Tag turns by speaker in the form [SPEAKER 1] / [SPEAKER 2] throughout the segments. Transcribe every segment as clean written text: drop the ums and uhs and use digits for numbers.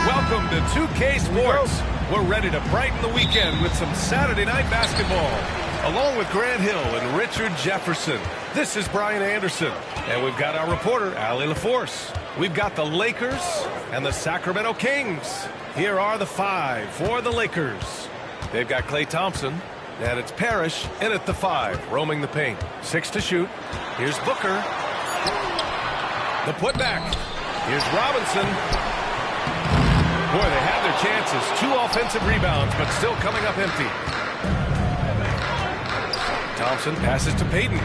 [SPEAKER 1] Welcome to 2K Sports. We're ready to brighten the weekend with some Saturday night basketball. Along with Grant Hill and Richard Jefferson, this is Brian Anderson. And we've got our reporter, Allie LaForce. We've got the Lakers and the Sacramento Kings. Here are the five for the Lakers. They've got Klay Thompson, and it's Parrish in at the five, roaming the paint. 6 to shoot. Here's Booker. The putback. Here's Robinson. Boy, they had their chances. 2 offensive rebounds, but still coming up empty. Thompson passes to Payton.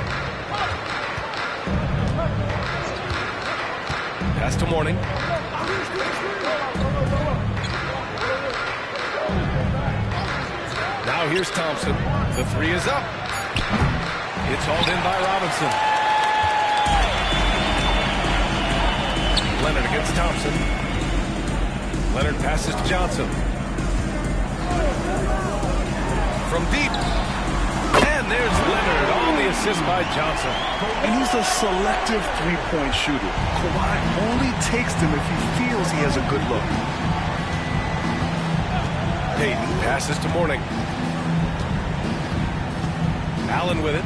[SPEAKER 1] Pass to Mourning. Now here's Thompson. The 3 is up. It's hauled in by Robinson. Leonard against Thompson. Leonard passes to Johnson. From deep. And there's Leonard on the assist by Johnson.
[SPEAKER 2] And he's a selective three-point shooter. Kawhi only takes them if he feels he has a good look.
[SPEAKER 1] Payton passes to Mourning. Allen with it.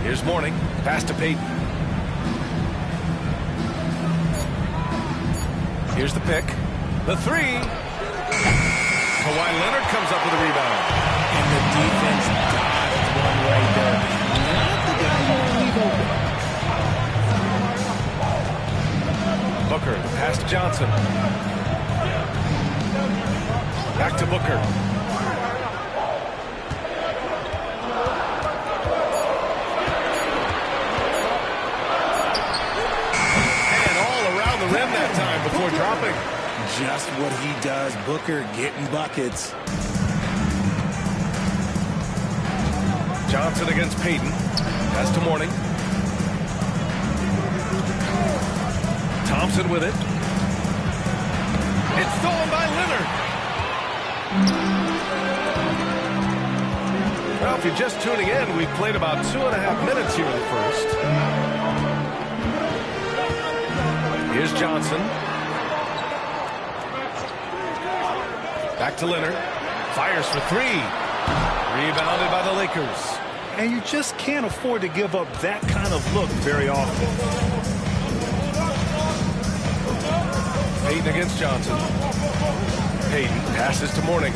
[SPEAKER 1] Here's Mourning. Pass to Payton. Here's the pick. The 3. Kawhi Leonard comes up with a rebound.
[SPEAKER 3] And the defense dodged one right there. Not the guy you want to leave open.
[SPEAKER 1] Booker, the pass to Johnson. Back to Booker. And all around the rim that time before dropping.
[SPEAKER 3] Just what he does. Booker getting buckets.
[SPEAKER 1] Johnson against Payton. Pass to Mourning. Thompson with it. It's stolen by Leonard. Well, if you're just tuning in, we've played about 2.5 minutes here in the first. Here's Johnson. Back to Leonard. Fires for 3. Rebounded by the Lakers.
[SPEAKER 2] And you just can't afford to give up that kind of look very often.
[SPEAKER 1] Payton against Johnson. Payton passes to Mourning.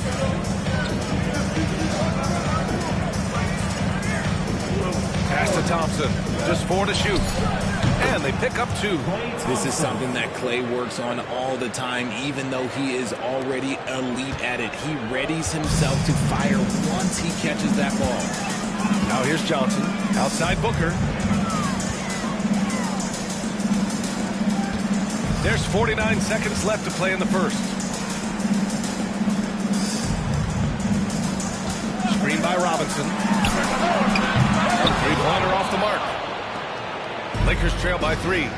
[SPEAKER 1] Pass to Thompson. Just 4 to shoot. And they pick up 2.
[SPEAKER 3] This is something that Klay works on all the time, even though he is already elite at it. He readies himself to fire once he catches that ball.
[SPEAKER 1] Now here's Johnson. Outside Booker. There's 49 seconds left to play in the first. Screen by Robinson. Three-pointer off the mark. Lakers trail by 3.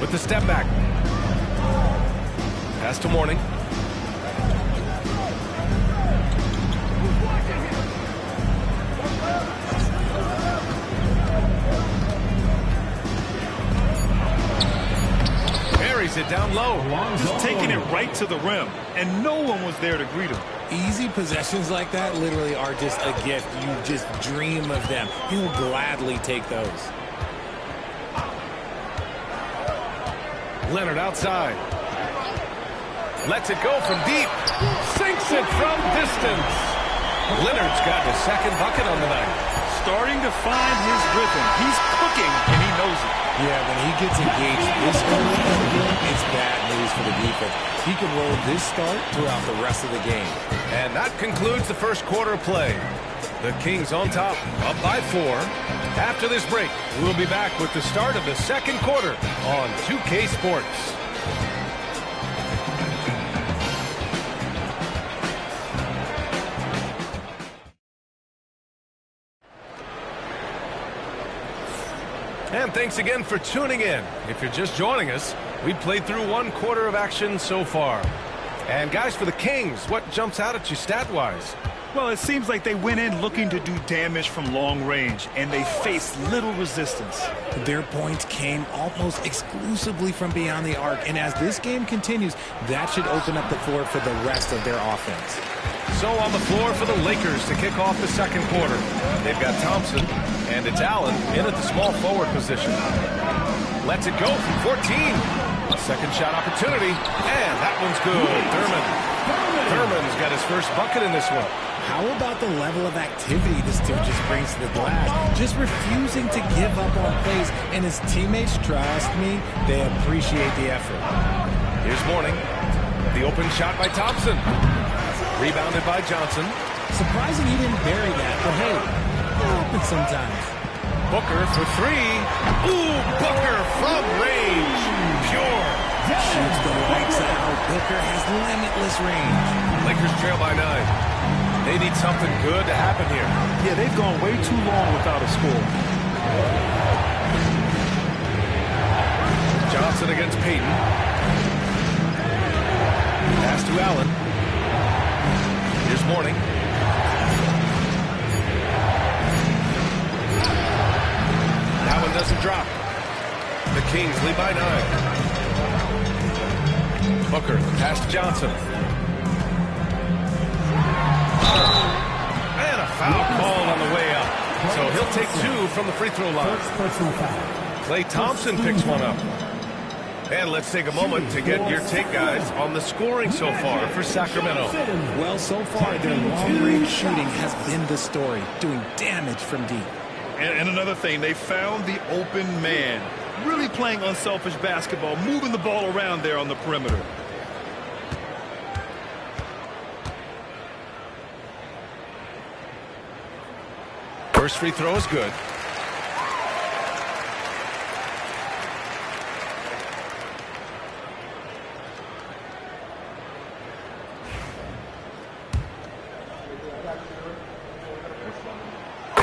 [SPEAKER 1] With the step back. Pass to Mourning. Buries it down low.
[SPEAKER 2] Just taking it right to the rim, and no one was there to greet him.
[SPEAKER 3] Easy possessions like that literally are just a gift. You just dream of them. He'll gladly take those.
[SPEAKER 1] Leonard outside. Lets it go from deep. Sinks it from distance. Leonard's got his second bucket on the night.
[SPEAKER 2] Starting to find his rhythm. He's cooking, and he knows it.
[SPEAKER 3] Yeah, when he gets engaged this early in the game, it's bad news for the defense. He can roll this start throughout the rest of the game.
[SPEAKER 1] And that concludes the first quarter of play. The Kings on top, up by 4. After this break, we'll be back with the start of the second quarter on 2K Sports. And thanks again for tuning in. If you're just joining us, we've played through 1 quarter of action so far. And guys, for the Kings, what jumps out at you stat-wise?
[SPEAKER 2] Well, it seems like they went in looking to do damage from long range, and they faced little resistance.
[SPEAKER 3] Their points came almost exclusively from beyond the arc, and as this game continues, that should open up the floor for the rest of their offense.
[SPEAKER 1] So on the floor for the Lakers to kick off the second quarter. They've got Thompson, and it's Allen in at the small forward position. Lets it go from 14. A second shot opportunity, and that one's good. Thurman's got his first bucket in this one.
[SPEAKER 3] How about the level of activity this dude just brings to the glass? Just refusing to give up on plays, and his teammates, trust me, they appreciate the effort.
[SPEAKER 1] Here's Mourning. The open shot by Thompson. Rebounded by Johnson.
[SPEAKER 3] Surprising he didn't bury that, but hey, it happens sometimes.
[SPEAKER 1] Booker for 3. Ooh, Booker from range. Pure.
[SPEAKER 3] Shoots the lights out. Booker has limitless range.
[SPEAKER 1] Lakers trail by 9. They need something good to happen here.
[SPEAKER 2] Yeah, they've gone way too long without a score.
[SPEAKER 1] Johnson against Payton. Pass to Allen. Here's Mourning. That one doesn't drop. The Kings lead by 9. Booker, pass to Johnson. And a foul called on the way up. So he'll take 2 from the free throw line. Klay Thompson picks one up. And let's take a moment to get your take, guys, on the scoring so far for Sacramento.
[SPEAKER 3] Well, so far, their long-range shooting has been the story, doing damage from deep.
[SPEAKER 2] And another thing, they found the open man. Really playing unselfish basketball, moving the ball around there on the perimeter.
[SPEAKER 1] First free throw is good.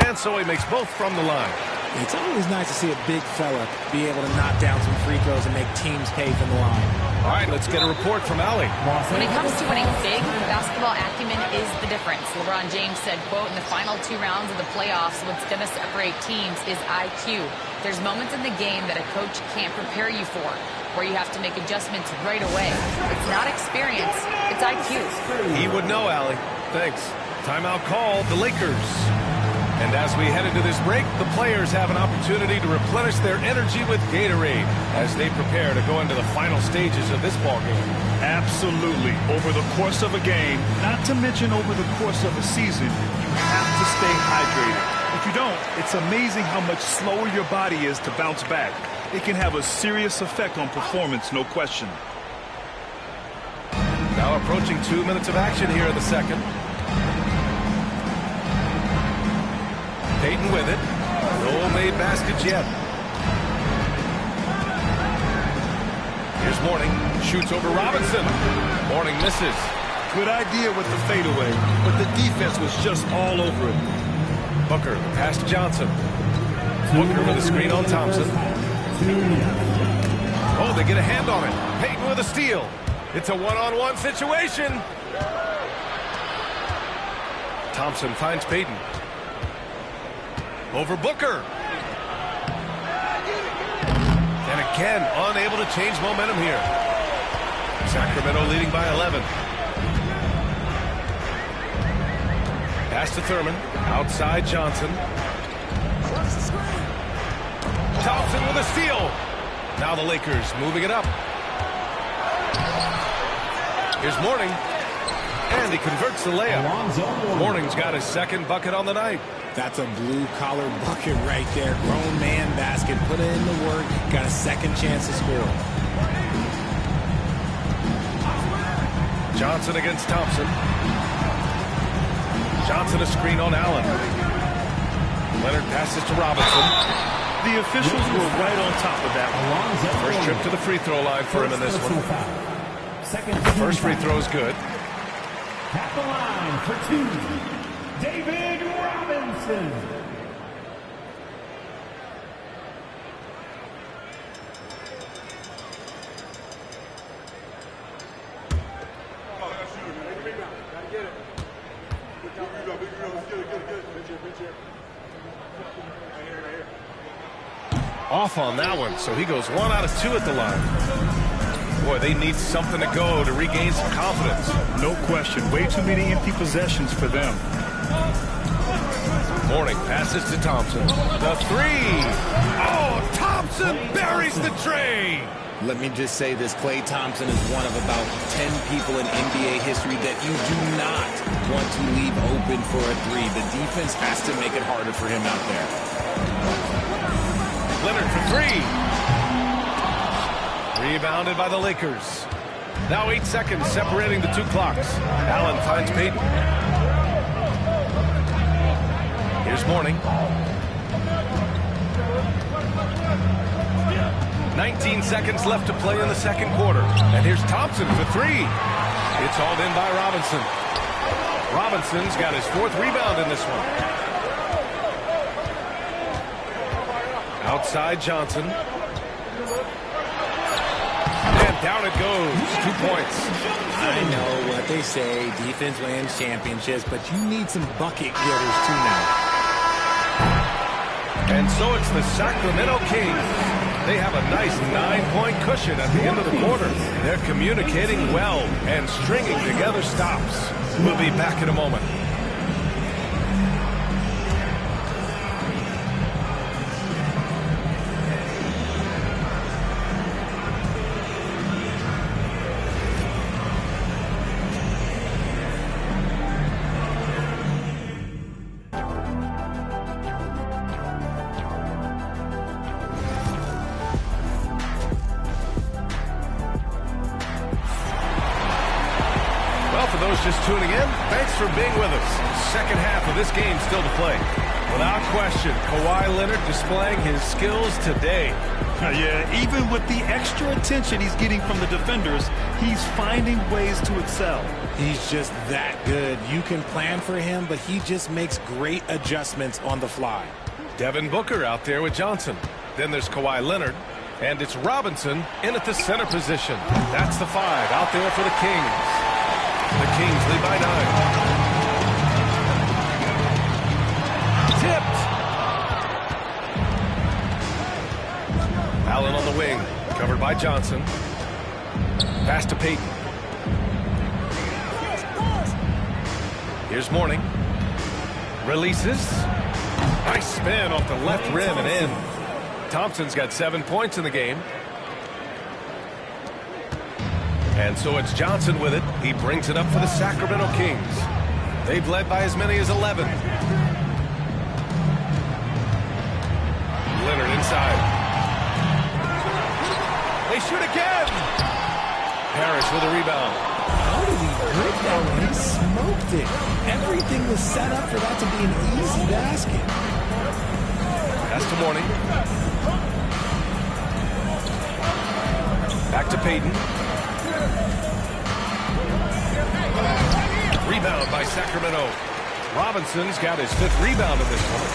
[SPEAKER 1] And so he makes both from the line.
[SPEAKER 3] It's always nice to see a big fella be able to knock down some free throws and make teams pay from the line.
[SPEAKER 1] All right, let's get a report from Allie.
[SPEAKER 4] When it comes to winning big, basketball acumen is the difference. LeBron James said, quote, in the final 2 rounds of the playoffs, what's going to separate teams is IQ. There's moments in the game that a coach can't prepare you for, where you have to make adjustments right away. It's not experience, it's IQ.
[SPEAKER 1] He would know, Allie. Thanks. Timeout called, the Lakers. And as we head into this break, the players have an opportunity to replenish their energy with Gatorade as they prepare to go into the final stages of this ballgame.
[SPEAKER 2] Absolutely. Over the course of a game, not to mention over the course of a season, you have to stay hydrated. If you don't, it's amazing how much slower your body is to bounce back. It can have a serious effect on performance, no question.
[SPEAKER 1] Now approaching 2 minutes of action here in the second. Payton with it. No made baskets yet. Here's Mourning. Shoots over Robinson. Mourning misses.
[SPEAKER 2] Good idea with the fadeaway, but the defense was just all over it.
[SPEAKER 1] Booker, pass to Johnson. Booker with a screen on Thompson. Oh, they get a hand on it. Payton with a steal. It's a one-on-one situation. Thompson finds Payton. Over Booker. And again, unable to change momentum here. Sacramento leading by 11. Pass to Thurman. Outside Johnson. Thompson with a steal. Now the Lakers moving it up. Here's Mourning. And he converts the layup. Mourning's got his second bucket on the night.
[SPEAKER 3] That's a blue-collar bucket right there. Grown man basket. Put in the work. Got a second chance to score.
[SPEAKER 1] Johnson against Thompson. Johnson a screen on Allen. Leonard passes to Robinson.
[SPEAKER 2] The officials were right on top of that one.
[SPEAKER 1] First trip to the free throw line for him in this one. First free throw is good.
[SPEAKER 5] At the line for 2, David Robinson.
[SPEAKER 1] Off on that one, so he goes 1 out of 2 at the line. Boy, they need something to go to regain some confidence.
[SPEAKER 2] No question. Way too many empty possessions for them.
[SPEAKER 1] Mourning passes to Thompson. The three. Oh, Thompson buries the tray.
[SPEAKER 3] Let me just say this, Klay Thompson is one of about 10 people in NBA history that you do not want to leave open for a three. The defense has to make it harder for him out there.
[SPEAKER 1] Leonard for three. Rebounded by the Lakers. Now 8 seconds separating the two clocks. Allen finds Payton. Here's Mourning. 19 seconds left to play in the second quarter. And here's Thompson for three. It's hauled in by Robinson. Robinson's got his 4th rebound in this one. Outside Johnson. And down it goes. 2 points.
[SPEAKER 3] I know what they say, defense wins championships, but you need some bucket getters too now.
[SPEAKER 1] And so it's the Sacramento Kings. They have a nice 9-point cushion at the end of the quarter. They're communicating well and stringing together stops. We'll be back in a moment. For those just tuning in, thanks for being with us. Second half of this game still to play. Without question, Kawhi Leonard displaying his skills today.
[SPEAKER 2] Yeah, even with the extra attention he's getting from the defenders, he's finding ways to excel.
[SPEAKER 3] He's just that good. You can plan for him, but he just makes great adjustments on the fly.
[SPEAKER 1] Devin Booker out there with Johnson. Then there's Kawhi Leonard. And it's Robinson in at the center position. That's the 5 out there for the Kings. The Kings lead by 9. Tipped. Allen on the wing. Covered by Johnson. Pass to Payton. Here's Mourning. Releases. Nice spin off the left rim and in. Thompson's got 7 points in the game. And so it's Johnson with it. He brings it up for the Sacramento Kings. They've led by as many as 11. Leonard inside. They shoot again. Harris with a rebound.
[SPEAKER 3] How did he break that one? He smoked it. Everything was set up for that to be an easy basket.
[SPEAKER 1] That's to Mourning. Back to Payton. Rebound by Sacramento. Robinson's got his 5th rebound in this one.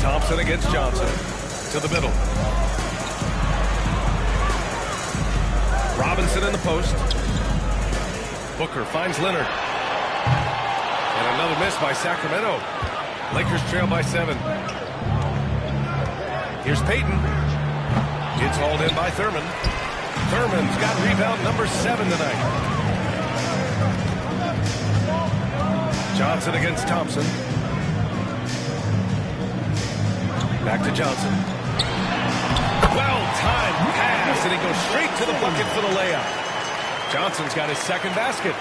[SPEAKER 1] Thompson against Johnson. To the middle. Robinson in the post. Booker finds Leonard. And another miss by Sacramento. Lakers trail by 7. Here's Payton. It's hauled in by Thurman. Thurman's got rebound number 7 tonight. Johnson against Thompson. Back to Johnson. Well-timed pass, and he goes straight to the bucket for the layup. Johnson's got his 2nd basket.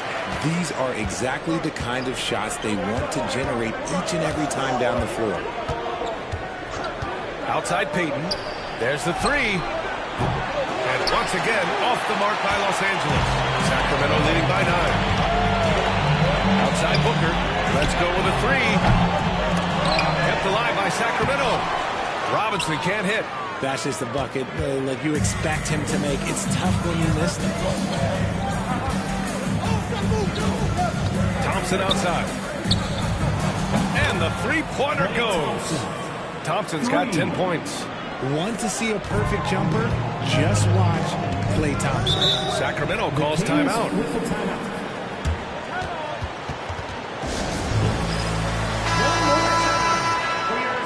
[SPEAKER 3] These are exactly the kind of shots they want to generate each and every time down the floor.
[SPEAKER 1] Outside Payton. There's the 3. And once again, off the mark by Los Angeles. Sacramento leading by 9. Outside Booker. Let's go with a 3. Kept alive by Sacramento. Robinson can't hit.
[SPEAKER 3] That's just the bucket like you expect him to make. It's tough when you miss them.
[SPEAKER 1] Thompson outside. And the 3-pointer goes. Thompson's got 10 points.
[SPEAKER 3] Want to see a perfect jumper? Just watch Klay Thompson.
[SPEAKER 1] Sacramento calls timeout.
[SPEAKER 5] For your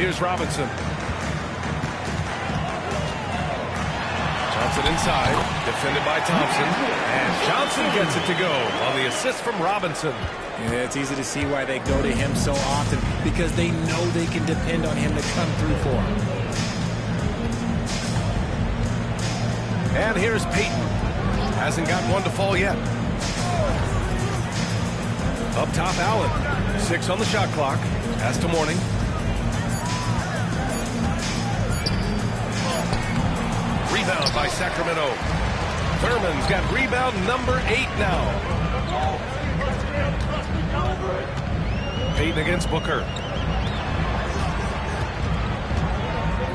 [SPEAKER 1] here's Robinson. Johnson inside, defended by Thompson. And Johnson gets it to go on the assist from Robinson.
[SPEAKER 3] Yeah, it's easy to see why they go to him so often, because they know they can depend on him to come through for them.
[SPEAKER 1] And here's Payton. Hasn't got one to fall yet. Up top, Allen. 6 on the shot clock. Pass to Mourning. Rebound by Sacramento. Thurman's got rebound number 8 now. Payton against Booker.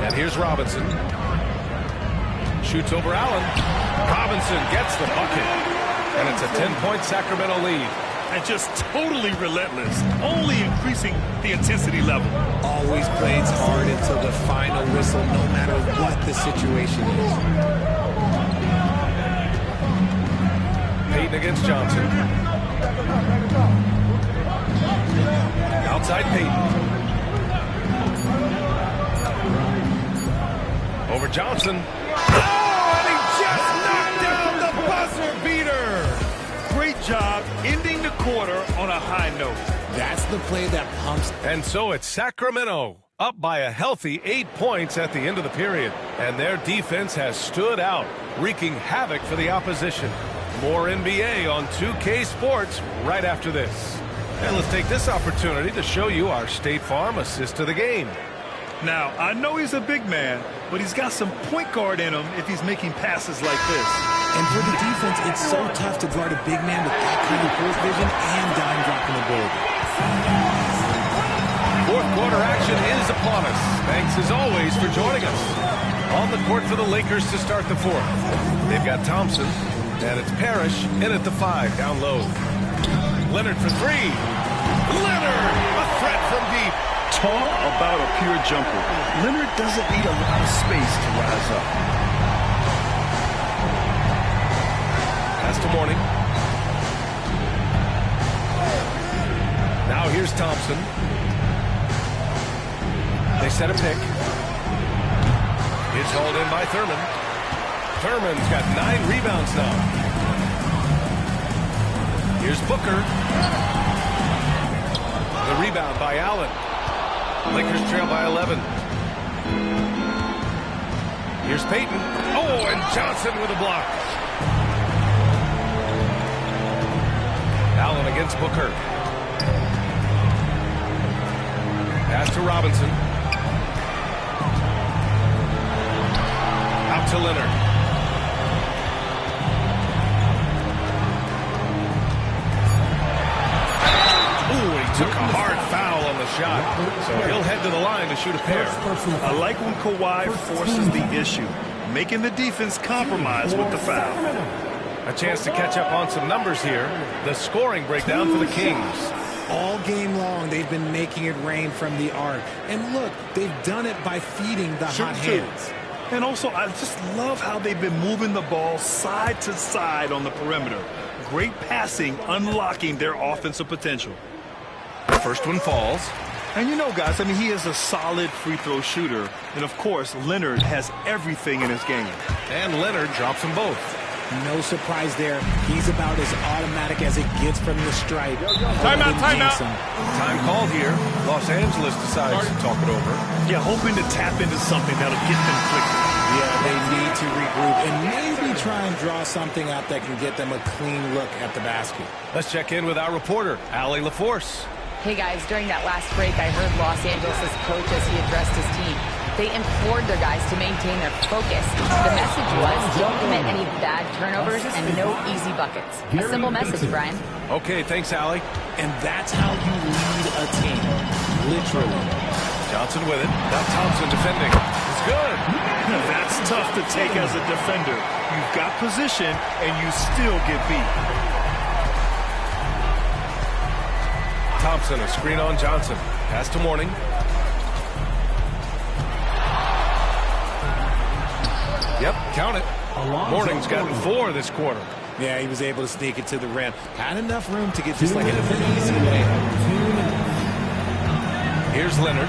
[SPEAKER 1] And here's Robinson. Shoots over Allen. Robinson gets the bucket. And it's a 10-point Sacramento lead.
[SPEAKER 2] And just totally relentless, only increasing the intensity level.
[SPEAKER 3] Always plays hard until the final whistle, no matter what the situation is.
[SPEAKER 1] Payton against Johnson. Outside Payton. Over Johnson. Oh, and he just knocked down the buzzer beater.
[SPEAKER 2] Great job ending the quarter on a high note.
[SPEAKER 3] That's the play that pumps.
[SPEAKER 1] And so it's Sacramento up by a healthy 8 points at the end of the period. And their defense has stood out, wreaking havoc for the opposition. More NBA on 2K Sports right after this. And let's take this opportunity to show you our State Farm assist of the game.
[SPEAKER 2] Now, I know he's a big man, but he's got some point guard in him if he's making passes like this.
[SPEAKER 3] And for the defense, it's so tough to guard a big man with that kind of court vision and dime dropping ability.
[SPEAKER 1] Fourth quarter action is upon us. Thanks as always for joining us. On the court for the Lakers to start the fourth. They've got Thompson, and it's Parrish in at the 5 down low. Leonard for 3. Leonard, a threat from deep.
[SPEAKER 2] Talk about a pure jumper. Leonard doesn't need a lot of space to rise up.
[SPEAKER 1] Pass to Mourning. Now here's Thompson. They set a pick. It's hauled in by Thurman. Thurman's got 9 rebounds now. Here's Booker. The rebound by Allen. Lakers trail by 11. Here's Payton. Oh, and Johnson with a block. Allen against Booker. Pass to Robinson. Out to Leonard. Took a hard foul on the shot, so he'll head to the line to shoot a pair.
[SPEAKER 2] I like when Kawhi forces the issue, making the defense compromise with the foul.
[SPEAKER 1] A chance to catch up on some numbers here. The scoring breakdown for the Kings.
[SPEAKER 3] All game long, they've been making it rain from the arc. And look, they've done it by feeding the hot hands.
[SPEAKER 2] And also, I just love how they've been moving the ball side to side on the perimeter. Great passing, unlocking their offensive potential.
[SPEAKER 1] First one falls.
[SPEAKER 2] And you know, guys, I mean, he is a solid free throw shooter. And, of course, Leonard has everything in his game.
[SPEAKER 1] And Leonard drops them both.
[SPEAKER 3] No surprise there. He's about as automatic as it gets from the stripe.
[SPEAKER 1] Timeout. Time called here. Los Angeles decides to talk it over.
[SPEAKER 2] Yeah, hoping to tap into something that'll get them clicking.
[SPEAKER 3] Yeah, they need to regroup and maybe try and draw something out that can get them a clean look at the basket.
[SPEAKER 1] Let's check in with our reporter, Allie LaForce.
[SPEAKER 4] Hey guys, during that last break, I heard Los Angeles' coach as he addressed his team. They implored their guys to maintain their focus. The message was, don't commit any bad turnovers and no easy buckets. A simple message, Brian.
[SPEAKER 1] Okay, thanks, Allie.
[SPEAKER 3] And that's how you lead a team. Literally.
[SPEAKER 1] Johnson with it. Now Thompson defending. It's good.
[SPEAKER 2] That's tough to take as a defender. You've got position, and you still get beat.
[SPEAKER 1] Thompson, a screen on Johnson. Pass to Mourning. Yep, count it. Mourning's gotten 4 this quarter.
[SPEAKER 3] Yeah, he was able to sneak it to the rim. Had enough room to get just like an easy layup.
[SPEAKER 1] Here's Leonard.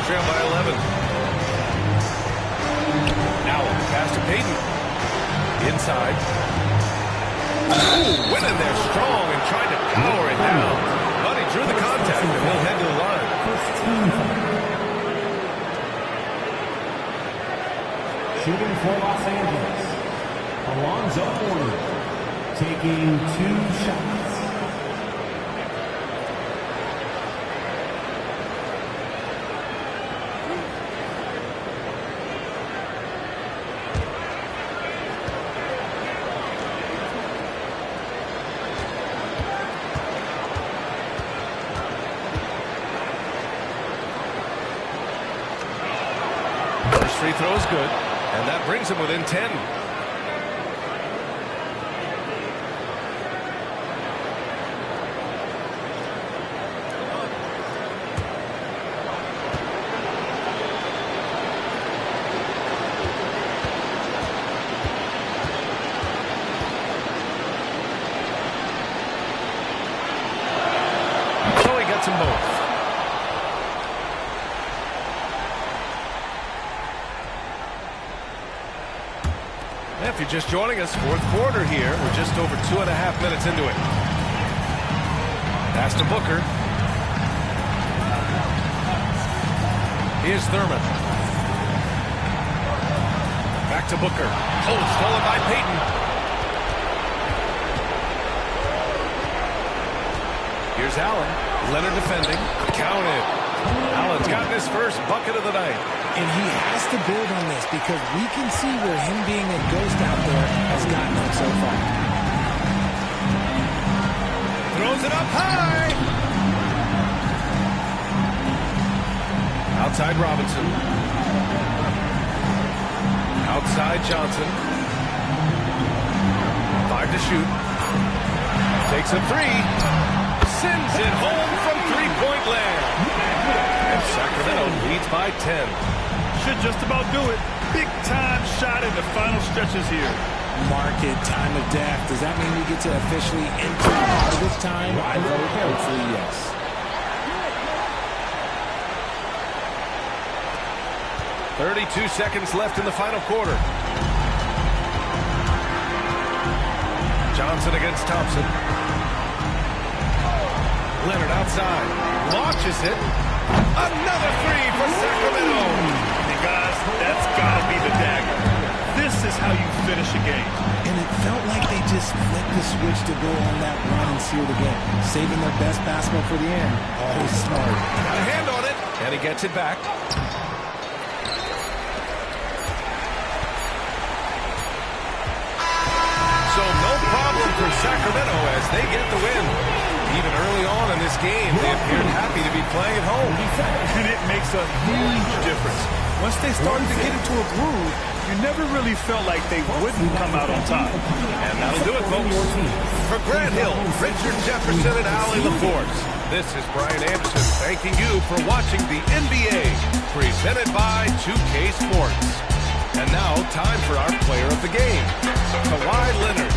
[SPEAKER 1] trail by 11. Allen, pass to Payton. Inside. Ooh, went in there strong and tried to power it down. But he drew the contact, and he'll head to the line.
[SPEAKER 5] Shooting for Los Angeles, Alonzo Mourning, taking 2 shots.
[SPEAKER 1] First free throw is good, and that brings him within 10. So he gets them both. If you're just joining us, fourth quarter here. We're just over 2.5 minutes into it. Pass to Booker. Here's Thurman. Back to Booker. Oh, stolen by Payton. Here's Allen. Leonard defending. Counted. Allen's gotten his first bucket of the night.
[SPEAKER 3] And he has to build on this because we can see where him being a ghost out there has gotten him so far.
[SPEAKER 1] Throws it up high. Outside Robinson. Outside Johnson. 5 to shoot. Takes a 3. Sends it home from three-point land. And Sacramento leads by 10.
[SPEAKER 2] Should just about do it. Big time shot in the final stretches here.
[SPEAKER 3] Market time of death. Does that mean we get to officially enter harvest time? I vote hopefully yes.
[SPEAKER 1] .32 seconds left in the final quarter. Johnson against Thompson. Leonard outside. Launches it. Another 3 for Sacramento.
[SPEAKER 2] Guys, that's got to be the dagger. This is how you finish a game.
[SPEAKER 3] And it felt like they just flipped the switch to go on that run and seal the game. Saving their best basketball for the end. Always smart.
[SPEAKER 1] Got a hand on it, and he gets it back. So no problem for Sacramento as they get the win. Even early on in this game, they appeared happy to be playing at home.
[SPEAKER 2] And it makes a huge difference. Once they started to get into a groove, you never really felt like they wouldn't come out on top.
[SPEAKER 1] And that'll do it, folks. For Grant Hill, Richard Jefferson, and Allie LaForce, this is Brian Anderson thanking you for watching the NBA, presented by 2K Sports. And now, time for our player of the game, Kawhi Leonard.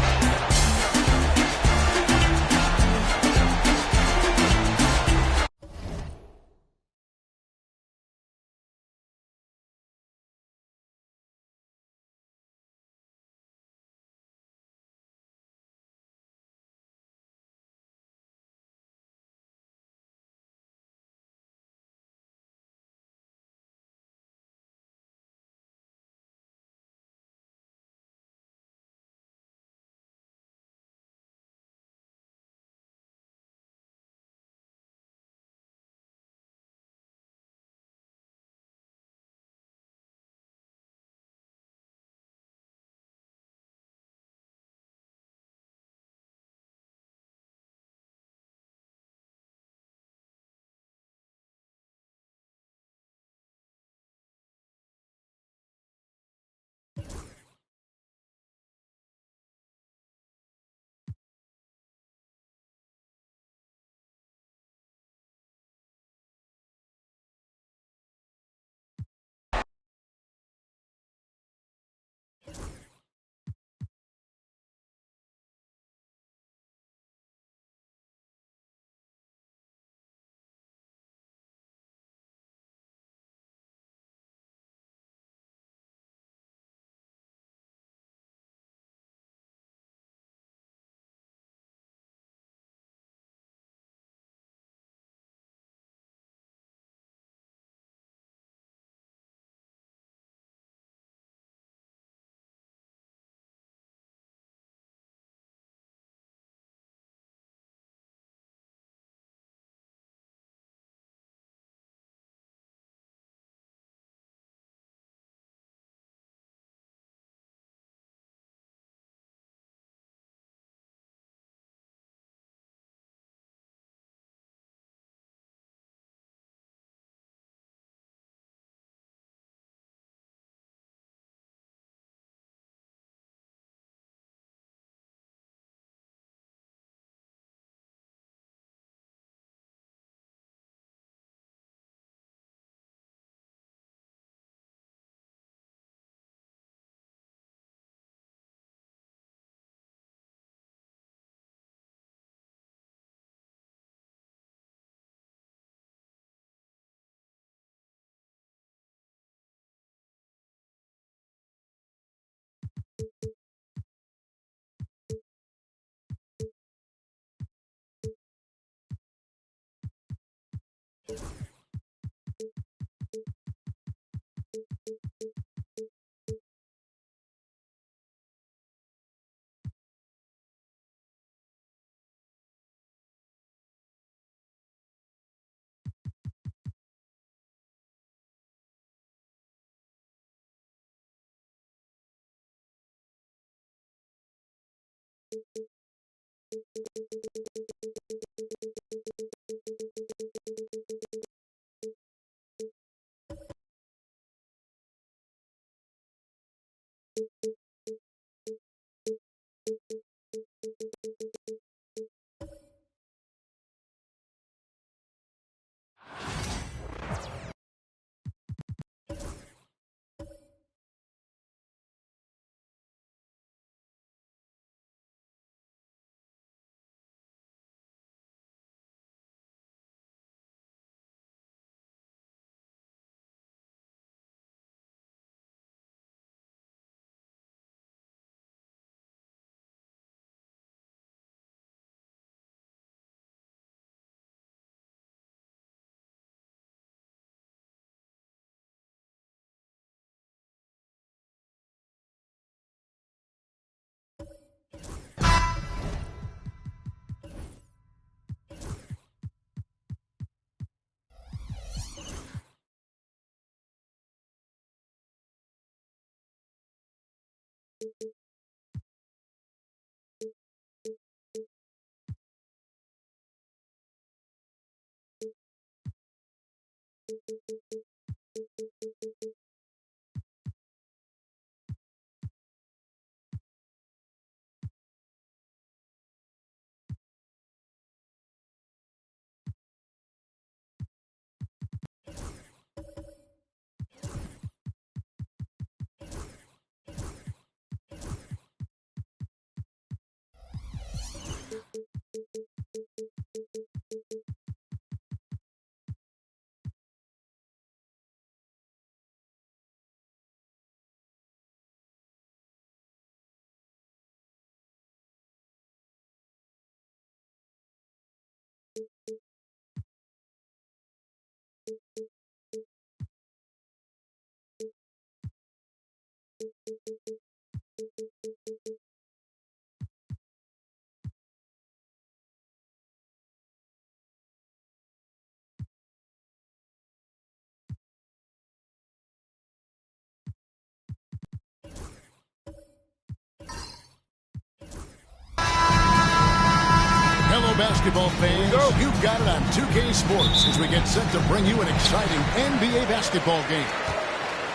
[SPEAKER 6] Hello, basketball fans. You've got it on 2K Sports as we get set to bring you an exciting NBA basketball game.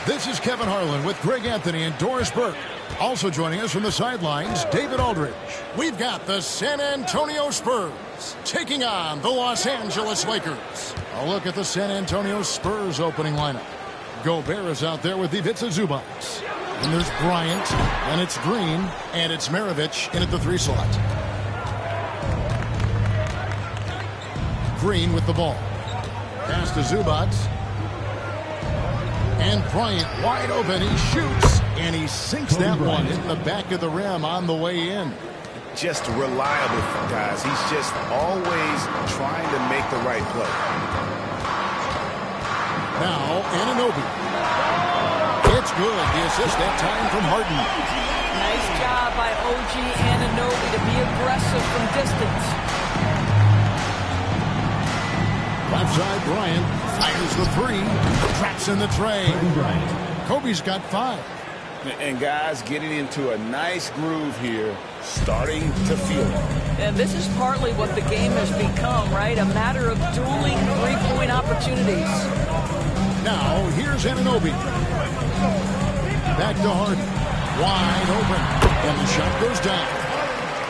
[SPEAKER 6] This is Kevin Harlan with Greg Anthony and Doris Burke. Also joining us from the sidelines, David Aldridge. We've got the San Antonio Spurs taking on the Los Angeles Lakers. A look at the San Antonio Spurs opening lineup. Gobert is out there with Ivica Zubac. And there's Bryant, and it's Green, and it's Maravich in at the 3 slot. Green with the ball. Pass to Zubac. And Bryant wide open. He shoots, and he sinks that one in the back of the rim on the way in.
[SPEAKER 7] Just reliable, guys. He's just always trying to make the right play.
[SPEAKER 6] Now, Anunoby. It's good. The assist that time from Harden.
[SPEAKER 8] Nice job by OG Anunoby to be aggressive from distance.
[SPEAKER 6] Left side, Bryant fires the 3. Traps in the tray. Kobe's got 5.
[SPEAKER 7] And guys getting into a nice groove here, starting to feel it.
[SPEAKER 8] And this is partly what the game has become, right? A matter of dueling three-point opportunities.
[SPEAKER 6] Now, here's Anunoby. Back to Harden. Wide open. And the shot goes down.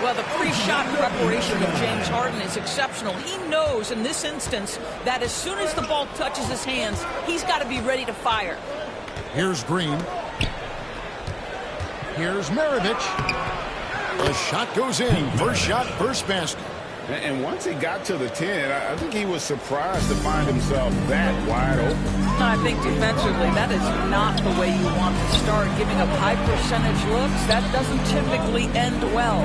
[SPEAKER 8] Well, the pre-shot preparation of James Harden is exceptional. He knows in this instance that as soon as the ball touches his hands, he's got to be ready to fire.
[SPEAKER 6] Here's Green. Here's Maravich. The shot goes in. First shot, first basket.
[SPEAKER 7] And once he got to the 10, I think he was surprised to find himself that wide open.
[SPEAKER 8] I think defensively, that is not the way you want to start. Giving up high percentage looks, that doesn't typically end well.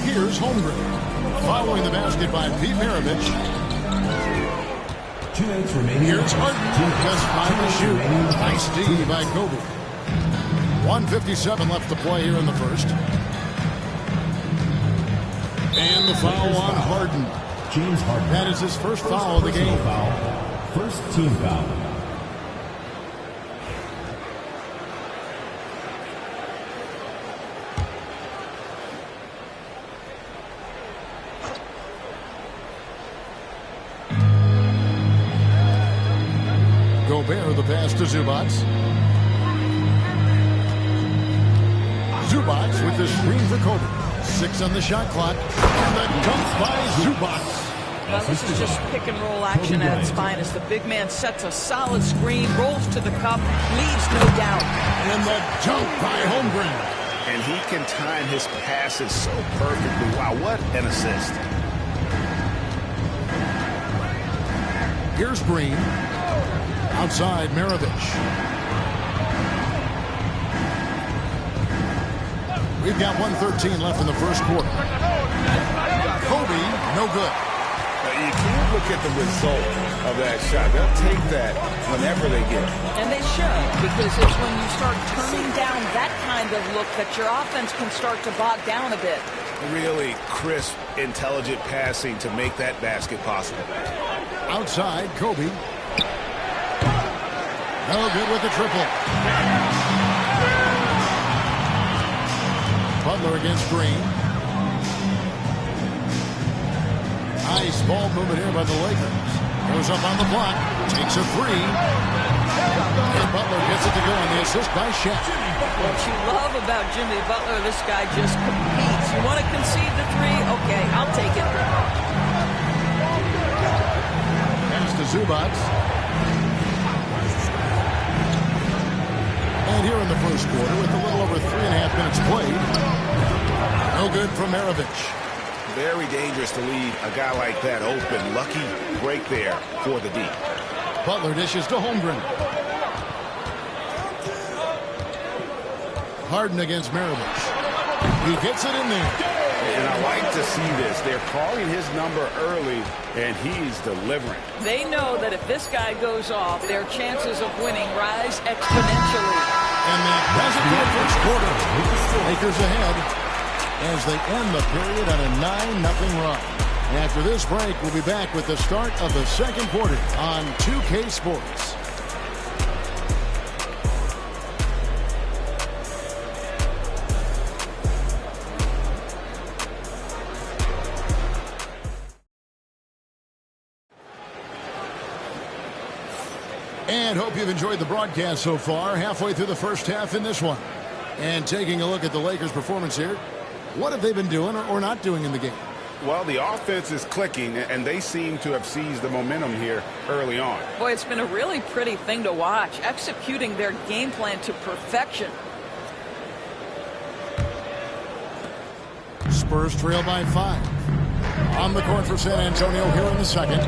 [SPEAKER 6] Here's Holmgren. Following the basket by Pete Maravich.
[SPEAKER 5] points remaining.
[SPEAKER 6] Here's Harden. Just 5 to shoot. Nice D by Kobe. 1:57 left to play here in the first. And the foul on Harden.
[SPEAKER 5] James Harden.
[SPEAKER 6] That is his first foul of the game.
[SPEAKER 5] Foul. First team foul.
[SPEAKER 6] Gobert, the pass to Zubac. Zubac with the screen for Kobe. 6 on the shot clock. And the dunk by Zubac.
[SPEAKER 8] Well, this is just pick and roll action at its finest. The big man sets a solid screen, rolls to the cup, leaves no doubt.
[SPEAKER 6] And the dunk by Holmgren.
[SPEAKER 7] And he can time his passes so perfectly. Wow, what an assist.
[SPEAKER 6] Here's Green. Outside, Maravich. We've got 1:13 left in the first quarter. Kobe, no good.
[SPEAKER 7] You can't look at the result of that shot. They'll take that whenever they get it.
[SPEAKER 8] And they should, because it's when you start turning down that kind of look that your offense can start to bog down a bit.
[SPEAKER 7] Really crisp, intelligent passing to make that basket possible.
[SPEAKER 6] Outside, Kobe. No good with the triple. Butler against Green. Nice ball movement here by the Lakers. Goes up on the block. Takes a three. And Butler gets it to go on the assist by Shaq.
[SPEAKER 8] What you love about Jimmy Butler, this guy just competes. You want to concede the three? Okay, I'll take it.
[SPEAKER 6] Pass to Zubac. And here in the first quarter, with a little over 3.5 minutes played, no good from Maravich.
[SPEAKER 7] Very dangerous to leave a guy like that open. Lucky break there for the D.
[SPEAKER 6] Butler dishes to Holmgren. Harden against Maravich. He gets it in there.
[SPEAKER 7] And I like to see this. They're calling his number early, and he's delivering.
[SPEAKER 8] They know that if this guy goes off, their chances of winning rise exponentially.
[SPEAKER 6] And that does it for the first quarter. Lakers ahead as they end the period on a 9-0 run. After this break, we'll be back with the start of the second quarter on 2K Sports. And hope you've enjoyed the broadcast so far. Halfway through the first half in this one. And taking a look at the Lakers' performance here. What have they been doing or not doing in the game?
[SPEAKER 7] Well, the offense is clicking, and they seem to have seized the momentum here early on.
[SPEAKER 8] Boy, it's been a really pretty thing to watch, executing their game plan to perfection.
[SPEAKER 6] Spurs trail by 5. On the court for San Antonio here in the second.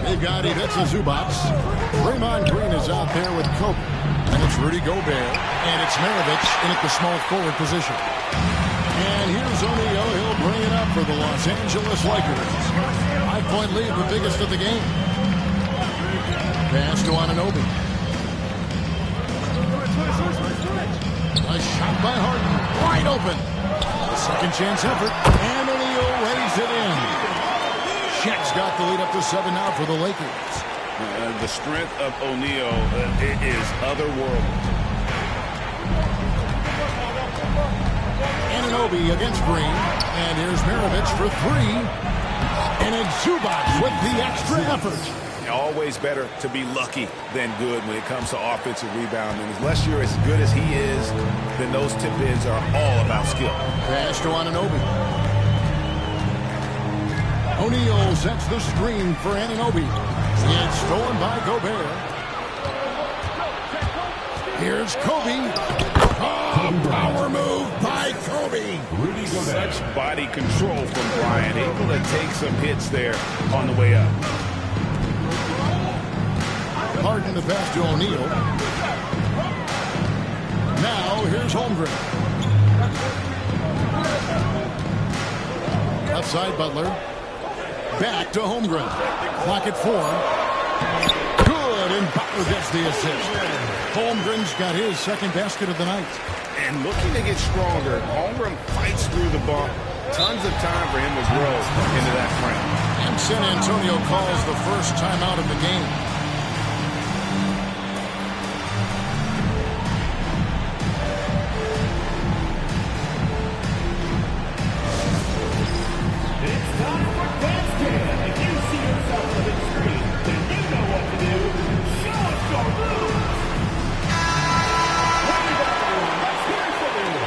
[SPEAKER 6] They've got Ivica Zubac. Draymond Green is out there with Kobe. And it's Rudy Gobert. And it's Maravich in at the small forward position. And here's O'Neal. He'll bring it up for the Los Angeles Lakers. 5-point lead, the biggest of the game. Pass to Anunoby. A shot by Harden. Wide open. A second chance effort. And O'Neal lays it in. Shaq's got the lead up to 7 now for the Lakers.
[SPEAKER 7] The strength of O'Neal is otherworldly.
[SPEAKER 6] Anunoby against Green. And here's Maravich for 3. And it's Zubac with the extra effort.
[SPEAKER 7] Always better to be lucky than good when it comes to offensive rebounding. Unless you're as good as he is, then those tip-ins are all about skill.
[SPEAKER 6] Pass to Anunoby. O'Neal sets the screen for Anunoby. It's stolen by Gobert. Here's Kobe. Oh, power move by Kobe.
[SPEAKER 7] Such body control from Bryant. Able to take some hits there on the way up.
[SPEAKER 6] Harden the pass to O'Neal. Now here's Holmgren. Outside Butler. Back to Holmgren. Clock at 4. Good, and Butler gets the assist. Holmgren's got his second basket of the night.
[SPEAKER 7] And looking to get stronger, Holmgren fights through the bump. Tons of time for him to grow into that frame.
[SPEAKER 6] And San Antonio calls the first timeout of the game.
[SPEAKER 5] It's time for Dance Jam. If you see yourself on the screen, then you know what to do. Show us your moves. Let's hear it for you.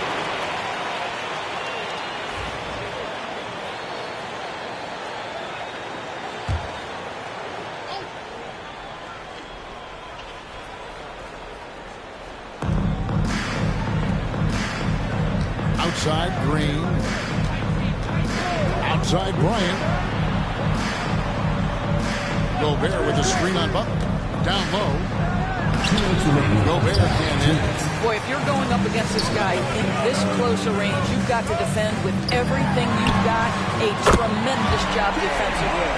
[SPEAKER 6] Outside, Green. Outside, Bryant. Gobert with the screen on Butler. Down low. Gobert can't hit.
[SPEAKER 8] Boy, if you're going up against this guy in this close a range, you've got to defend with everything you've got. A tremendous job defensively.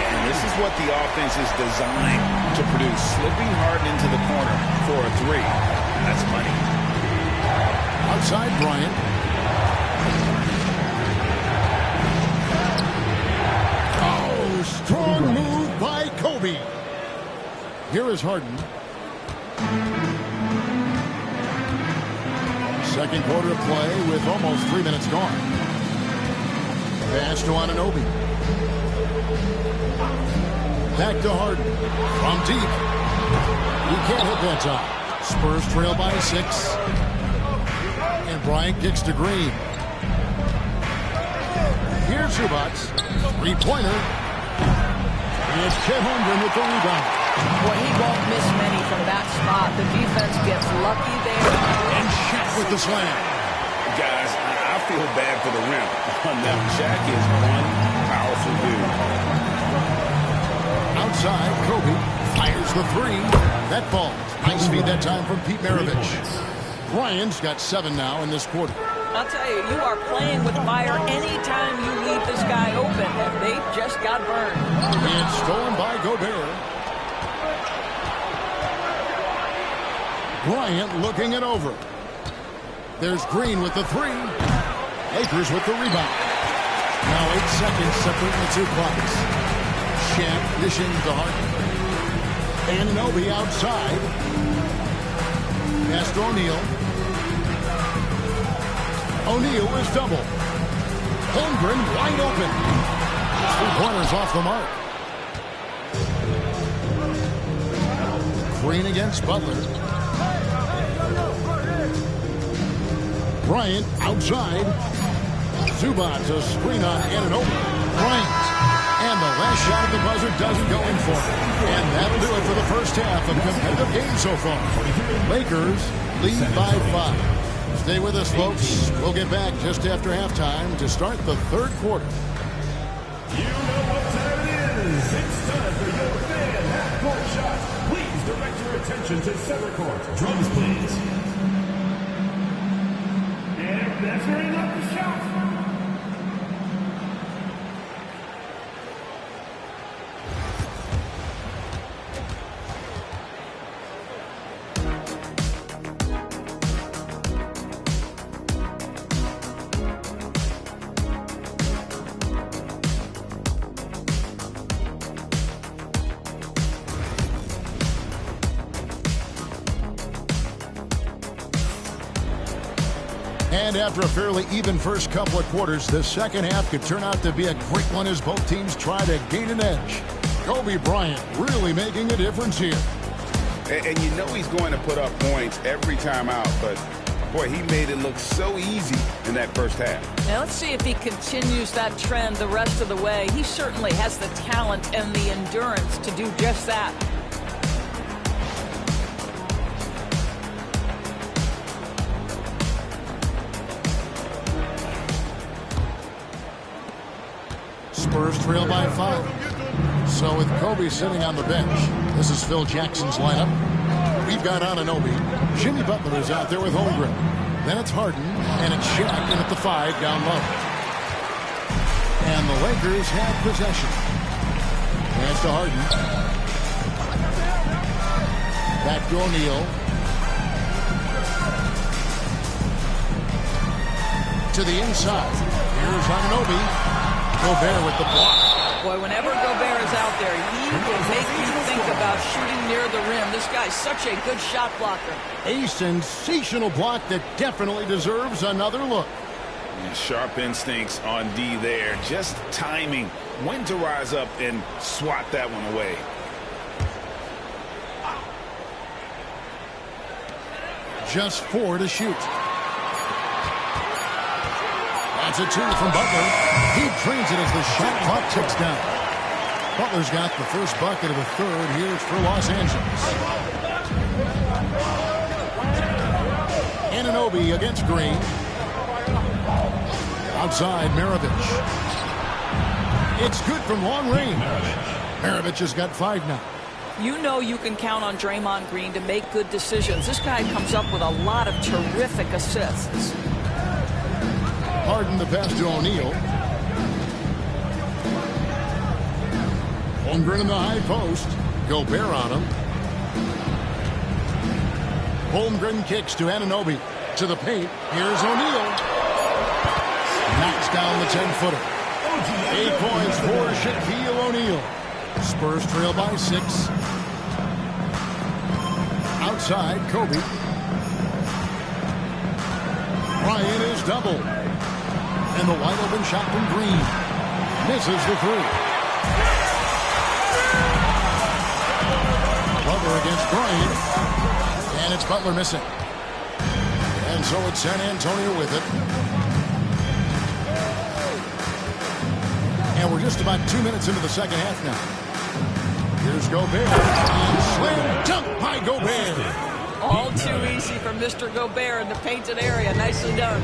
[SPEAKER 7] And this is what the offense is designed to produce. Slipping Harden into the corner for a three. That's money.
[SPEAKER 6] Outside, Bryant. Oh, strong move by Kobe. Here is Harden. Second quarter of play with almost 3 minutes gone. Pass to Anunoby. Back to Harden. From deep. He can't hit that time. Spurs trail by 6. And Bryant kicks to Green. Here's Zubac. Three-pointer. It's Chet Holmgren with the rebound.
[SPEAKER 8] Well, he won't miss many from that spot. The defense gets lucky there.
[SPEAKER 6] And Shaq with the slam.
[SPEAKER 7] Guys, I feel bad for the rim on them. Shaq is one powerful dude.
[SPEAKER 6] Outside, Kobe fires the three. That falls. Nice feed that time from Pete Maravich. Bryant's got 7 now in this quarter.
[SPEAKER 8] I'll tell you, you are playing with fire anytime you leave this guy open. They just got burned.
[SPEAKER 6] It's stolen by Gobert. Bryant looking it over. There's Green with the three. Lakers with the rebound. Now 8 seconds separating the two clocks. Shaq dishing to Harden. Anunoby outside. Pass to O'Neal. O'Neal is double. Holmgren wide open. 3-pointers off the mark. Green against Butler. Bryant outside. Zubac a screen on Anunoby. Bryant. And the last shot at the buzzer doesn't go in for him. And that'll do it for the first half of a competitive game so far. Lakers lead by 5. Stay with us, folks. We'll get back just after halftime to start the third quarter.
[SPEAKER 5] You know what time it is. It's time for your fan half-court shot. Please direct your attention to center court. Drums, please. And that's where he left the shot.
[SPEAKER 6] And after a fairly even first couple of quarters, the second half could turn out to be a great one as both teams try to gain an edge. Kobe Bryant really making a difference here.
[SPEAKER 7] And you know he's going to put up points every time out, but boy, he made it look so easy in that first half.
[SPEAKER 8] Now let's see if he continues that trend the rest of the way. He certainly has the talent and the endurance to do just that.
[SPEAKER 6] Spurs trail by 5. So with Kobe sitting on the bench, this is Phil Jackson's lineup. We've got Anunoby. Jimmy Butler is out there with Holmgren. Then it's Harden, and it's Shaq in at the 5 down low. And the Lakers have possession. Pass to Harden. Back to O'Neal. To the inside. Here's Anunoby. Gobert with the block.
[SPEAKER 8] Boy, whenever Gobert is out there, he will make you think about shooting near the rim. This guy's such a good shot blocker.
[SPEAKER 6] A sensational block that definitely deserves another look.
[SPEAKER 7] And sharp instincts on D there. Just timing. When to rise up and swat that one away.
[SPEAKER 6] Just 4 to shoot. That's a 2 from Butler. He drains it as the shot clock ticks down. Butler's got the first bucket of the third. Here's for Los Angeles. Anunoby against Green. Outside, Maravich. It's good from long range. Maravich has got 5 now.
[SPEAKER 8] You know you can count on Draymond Green to make good decisions. This guy comes up with a lot of terrific assists.
[SPEAKER 6] Harden the pass to O'Neal. Holmgren in the high post. Gobert on him. Holmgren kicks to Anunoby. To the paint. Here's O'Neal. Knocks down the 10-footer. 8 points for Shaquille O'Neal. Spurs trail by 6. Outside, Kobe. Bryant is doubled. And the wide open shot from Green. Misses the 3. Butler against Bryant. And it's Butler missing. And so it's San Antonio with it. And we're just about 2 minutes into the second half now. Here's Gobert. And slam dunk by Gobert.
[SPEAKER 8] All too easy for Mr. Gobert in the painted area. Nicely done.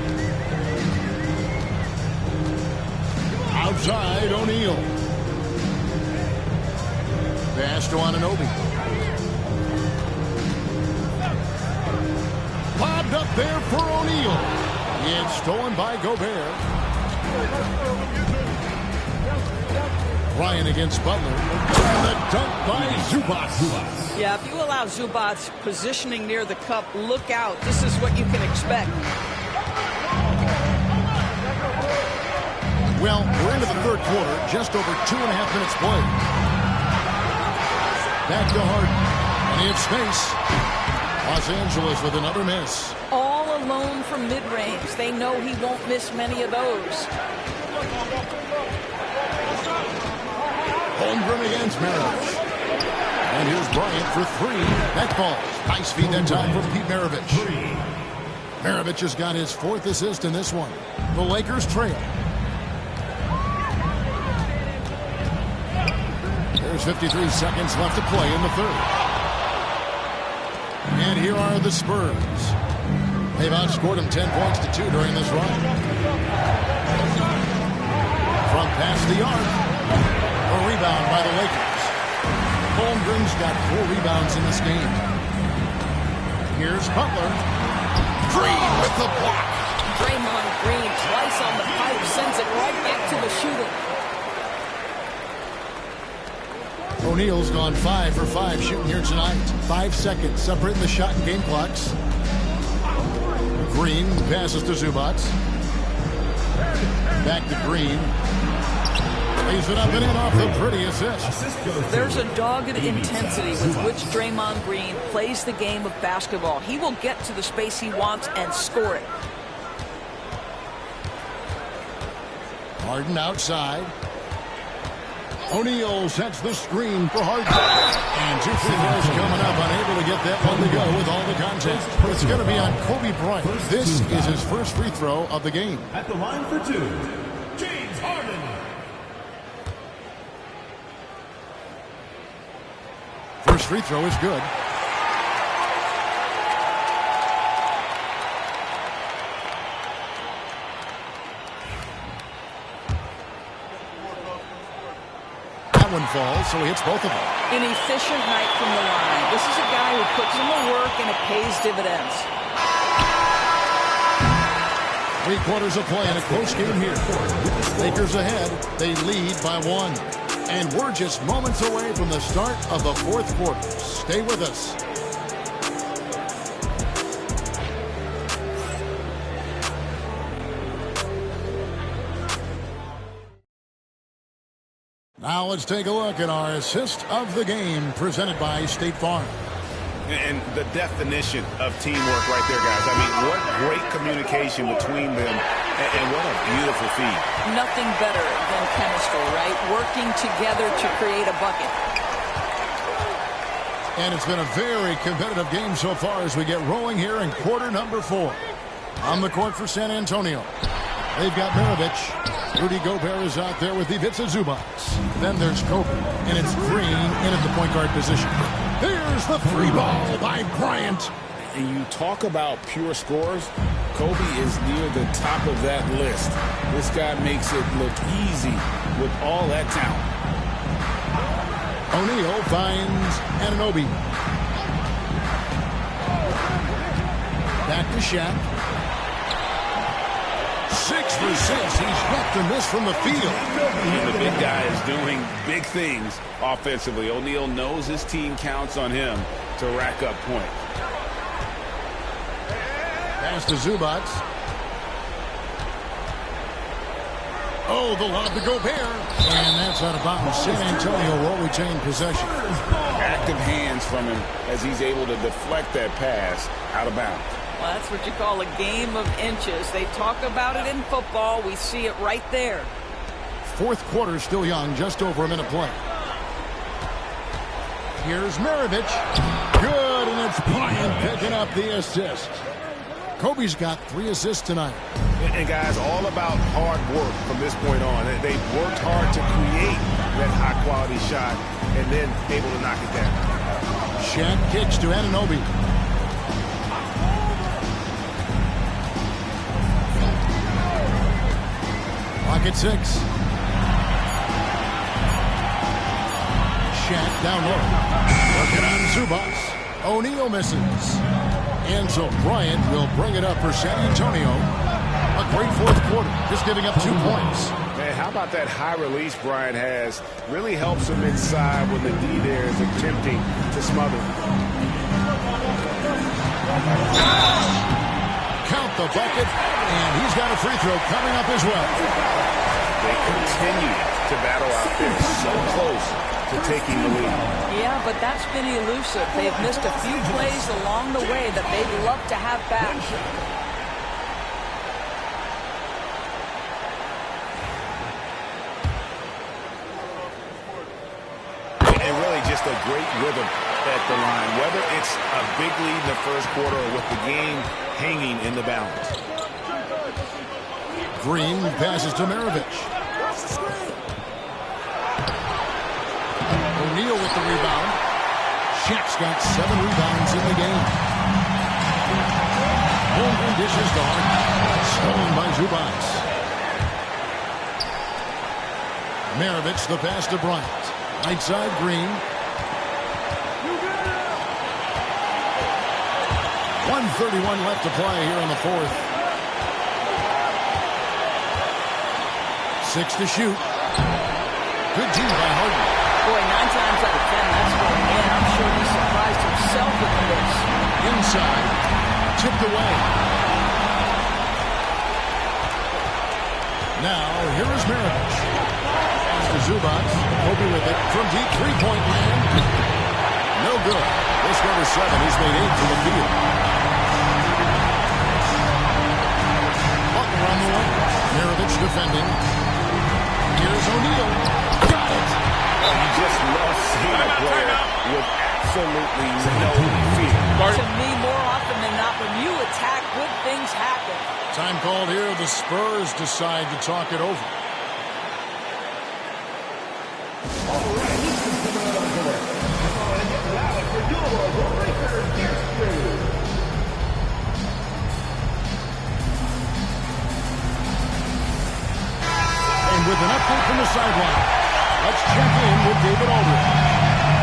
[SPEAKER 6] Outside, O'Neal. Pass to Anunoby. Lobbed up there for O'Neal. It's stolen by Gobert. Ryan against Butler. And the dunk by Zubac.
[SPEAKER 8] Yeah, if you allow Zubac positioning near the cup, look out. This is what you can expect.
[SPEAKER 6] Well, we're into the third quarter. Just over 2.5 minutes played. Back to Harden. Plenty of space. Los Angeles with another miss.
[SPEAKER 8] All alone from mid-range. They know he won't miss many of those.
[SPEAKER 6] Holmgren against Maravich. And here's Bryant for 3. That falls. Nice feed that time from Pete Maravich. Maravich has got his 4th assist in this one. The Lakers trail. There's 53 seconds left to play in the third. And here are the Spurs. They've outscored them 10 points to 2 during this run. From past the arc. A rebound by the Lakers. Holmgren's got 4 rebounds in this game. Here's Butler. Green with the block.
[SPEAKER 8] Draymond Green twice on the pipe, sends it right back to the shooter.
[SPEAKER 6] O'Neal's gone 5 for 5 shooting here tonight. 5 seconds separating the shot and game clocks. Green passes to Zubac. Back to Green. Lays it up and in off the pretty assist.
[SPEAKER 8] There's a dogged intensity with which Draymond Green plays the game of basketball. He will get to the space he wants and score it.
[SPEAKER 6] Harden outside. O'Neal sets the screen for Harden. And 2 free throws coming up, unable to get that one to go with all the contact. But it's going to be on Kobe Bryant. This is his first free throw of the game.
[SPEAKER 5] At the line for 2, James Harden.
[SPEAKER 6] First free throw is good. That one falls, so he hits both of them.
[SPEAKER 8] An efficient night from the line. This is a guy who puts in the work and it pays dividends.
[SPEAKER 6] 3 quarters of play in a close game here. Lakers ahead. They lead by 1. And we're just moments away from the start of the fourth quarter. Stay with us. Now let's take a look at our assist of the game presented by State Farm.
[SPEAKER 7] And the definition of teamwork right there, guys. I mean, what great communication between them, and what a beautiful feed.
[SPEAKER 8] Nothing better than chemistry, right? Working together to create a bucket.
[SPEAKER 6] And it's been a very competitive game so far as we get rolling here in quarter number 4. On the court for San Antonio, they've got Maravich. Rudy Gobert is out there with Ivica Zubac. Then there's Kobe, and it's Green in at the point guard position. Here's the free ball by Bryant.
[SPEAKER 7] And you talk about pure scores, Kobe is near the top of that list. This guy makes it look easy with all that talent.
[SPEAKER 6] O'Neal finds Anunoby. Back to Shaq. 6 for 6. He's yet to miss from the field.
[SPEAKER 7] And the big guy is doing big things offensively. O'Neal knows his team counts on him to rack up points.
[SPEAKER 6] Pass to Zubac. Oh, the lob to Gobert. And that's out of bounds. San Antonio will retain possession.
[SPEAKER 7] Active hands from him as he's able to deflect that pass out of bounds.
[SPEAKER 8] Well, that's what you call a game of inches. They talk about it in football. We see it right there.
[SPEAKER 6] Fourth quarter still young, just over a minute play. Here's Maravich. Good, and it's Bryant picking up the assist. Kobe's got 3 assists tonight.
[SPEAKER 7] And guys, all about hard work from this point on. They've worked hard to create that high-quality shot and then able to knock it down.
[SPEAKER 6] Shaq kicks to Anunoby. Pocket 6. Shaq down low. Working on Zubac. O'Neal misses. And so Bryant will bring it up for San Antonio. A great fourth quarter, just giving up 2 points.
[SPEAKER 7] Man, how about that high release Bryant has? Really helps him inside when the D there is attempting to smother.
[SPEAKER 6] Count the bucket, and he's got a free throw coming up as well.
[SPEAKER 7] They continue to battle out there, so close to taking the lead.
[SPEAKER 8] Yeah, but that's been elusive. They've missed a few plays along the way that they'd love to have back.
[SPEAKER 7] And really just a great rhythm at the line, whether it's a big lead in the first quarter or with the game hanging in the balance.
[SPEAKER 6] Green passes to Maravich. O'Neal with the rebound. Shaq's got 7 rebounds in the game. Holmgren dishes to Hart. Stolen by Zubac. Maravich the pass to Bryant. Right side Green. 1:31 left to play here in the fourth. 6 to shoot. Good team by Harden.
[SPEAKER 8] Boy, 9 times out of 10, that's going in. I'm sure he surprised himself with the miss.
[SPEAKER 6] Inside. Tipped away. Now, here is Maravich. Pass to Zubac. Kobe with it from deep three-point land. No good. This number 7. He's made 8 from the field. Butler on the way. Maravich defending. Here's O'Neal. Got it.
[SPEAKER 7] You just love seeing a player with absolutely no fear.
[SPEAKER 8] To me, more often than not, when you attack, good things happen.
[SPEAKER 6] Time called here. The Spurs decide to talk it over. And with an update from the sideline, let's check in with David Aldridge.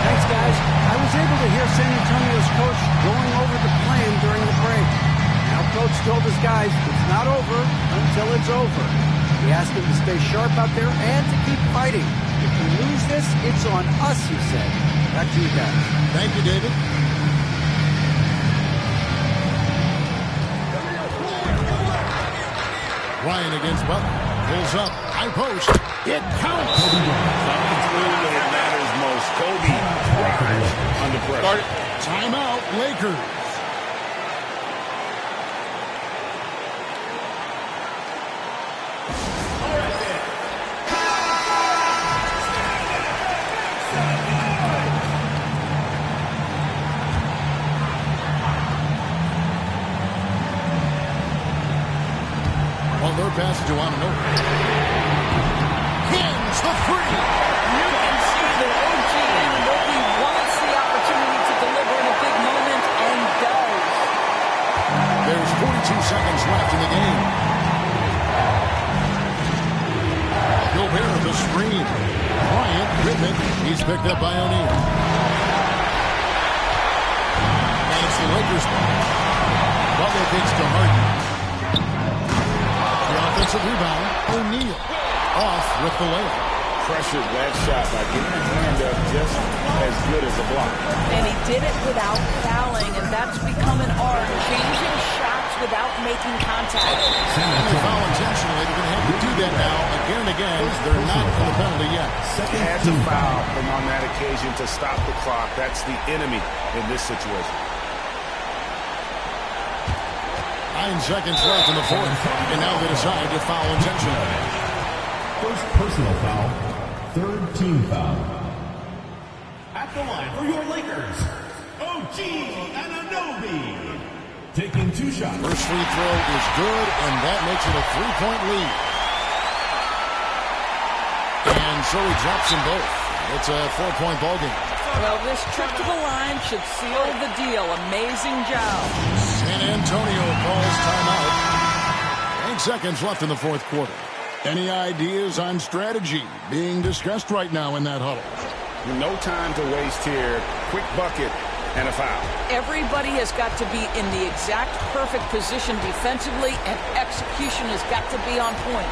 [SPEAKER 9] Thanks, guys. I was able to hear San Antonio's coach going over the plan during the break. Now, coach told his guys it's not over until it's over. He asked them to stay sharp out there and to keep fighting. If we lose this, it's on us, he said. Back to you guys.
[SPEAKER 6] Thank you, David. Ryan against Butler. Pulls up. High post. It counts.
[SPEAKER 7] move when it matters most. Kobe thrives under pressure.
[SPEAKER 6] Timeout, Lakers. On their pass to Anunoby. Hins the three.
[SPEAKER 8] You can see that OG Anunoby wants the opportunity to deliver in a big moment and does.
[SPEAKER 6] There's 42 seconds left in the game. Gobert the screen. Bryant with it. He's picked up by O'Neal. And it's the Lakers ball. Butler kicks to Harden. The offensive rebound. O'Neal off with the layup.
[SPEAKER 7] Pressured that shot by getting his hand up just as good as a block.
[SPEAKER 8] And he did it without fouling, and that's become an art, changing shots without making contact.
[SPEAKER 6] And they foul intentionally. They're going to have to do that now again and again. They're not in the penalty yet.
[SPEAKER 7] He had to foul and on that occasion to stop the clock. That's the enemy in this situation.
[SPEAKER 6] 9 seconds left in the fourth. And now they decide to foul intentionally.
[SPEAKER 5] First personal foul, third team foul. At the line for your Lakers, OG Anunoby. Taking 2 shots.
[SPEAKER 6] First free throw is good, and that makes it a 3-point lead. And so he drops them both. It's a 4-point ball game.
[SPEAKER 8] Well, this trip to the line should seal the deal. Amazing job.
[SPEAKER 6] San Antonio calls timeout. 8 seconds left in the fourth quarter. Any ideas on strategy being discussed right now in that huddle?
[SPEAKER 7] No time to waste here. Quick bucket and a foul. Everybody
[SPEAKER 8] has got to be in the exact perfect position defensively, and execution has got to be on point.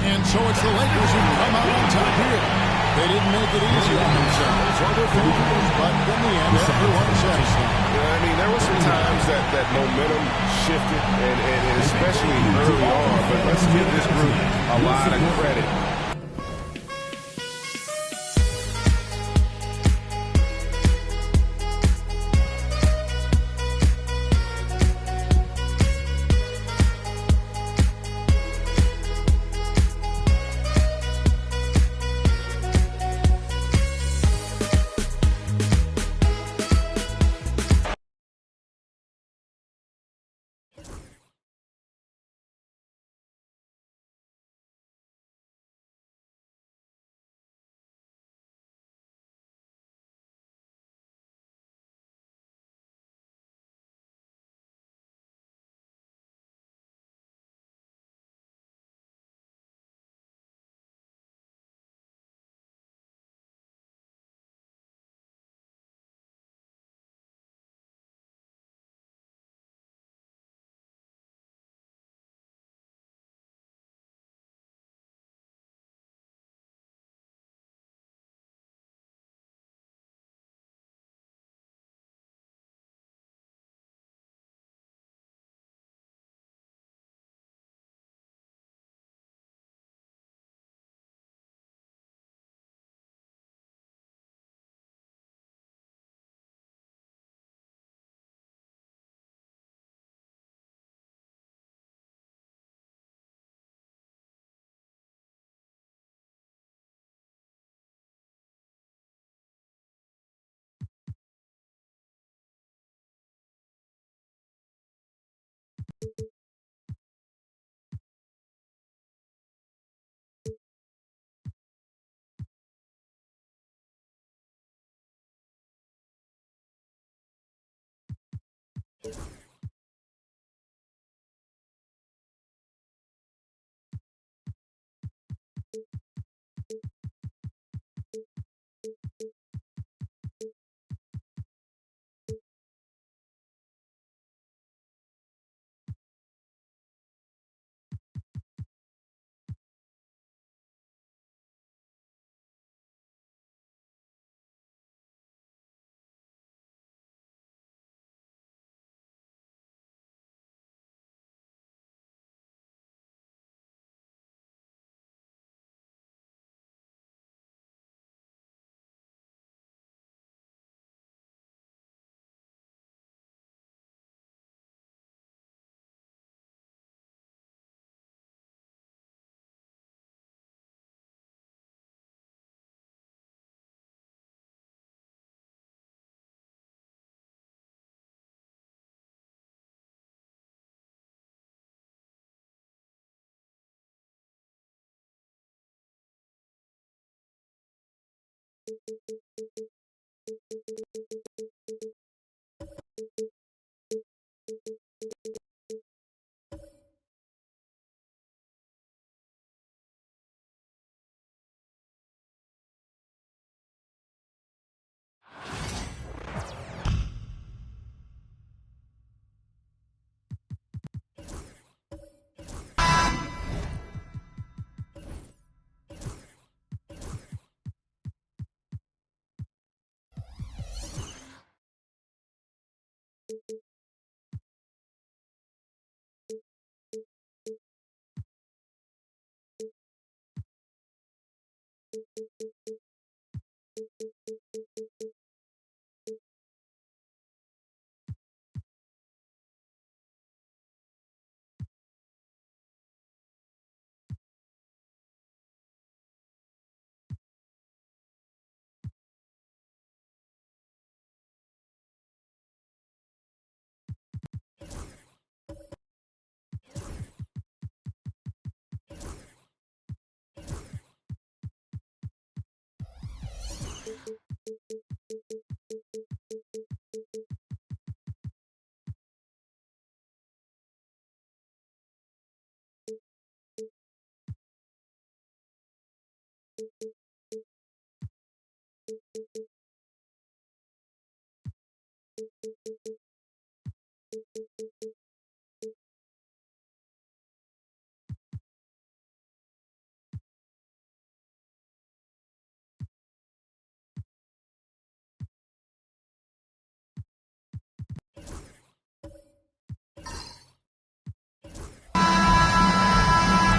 [SPEAKER 6] And so it's the Lakers who come out on top here. They didn't make it easy on themselves or their fans, but in the end, everyone satisfied.
[SPEAKER 7] Yeah, I mean, there were some times that momentum shifted, and especially early on, but let's give this group a lot of credit.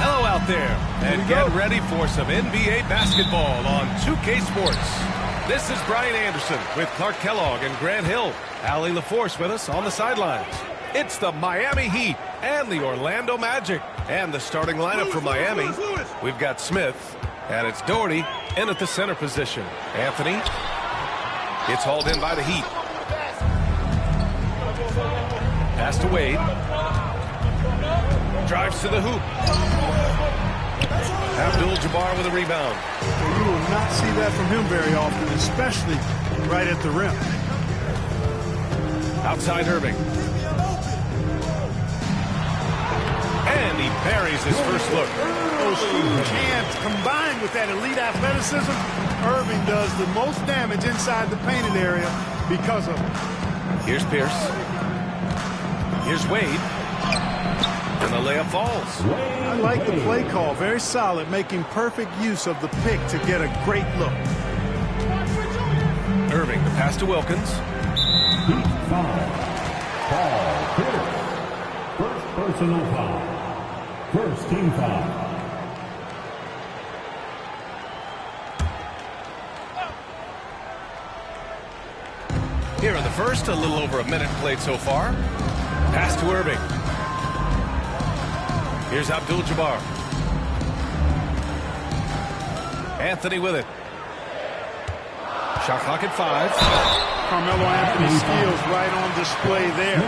[SPEAKER 1] Hello out there, and get ready for some NBA basketball on 2K Sports. This is Brian Anderson with Clark Kellogg and Grant Hill. Allie LaForce with us on the sidelines. It's the Miami Heat and the Orlando Magic. And the starting lineup for Miami, we've got Smith, and it's Doherty in at the center position. Anthony, it's hauled in by the Heat. Pass to Wade. Drives to the hoop. Abdul-Jabbar with a rebound.
[SPEAKER 10] You will not see that from him very often, especially right at the rim.
[SPEAKER 1] Outside Irving. And he buries his first look.
[SPEAKER 10] Those huge hands combined with that elite athleticism, Irving does the most damage inside the painted area because of it.
[SPEAKER 1] Here's Pierce. Here's Wade. And the layup falls.
[SPEAKER 10] I like the play call. Very solid, making perfect use of the pick to get a great look.
[SPEAKER 1] Irving, the pass to Wilkins.
[SPEAKER 5] Heat foul. Paul Pierce. First personal foul. First team foul.
[SPEAKER 1] Here in the first, a little over a minute played so far. Pass to Irving. Here's Abdul-Jabbar. Anthony with it. Shot clock at 5.
[SPEAKER 10] Carmelo Anthony's skills right on display there.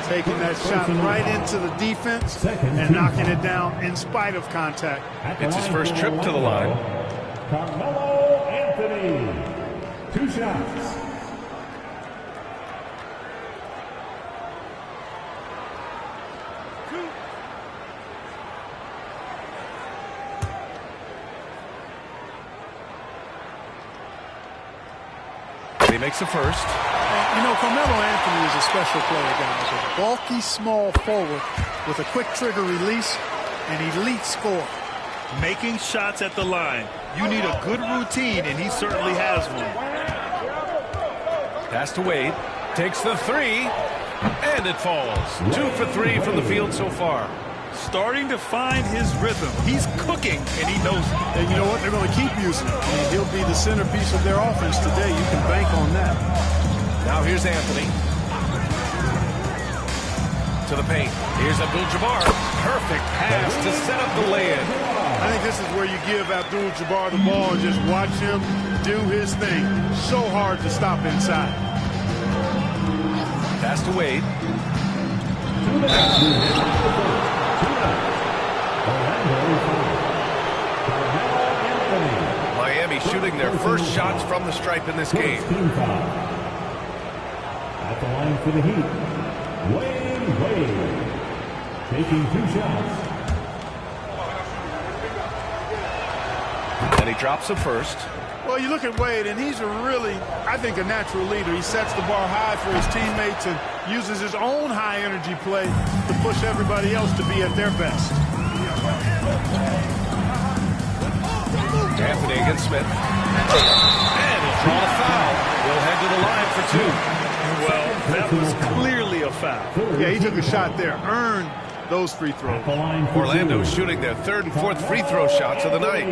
[SPEAKER 10] Taking that shot right into the defense and knocking it down in spite of contact.
[SPEAKER 1] It's his first trip to the line.
[SPEAKER 5] Carmelo Anthony. 2 shots.
[SPEAKER 1] He makes the first.
[SPEAKER 10] You know, Carmelo Anthony is a special player, guys. A bulky, small forward with a quick trigger release and elite score.
[SPEAKER 2] Making shots at the line. You need a good routine, and he certainly has one.
[SPEAKER 1] Pass to Wade. Takes the 3. And it falls. 2 for 3 from the field so far.
[SPEAKER 2] Starting to find his rhythm. He's cooking, and he knows it.
[SPEAKER 10] And you know what? They're going to keep using him. I mean, he'll be the centerpiece of their offense today. You can bank on that.
[SPEAKER 1] Now here's Anthony. To the paint. Here's Abdul-Jabbar. Perfect pass to set up the lay-in.
[SPEAKER 10] I think this is where you give Abdul-Jabbar the ball and just watch him do his thing. So hard to stop inside.
[SPEAKER 1] Pass to Wade. Miami shooting their first shots from the stripe in this game.
[SPEAKER 5] At the line for the Heat, Wade. Taking 2 shots.
[SPEAKER 1] And he drops the first.
[SPEAKER 10] Well, you look at Wade, and he's I think, a natural leader. He sets the bar high for his teammates and uses his own high-energy play to push everybody else to be at their best.
[SPEAKER 1] Anthony against Smith. And he'll draw a foul. He'll head to the line for 2.
[SPEAKER 2] Well, that was clearly foul.
[SPEAKER 10] Yeah, he took a shot there, earned those free throws.
[SPEAKER 1] Orlando shooting their third and fourth free throw shots of the night.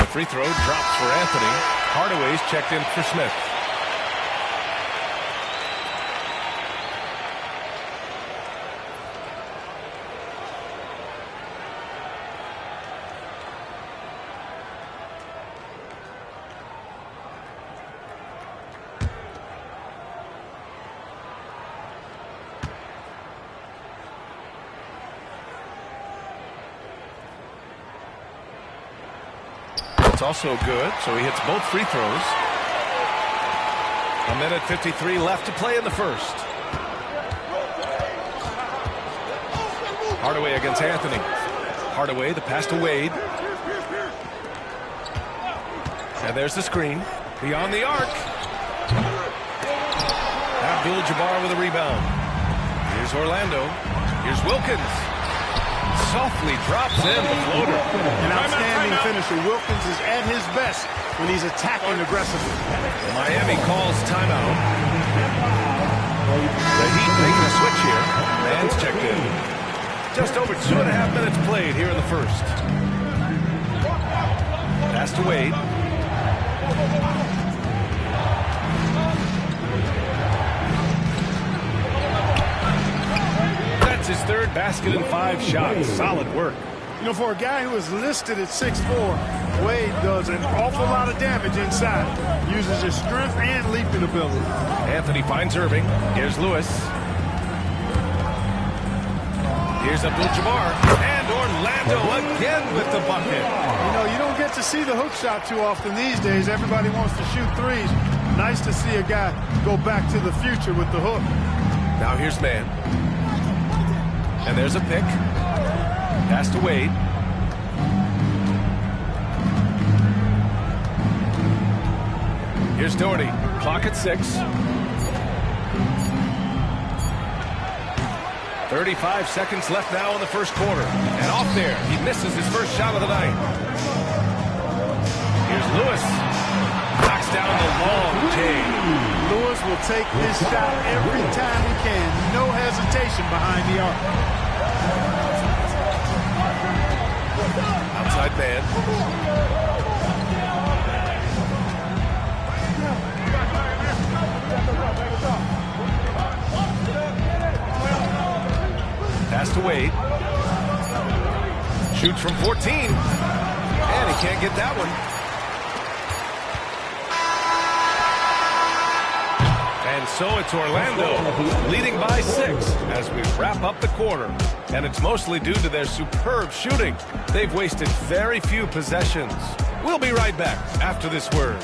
[SPEAKER 1] Free throw drops for Anthony. Hardaway's checked in for Smith. It's also good, so he hits both free throws. 1:53 left to play in the first. Hardaway against Anthony. Hardaway, the pass to Wade. And there's the screen. Beyond the arc. Abdul-Jabbar with a rebound. Here's Orlando. Here's Wilkins. Softly drops in the floater.
[SPEAKER 10] An outstanding finisher. Wilkins is at his best when he's attacking aggressively.
[SPEAKER 1] Miami calls timeout. The Heat making a switch here. Man's checked in. Just over 2.5 minutes played here in the first. Pass to Wade. That's his third basket in 5 shots. Solid work.
[SPEAKER 10] You know, for a guy who is listed at 6'4", Wade does an awful lot of damage inside. Uses his strength and leaping ability.
[SPEAKER 1] Anthony finds Irving. Here's Lewis. Here's Abdul-Jabbar. And Orlando again with the bucket.
[SPEAKER 10] You know, you don't get to see the hook shot too often these days. Everybody wants to shoot threes. Nice to see a guy go back to the future with the hook.
[SPEAKER 1] Now here's Man. And there's a pick. Pass to Wade. Here's Doherty. Clock at 6. 35 seconds left now in the first quarter. And off there, he misses his first shot of the night. Here's Lewis. Knocks down the long J.
[SPEAKER 10] Lewis will take this shot every time he can. No hesitation behind the arc.
[SPEAKER 1] Outside Man. Pass to Wade. Shoots from 14. And he can't get that one. And so it's Orlando leading by 6 as we wrap up the quarter. And it's mostly due to their superb shooting. They've wasted very few possessions. We'll be right back after this word.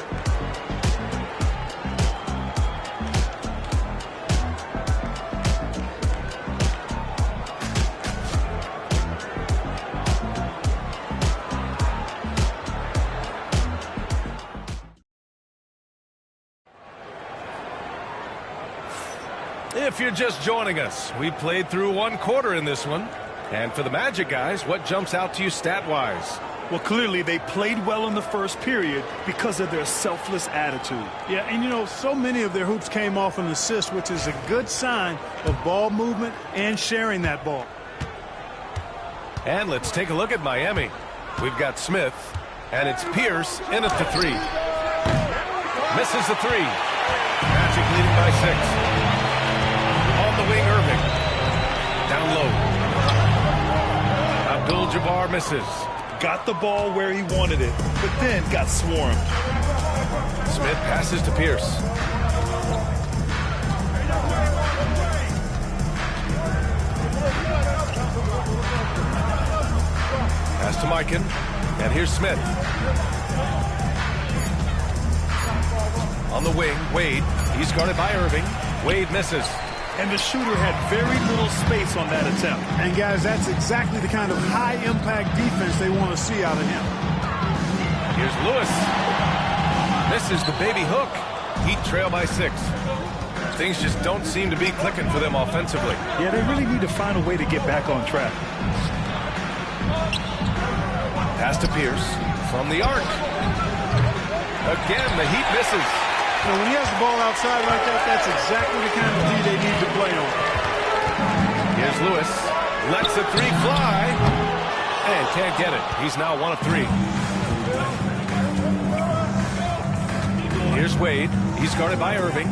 [SPEAKER 1] If you're just joining us, we played through 1 quarter in this one. And for the Magic guys, what jumps out to you stat-wise?
[SPEAKER 2] Well, clearly they played well in the first period because of their selfless attitude.
[SPEAKER 10] Yeah, and you know, so many of their hoops came off an assist, which is a good sign of ball movement and sharing that ball.
[SPEAKER 1] And let's take a look at Miami. We've got Smith, and it's Pierce in at the 3. Misses the 3. Magic leading by 6. On the wing, Irving. Down low. Abdul-Jabbar misses.
[SPEAKER 2] Got the ball where he wanted it, but then got swarmed.
[SPEAKER 1] Smith passes to Pierce. Pass to Mikan. And here's Smith. On the wing, Wade. He's guarded by Irving. Wade misses.
[SPEAKER 2] And the shooter had very little space on that attempt.
[SPEAKER 10] And guys, that's exactly the kind of high-impact defense they want to see out of him.
[SPEAKER 1] Here's Lewis. Misses the baby hook. Heat trail by 6. Things just don't seem to be clicking for them offensively.
[SPEAKER 2] Yeah, they really need to find a way to get back on track.
[SPEAKER 1] Pass to Pierce from the arc. Again, the heat misses.
[SPEAKER 10] You know, when he has the ball outside like that, that's exactly the kind of D they need to play on.
[SPEAKER 1] Here's Lewis. Lets the three fly. And can't get it. He's now 1 of 3. Here's Wade. He's guarded by Irving.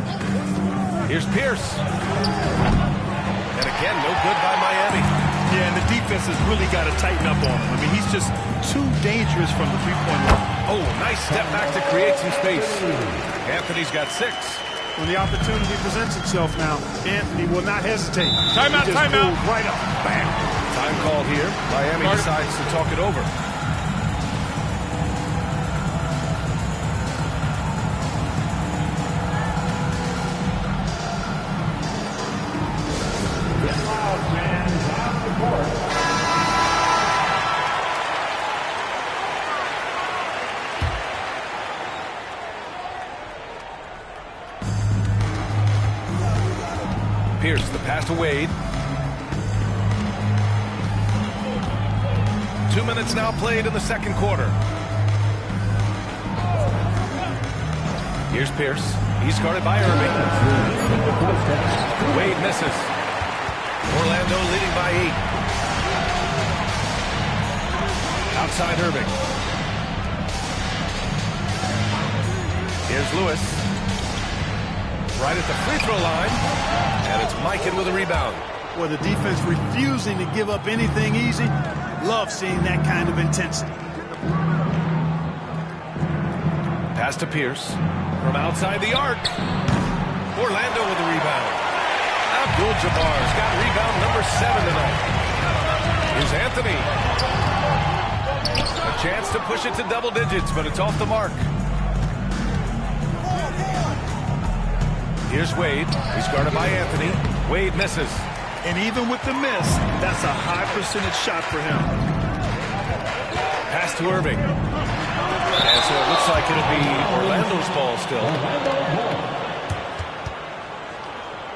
[SPEAKER 1] Here's Pierce. And again, no good by Miami.
[SPEAKER 2] Yeah, and the defense has really got to tighten up on him. I mean, he's just too dangerous from the three-point line.
[SPEAKER 1] Oh, nice step back to create some space. Anthony's got 6.
[SPEAKER 10] When the opportunity presents itself now, Anthony will not hesitate.
[SPEAKER 2] Timeout, timeout.
[SPEAKER 10] Right up. Bam.
[SPEAKER 1] Time called here. Miami decides to talk it over. Pierce, the pass to Wade. 2 minutes now played in the second quarter. Here's Pierce. He's guarded by Irving. Wade misses. Orlando leading by 8. Outside Irving. Here's Lewis. Right at the free throw line. And it's Mikan with a rebound.
[SPEAKER 10] Well, the defense refusing to give up anything easy. Love seeing that kind of intensity.
[SPEAKER 1] Pass to Pierce. From outside the arc. Orlando with the rebound. Abdul-Jabbar's got rebound number 7 tonight. Here's Anthony. A chance to push it to double digits, but it's off the mark. Here's Wade. He's guarded by Anthony. Wade misses.
[SPEAKER 2] And even with the miss, that's a high percentage shot for him.
[SPEAKER 1] Pass to Irving. And so it looks like it'll be Orlando's ball still.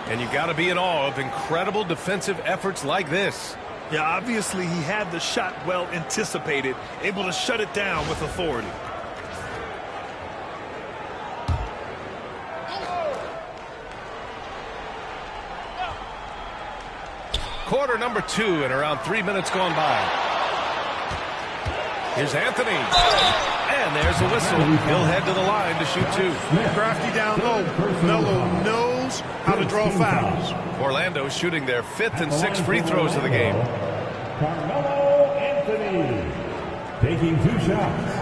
[SPEAKER 1] And you got to be in awe of incredible defensive efforts like this.
[SPEAKER 2] Yeah, obviously he had the shot well anticipated, able to shut it down with authority.
[SPEAKER 1] Quarter number 2 and around 3 minutes gone by. Here's Anthony. And there's a whistle. He'll head to the line to shoot 2.
[SPEAKER 10] Crafty down low. Melo knows how to draw fouls.
[SPEAKER 1] Orlando shooting their 5th and 6th free throws of the game.
[SPEAKER 5] Carmelo Anthony taking 2 shots.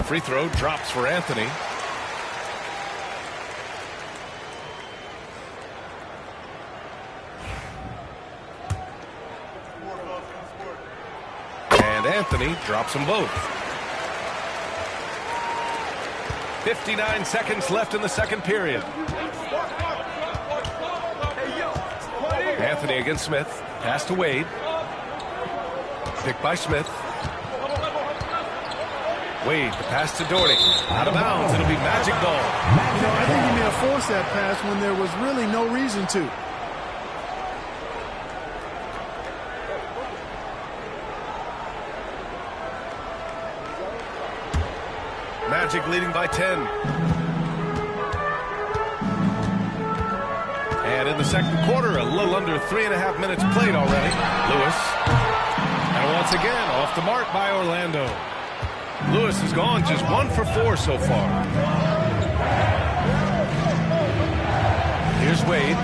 [SPEAKER 1] Free throw drops for Anthony. And Anthony drops them both. 59 seconds left in the second period. Anthony against Smith. Pass to Wade. Picked by Smith. Wade, the pass to Doherty. Out of bounds. It'll be magic ball.
[SPEAKER 10] You know, I think he may have forced that pass when there was really no reason to.
[SPEAKER 1] Magic leading by 10. And in the second quarter, a little under 3.5 minutes played already. Lewis. And once again, off the mark by Orlando. Lewis has gone just 1 for 4 so far. Here's Wade.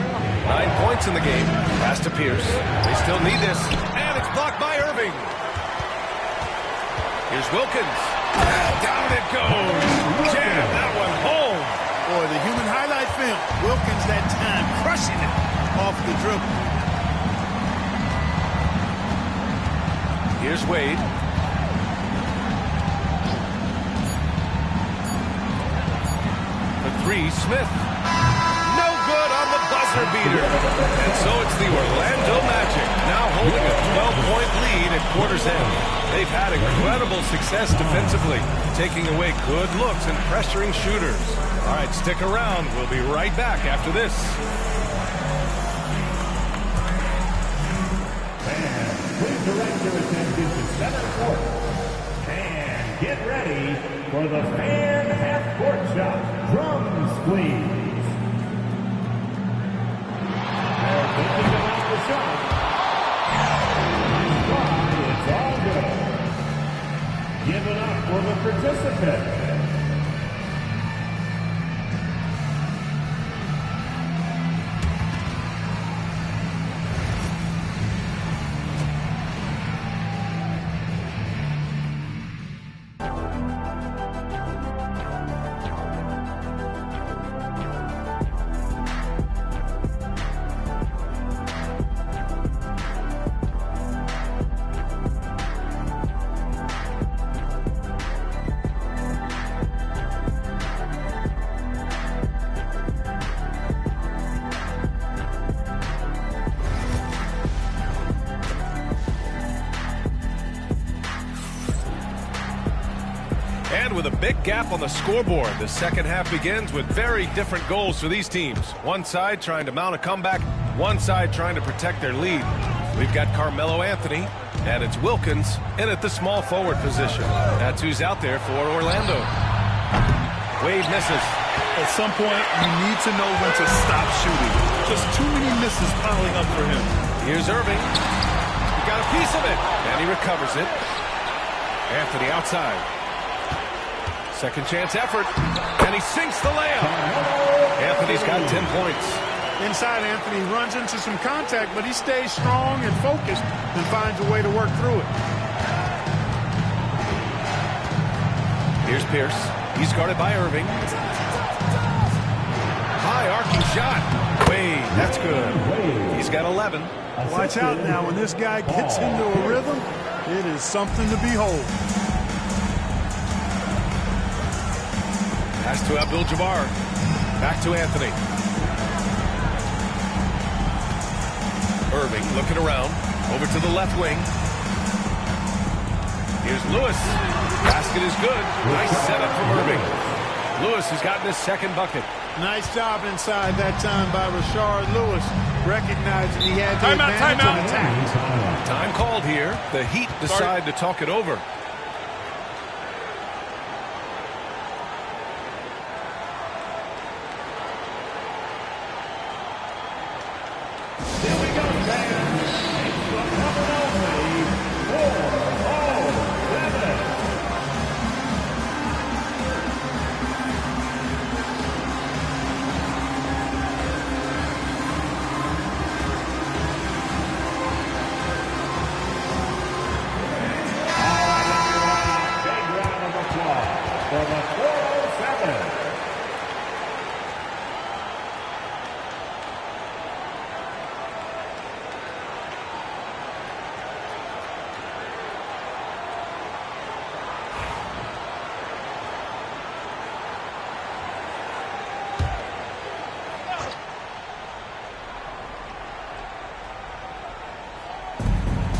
[SPEAKER 1] 9 points in the game. Pass to Pierce. They still need this. And it's blocked by Irving. Here's Wilkins. Down it goes. Jam that one home.
[SPEAKER 10] Boy, the human highlight film. Wilkins that time crushing it off the dribble.
[SPEAKER 1] Here's Wade. The 3, Smith. No good on the buzzer. buzzer beater. And so it's the Orlando Magic, now holding a 12-point lead at quarter's end. They've had incredible success defensively, taking away good looks and pressuring shooters. All right, stick around. We'll be right back after this.
[SPEAKER 5] And please direct your attention to center court. And get ready for the fan half-court shot. Drums, please. They're thinking about the shot. It's all good. Give it up for the participant.
[SPEAKER 1] With a big gap on the scoreboard, the second half begins with very different goals for these teams. One side trying to mount a comeback, one side trying to protect their lead. We've got Carmelo Anthony, and it's Wilkins in at the small forward position. That's who's out there for Orlando. Wade misses.
[SPEAKER 2] At some point, you need to know when to stop shooting. Just too many misses piling up for him.
[SPEAKER 1] Here's Irving. He got a piece of it, and he recovers it. Anthony outside. Second chance effort, and he sinks the layup. Anthony's got 10 points.
[SPEAKER 10] Inside, Anthony runs into some contact, but he stays strong and focused and finds a way to work through it.
[SPEAKER 1] Here's Pierce. He's guarded by Irving. High arcing shot. Wade, that's good. He's got 11.
[SPEAKER 10] Watch out now. When this guy gets into a rhythm, it is something to behold.
[SPEAKER 1] Pass to Abdul-Jabbar. Back to Anthony. Irving looking around. Over to the left wing. Here's Lewis. Basket is good. Nice setup from Irving. Lewis has gotten his second bucket.
[SPEAKER 10] Nice job inside that time by Rashard Lewis. Recognizing he had the advantage and attack.
[SPEAKER 1] Time called here. The Heat decide to talk it over.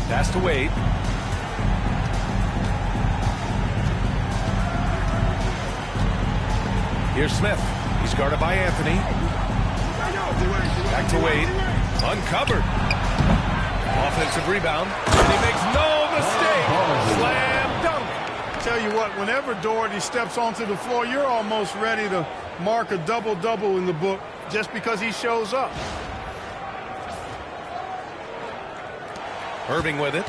[SPEAKER 1] Pass to Wade. Here's Smith. He's guarded by Anthony. Back to Wade. Uncovered. Offensive rebound. And he makes no mistake. Slam dunk.
[SPEAKER 10] Tell you what, whenever Doherty steps onto the floor, you're almost ready to mark a double-double in the book just because he shows up.
[SPEAKER 1] Irving with it.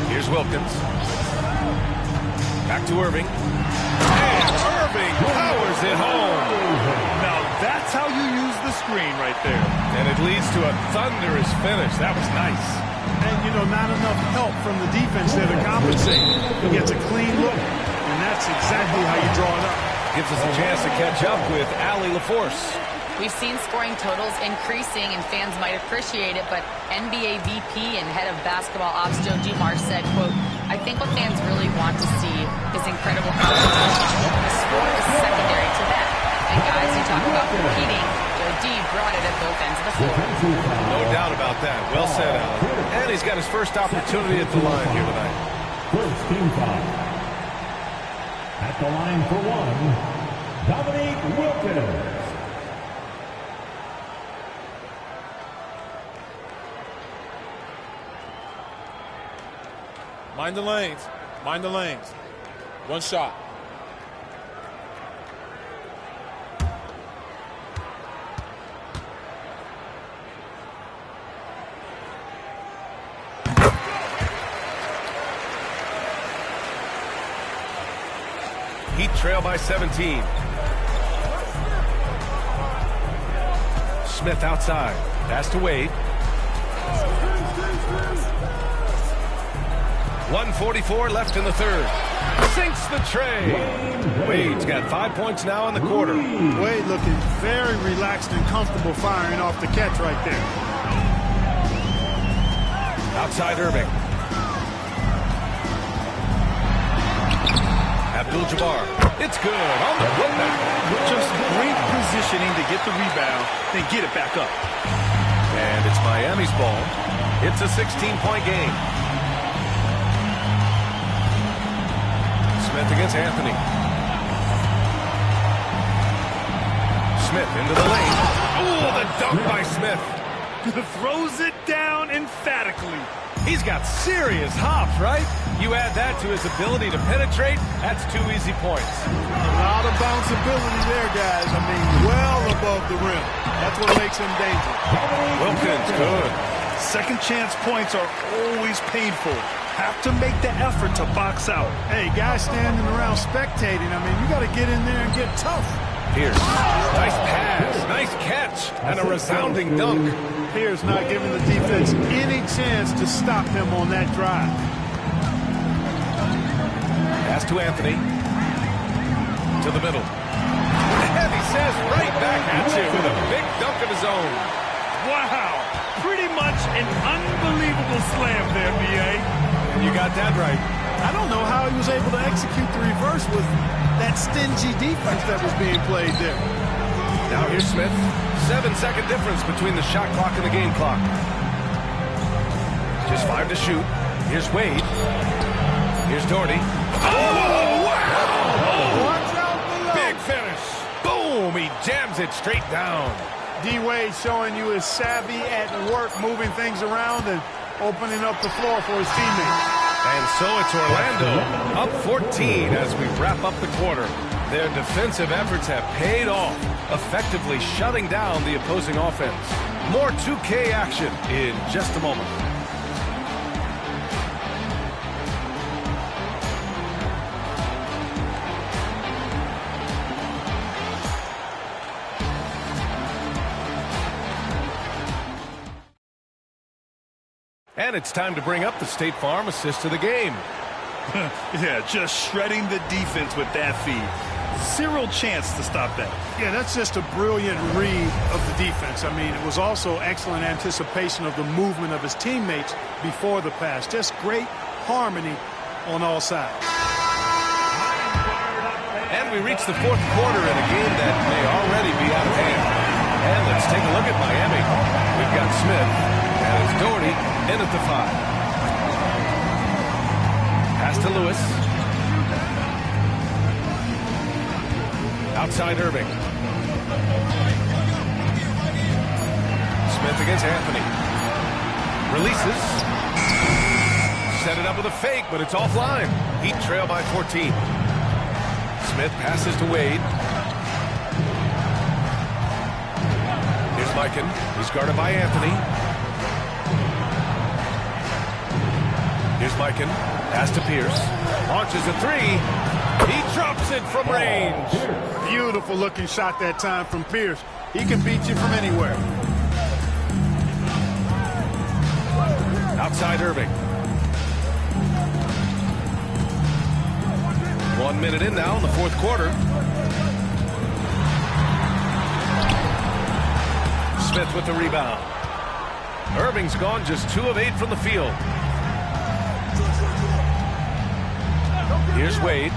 [SPEAKER 1] Here's Wilkins. Back to Irving. And Irving powers it home.
[SPEAKER 2] Now that's how you use the screen right there.
[SPEAKER 1] And it leads to a thunderous finish. That was nice.
[SPEAKER 10] And, you know, not enough help from the defense there to compensate. He gets a clean look, and that's exactly how you draw it up.
[SPEAKER 1] Gives us a chance to catch up with Allie LaForce.
[SPEAKER 4] We've seen scoring totals increasing, and fans might appreciate it, but NBA VP and head of basketball ops Joe Dumars said, quote, "I think what fans really want to see is incredible competition. The score is secondary to that.
[SPEAKER 1] No doubt about that. Well said, Alan. And he's got his first opportunity at the line here tonight.
[SPEAKER 5] First team foul. At the line for one, Dominique Wilkins.
[SPEAKER 11] Mind the lanes. Mind the lanes. One shot.
[SPEAKER 1] Heat trail by 17. Smith outside. Pass to Wade. 1:44 left in the third. Sinks the tray. Wade's got 5 points now in the quarter.
[SPEAKER 10] Wade looking very relaxed and comfortable firing off the catch right there.
[SPEAKER 1] Outside Irving. Abdul-Jabbar. It's good on the putback.
[SPEAKER 2] Just great positioning to get the rebound, then get it back up.
[SPEAKER 1] And it's Miami's ball. It's a 16-point game. Smith against Anthony. Smith into the lane. Oh, the dunk by Smith.
[SPEAKER 2] Throws it down emphatically.
[SPEAKER 1] He's got serious hops, right? You add that to his ability to penetrate, that's 2 easy points.
[SPEAKER 10] A lot of bounceability there, guys. I mean, well above the rim. That's what makes him dangerous.
[SPEAKER 1] Wilkins, good.
[SPEAKER 2] Second chance points are always painful. Have to make the effort to box out.
[SPEAKER 10] Hey, guys standing around spectating, I mean, you got to get in there and get tough.
[SPEAKER 1] Pierce, nice pass, nice catch, and a resounding dunk.
[SPEAKER 10] Pierce not giving the defense any chance to stop him on that drive.
[SPEAKER 1] Pass to Anthony. To the middle. And he says right back at you with a big dunk of his own.
[SPEAKER 2] Wow, pretty much an unbelievable slam there, B.A.
[SPEAKER 1] You got that right.
[SPEAKER 10] I don't know how he was able to execute the reverse with that stingy defense that was being played there.
[SPEAKER 1] Now here's Smith. 7-second difference between the shot clock and the game clock. Just 5 to shoot. Here's Wade. Here's Doherty. Oh, wow!
[SPEAKER 10] Watch out below.
[SPEAKER 1] Big finish. Boom! He jams it straight down.
[SPEAKER 10] D-Wade showing you his savvy at work, moving things around and opening up the floor for his teammates.
[SPEAKER 1] And so it's Orlando up 14 as we wrap up the quarter. Their defensive efforts have paid off, effectively shutting down the opposing offense. More 2K action in just a moment. And it's time to bring up the State Farm assist of the game.
[SPEAKER 2] Yeah, just shredding the defense with that feed. Zero chance to stop that.
[SPEAKER 10] Yeah, that's just a brilliant read of the defense. I mean, it was also excellent anticipation of the movement of his teammates before the pass. Just great harmony on all sides.
[SPEAKER 1] And we reach the fourth quarter in a game that may already be out of hand. And let's take a look at Miami. We've got Smith, and it's Doherty in at the 5. Pass to Lewis. Outside Irving. Smith against Anthony. Releases. Set it up with a fake, but it's offline. Heat trail by 14. Smith passes to Wade. Here's Mikan. He's guarded by Anthony. Here's Mikan. Pass to Pierce. Launches a 3. He drops it from range.
[SPEAKER 10] Beautiful looking shot that time from Pierce. He can beat you from anywhere.
[SPEAKER 1] Outside Irving. 1 minute in now in the fourth quarter. Smith with the rebound. Irving's gone just 2 of 8 from the field. Here's Wade.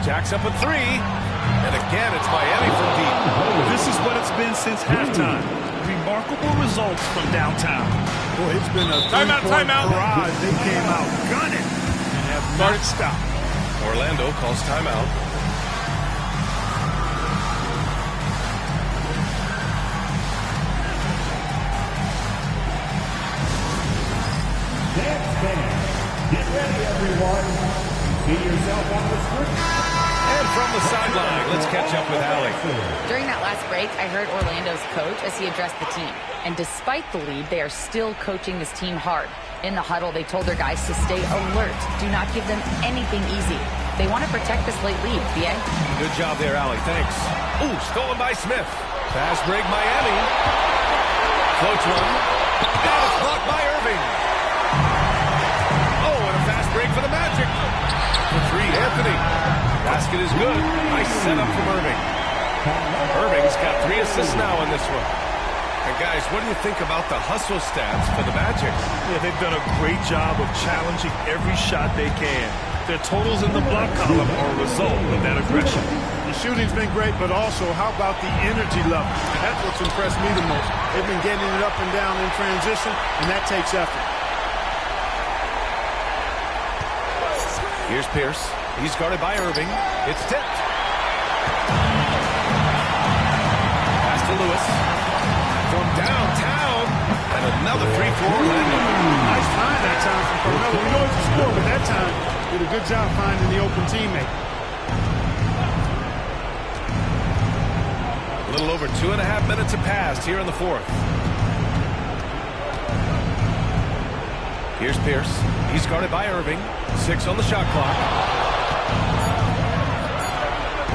[SPEAKER 1] Jacks up a 3. And again, it's Miami from deep.
[SPEAKER 2] This is what it's been since halftime. Remarkable results from downtown.
[SPEAKER 10] Boy, it's been a
[SPEAKER 11] Timeout.
[SPEAKER 10] barrage. They came out gunning and have not stopped.
[SPEAKER 1] Orlando calls timeout.
[SPEAKER 5] Get ready, everyone. See yourself on the screen.
[SPEAKER 1] And from the sideline, let's catch up with Allie.
[SPEAKER 4] During that last break, I heard Orlando's coach as he addressed the team. And despite the lead, they are still coaching this team hard. In the huddle, they told their guys to stay alert. Do not give them anything easy. They want to protect this late lead, BA.
[SPEAKER 1] Good job there, Allie. Thanks. Ooh, stolen by Smith. Fast break, Miami. Floats one. And it's blocked by Irving. Oh, and a fast break for the Magic. The three, Anthony. Basket is good. Nice setup from Irving. Irving's got 3 assists now in this one. And guys, what do you think about the hustle stats for the Magic?
[SPEAKER 2] Yeah, they've done a great job of challenging every shot they can. Their totals in the block column are a result of that aggression.
[SPEAKER 10] The shooting's been great, but also, how about the energy level? That's what's impressed me the most. They've been getting it up and down in transition, and that takes effort.
[SPEAKER 1] Here's Pierce. He's guarded by Irving. It's tipped. Pass to Lewis. From downtown. And another three for Orlando.
[SPEAKER 10] Nice find that time from Carmelo. We know it's a score, but that time did a good job finding the open teammate.
[SPEAKER 1] A little over 2.5 minutes have passed here in the fourth. Here's Pierce. He's guarded by Irving. 6 on the shot clock.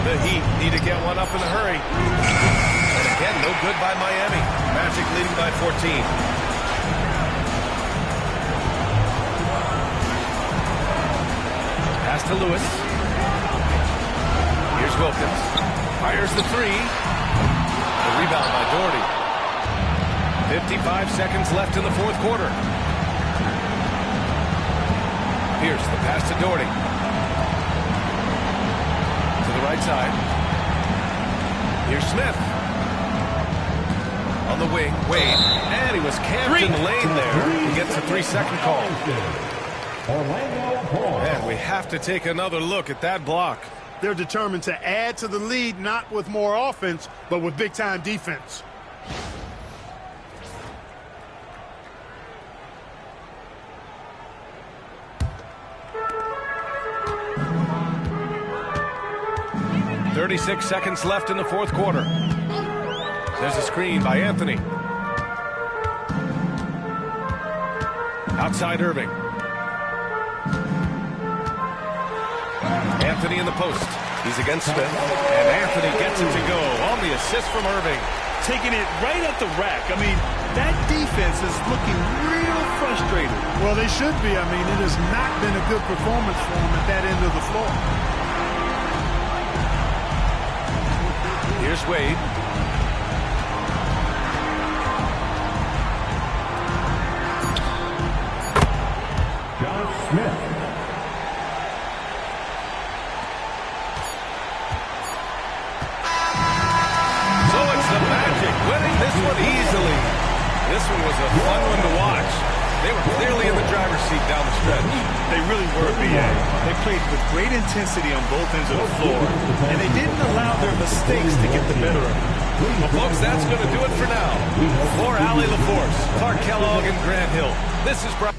[SPEAKER 1] The Heat need to get one up in a hurry. And again, no good by Miami. Magic leading by 14. Pass to Lewis. Here's Wilkins. Fires the three. The rebound by Doherty. 55 seconds left in the fourth quarter. Pierce, the pass to Doherty. To the right side. Here's Smith. On the wing, Wade. And he was camped in the lane there. He gets a 3-second call. And we have to take another look at that block.
[SPEAKER 10] They're determined to add to the lead, not with more offense, but with big-time defense.
[SPEAKER 1] .36 seconds left in the fourth quarter. There's a screen by Anthony. Outside Irving. Anthony in the post. He's against Smith. And Anthony gets it to go on the assist from Irving.
[SPEAKER 2] Taking it right at the rack. I mean, that defense is looking real frustrated.
[SPEAKER 10] Well, they should be. I mean, it has not been a good performance for them at that end of the floor.
[SPEAKER 1] Here's Wade.
[SPEAKER 5] John Smith.
[SPEAKER 1] So it's the Magic winning this one easily. This one was a fun one to watch. They were clearly in the driver's seat down the stretch.
[SPEAKER 2] They really were, B.A. They played with great intensity on both ends of the floor, and they didn't allow their mistakes to get the better of them.
[SPEAKER 1] Well, folks, that's going to do it for now. For Allie LaForce, Clark Kellogg, and Grant Hill, this is Brian.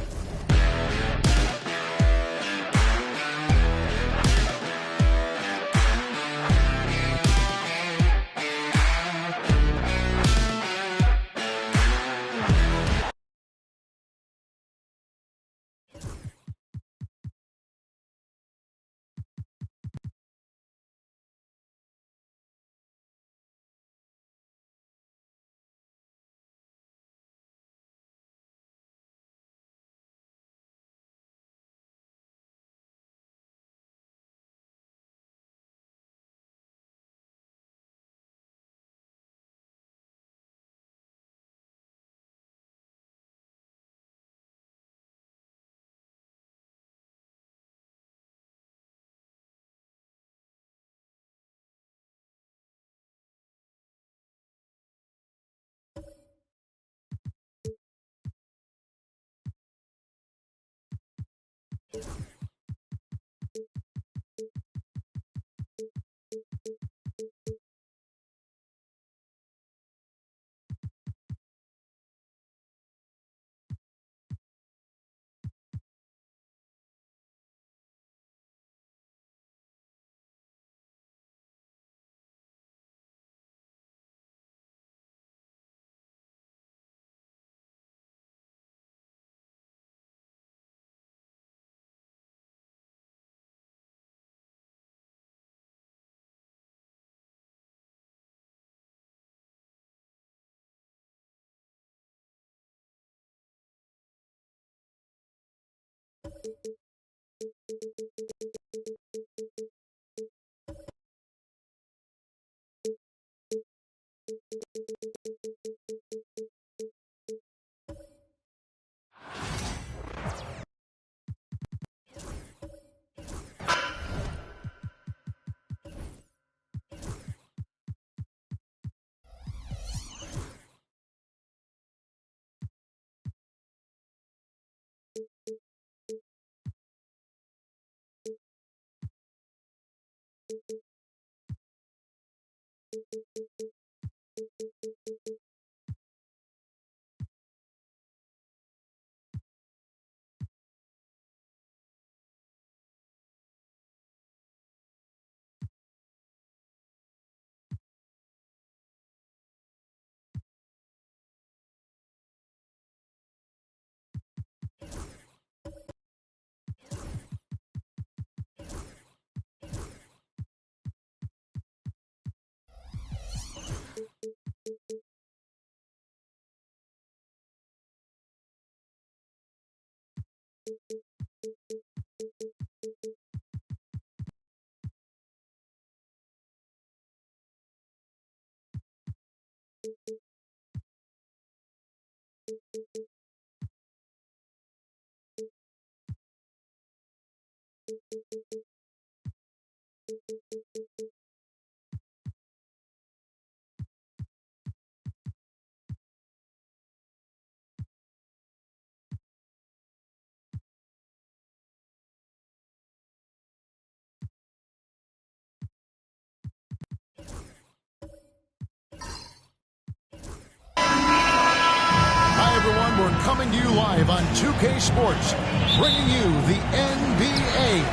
[SPEAKER 6] We're coming to you live on 2K Sports, bringing you the NBA.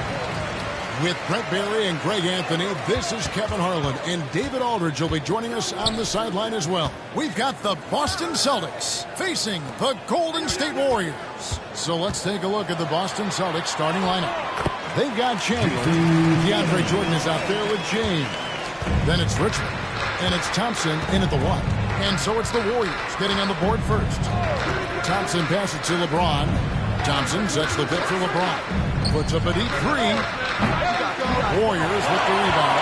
[SPEAKER 6] With Brent Barry and Greg Anthony, this is Kevin Harlan, and David Aldridge will be joining us on the sideline as well. We've got the Boston Celtics facing the Golden State Warriors. So let's take a look at the Boston Celtics starting lineup. They've got Chandler. DeAndre Jordan is out there with James. Then it's Richmond, and it's Thompson in at the 1. And so it's the Warriors getting on the board first. Thompson passes to LeBron. Thompson sets the pick for LeBron. Puts up a deep 3. Warriors with the rebound.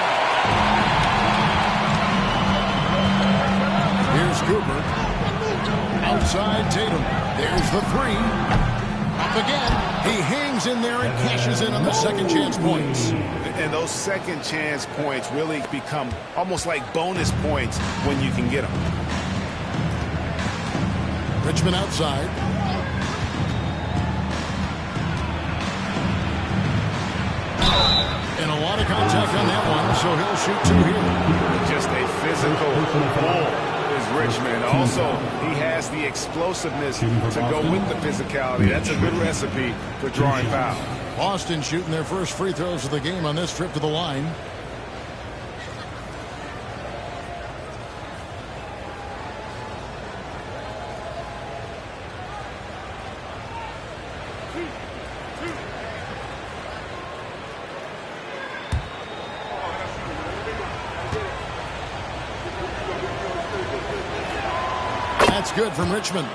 [SPEAKER 6] Here's Cooper. Outside Tatum. There's the 3. Up again. He hangs in there and cashes in on the second chance points.
[SPEAKER 7] And those second chance points really become almost like bonus points when you can get them.
[SPEAKER 6] Richmond outside. And a lot of contact on that one, so he'll shoot 2 here.
[SPEAKER 7] Just a physical bull is Richmond. Also, he has the explosiveness to go with the physicality. That's a good recipe for drawing foul.
[SPEAKER 6] Boston shooting their first free throws of the game on this trip to the line. That's good from Richmond.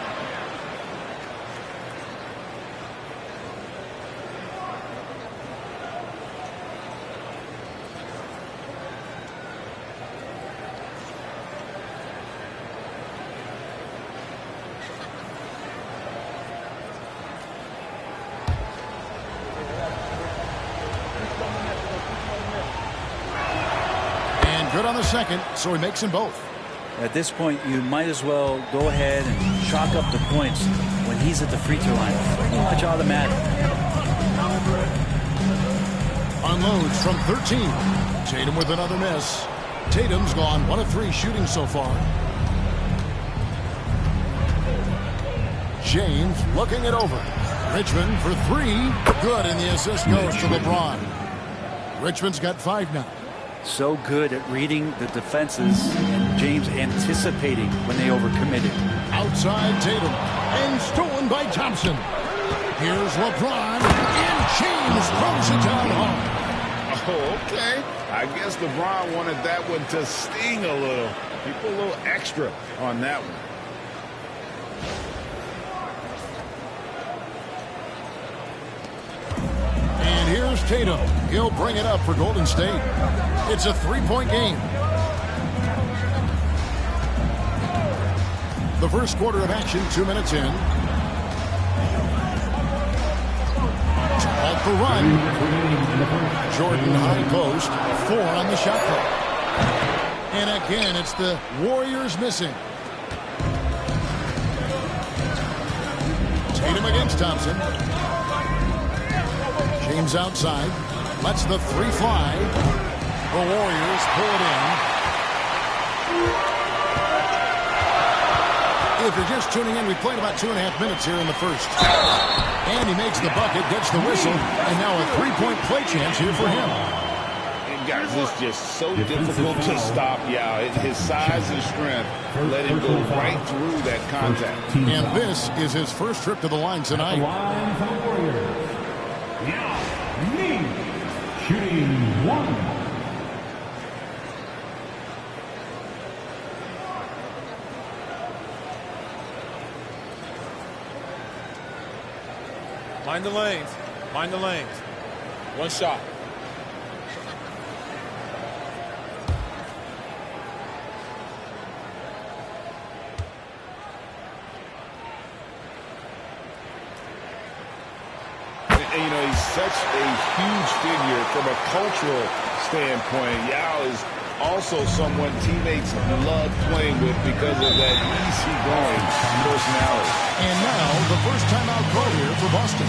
[SPEAKER 6] And good on the second, so he makes them both.
[SPEAKER 12] At this point, you might as well go ahead and chalk up the points when he's at the free throw line. Pretty much automatic.
[SPEAKER 6] Unloads from 13. Tatum with another miss. Tatum's gone 1 of 3 shooting so far. James looking it over. Richmond for 3. Good, and the assist goes to LeBron. Richmond's got 5 now.
[SPEAKER 12] So good at reading the defenses, and James anticipating when they overcommitted.
[SPEAKER 6] Outside Tatum, and stolen by Thompson. Here's LeBron, and James throws it down hard.
[SPEAKER 7] Oh, okay. I guess LeBron wanted that one to sting a little. He put a little extra on that one.
[SPEAKER 6] And here's Tatum. He'll bring it up for Golden State. It's a 3-point game. The first quarter of action, 2 minutes in. Off the run. Jordan high post. 4 on the shot clock. And again, it's the Warriors missing. Tatum against Thompson. James outside. Lets the 3 fly. The Warriors pull it in. If you're just tuning in, we played about 2.5 minutes here in the first. And he makes the bucket, gets the whistle, and now a 3-point play chance here for him.
[SPEAKER 7] And guys, it's just so difficult to stop Yao. His size and strength let him go right through that contact.
[SPEAKER 6] And this is his first trip to the line tonight.
[SPEAKER 5] Yao Ming, shooting 1.
[SPEAKER 11] Mind the lanes. Mind the lanes. 1 shot.
[SPEAKER 7] And, you know, he's such a huge figure from a cultural standpoint. Yao is also someone teammates love playing with because of that easygoing personality.
[SPEAKER 6] And now the first timeout call here for Boston.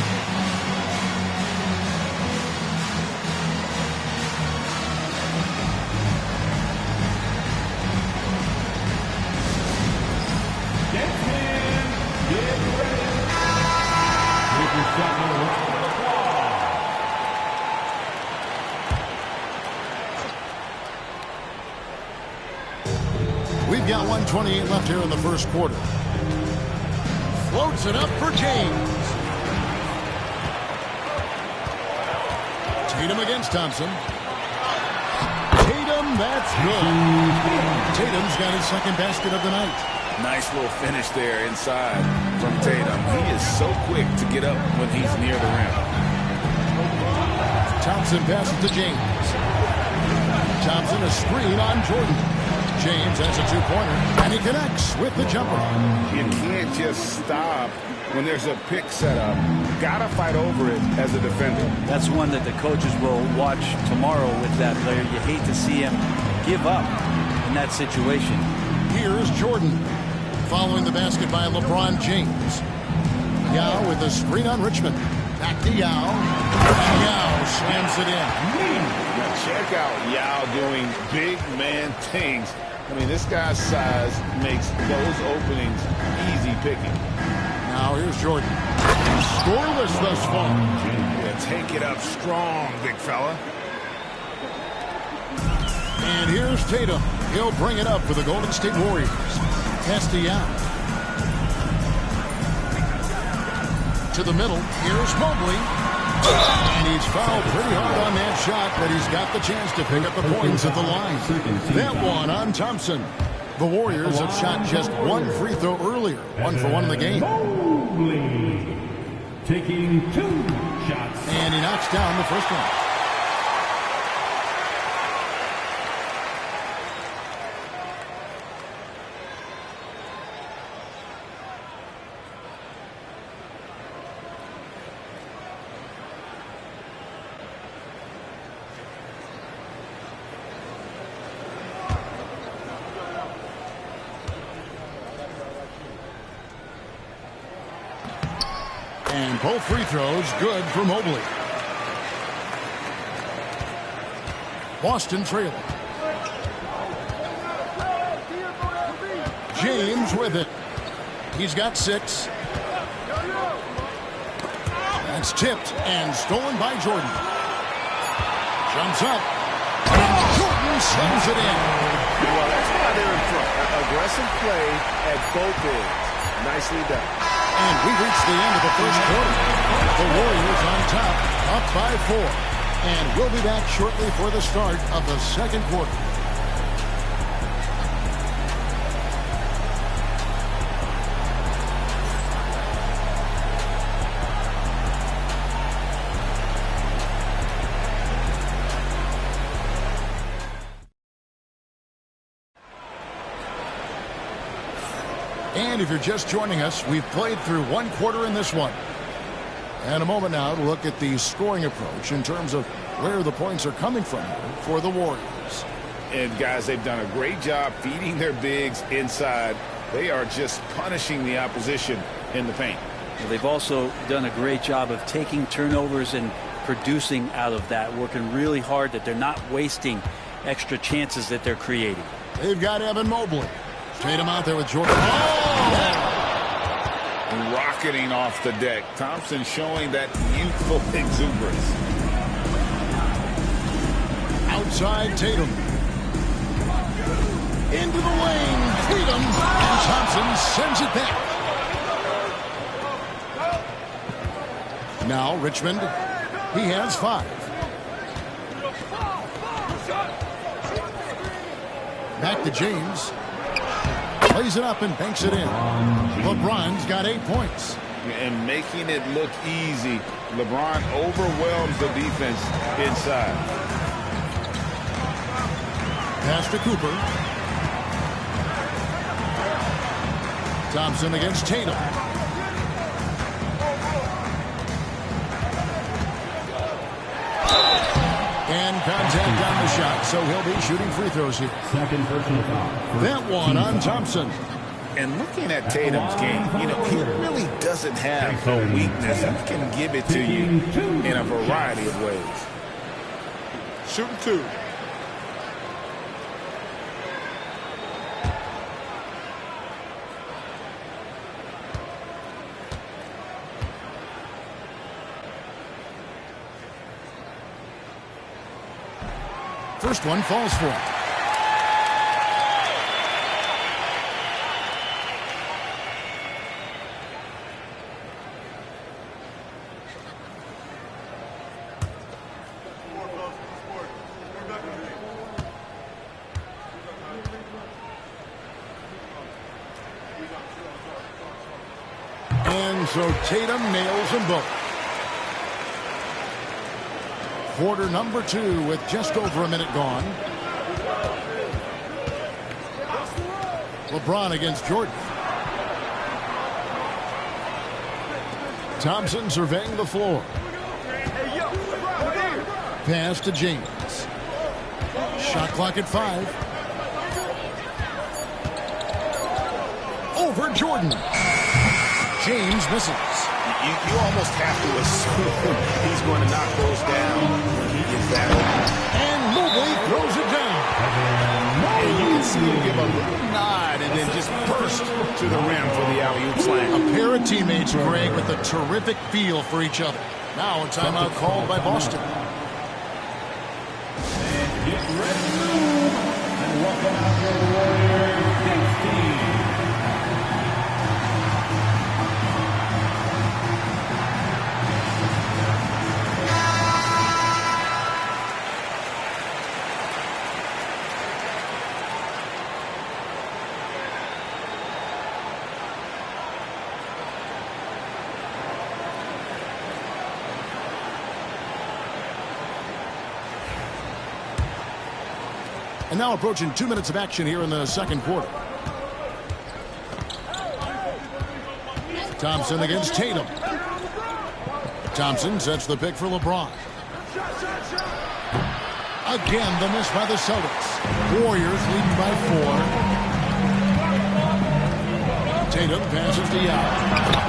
[SPEAKER 6] We've got 1:28 left here in the first quarter. Floats it up for James. Tatum against Thompson. Tatum, that's good. Tatum's got his second basket of the night.
[SPEAKER 7] Nice little finish there inside from Tatum. He is so quick to get up when he's near the rim.
[SPEAKER 6] Thompson passes to James. Thompson a screen on Jordan. James has a 2-pointer, and he connects with the jumper.
[SPEAKER 7] You can't just stop when there's a pick set up. Got to fight over it as a defender.
[SPEAKER 12] That's one that the coaches will watch tomorrow with that player. You hate to see him give up in that situation.
[SPEAKER 6] Here's Jordan. Following the basket by LeBron James. Yao with a screen on Richmond. Back to Yao. And Yao slams it in.
[SPEAKER 7] Now check out Yao doing big man things. I mean, this guy's size makes those openings easy picking.
[SPEAKER 6] Now here's Jordan. Scoreless thus far.
[SPEAKER 7] Yeah, take it up strong, big fella.
[SPEAKER 6] And here's Tatum. He'll bring it up for the Golden State Warriors. Pass to Yao. To the middle. Here's Mobley. And he's fouled pretty hard on that shot, but he's got the chance to pick up the points at the line. That one on Thompson. The Warriors have shot just 1 free throw earlier. 1 for 1 in the game.
[SPEAKER 5] Mobley taking 2 shots.
[SPEAKER 6] And he knocks down the first one. And both free throws good for Mobley. Boston trailing. James with it. He's got 6. That's tipped and stolen by Jordan. Jumps up. And Jordan slams it in.
[SPEAKER 7] Well, that's why they're in front. Aggressive play at both ends. Nicely done.
[SPEAKER 6] And we reached the end of the first quarter. The Warriors on top, up by 4. And we'll be back shortly for the start of the second quarter. And if you're just joining us, we've played through one quarter in this one. And a moment now to look at the scoring approach in terms of where the points are coming from here for the Warriors.
[SPEAKER 7] And guys, they've done a great job feeding their bigs inside. They are just punishing the opposition in the paint.
[SPEAKER 12] Well, they've also done a great job of taking turnovers and producing out of that, working really hard that they're not wasting extra chances that they're creating.
[SPEAKER 6] They've got Evan Mobley. Tatum out there with Jordan.
[SPEAKER 7] Rocketing off the deck. Thompson showing that youthful exuberance.
[SPEAKER 6] Outside Tatum. Into the lane. Tatum. And Thompson sends it back. Now Richmond. He has 5. Back to James. Plays it up and banks it in. LeBron's got 8 points.
[SPEAKER 7] And making it look easy. LeBron overwhelms the defense inside.
[SPEAKER 6] Pass to Cooper. Thompson against Tatum. And contact on the shot, so he'll be shooting free throws here.
[SPEAKER 5] Second personal foul.
[SPEAKER 6] That one on Thompson.
[SPEAKER 7] And looking at Tatum's game, you know, he really doesn't have a weakness. He can give it to you in a variety of ways.
[SPEAKER 10] Shooting 2.
[SPEAKER 6] First one falls for him. And so Tatum nails them both. Quarter number 2 with just over a minute gone. LeBron against Jordan. Thompson surveying the floor. Pass to James. Shot clock at 5. Over Jordan. James misses.
[SPEAKER 7] You almost have to assume he's going to knock those down when he gets that open.
[SPEAKER 6] And Mobley throws it down.
[SPEAKER 7] And you can see him give a little nod and then just burst to the rim for the alley-oop slam.
[SPEAKER 6] A pair of teammates, Greg, with a terrific feel for each other. Now a timeout called by Boston.
[SPEAKER 5] And get ready to move. And welcome out your Warriors, Big Team.
[SPEAKER 6] And now approaching 2 minutes of action here in the second quarter. Thompson against Tatum. Thompson sets the pick for LeBron. Again, the miss by the Celtics. Warriors leading by 4. Tatum passes to Yao.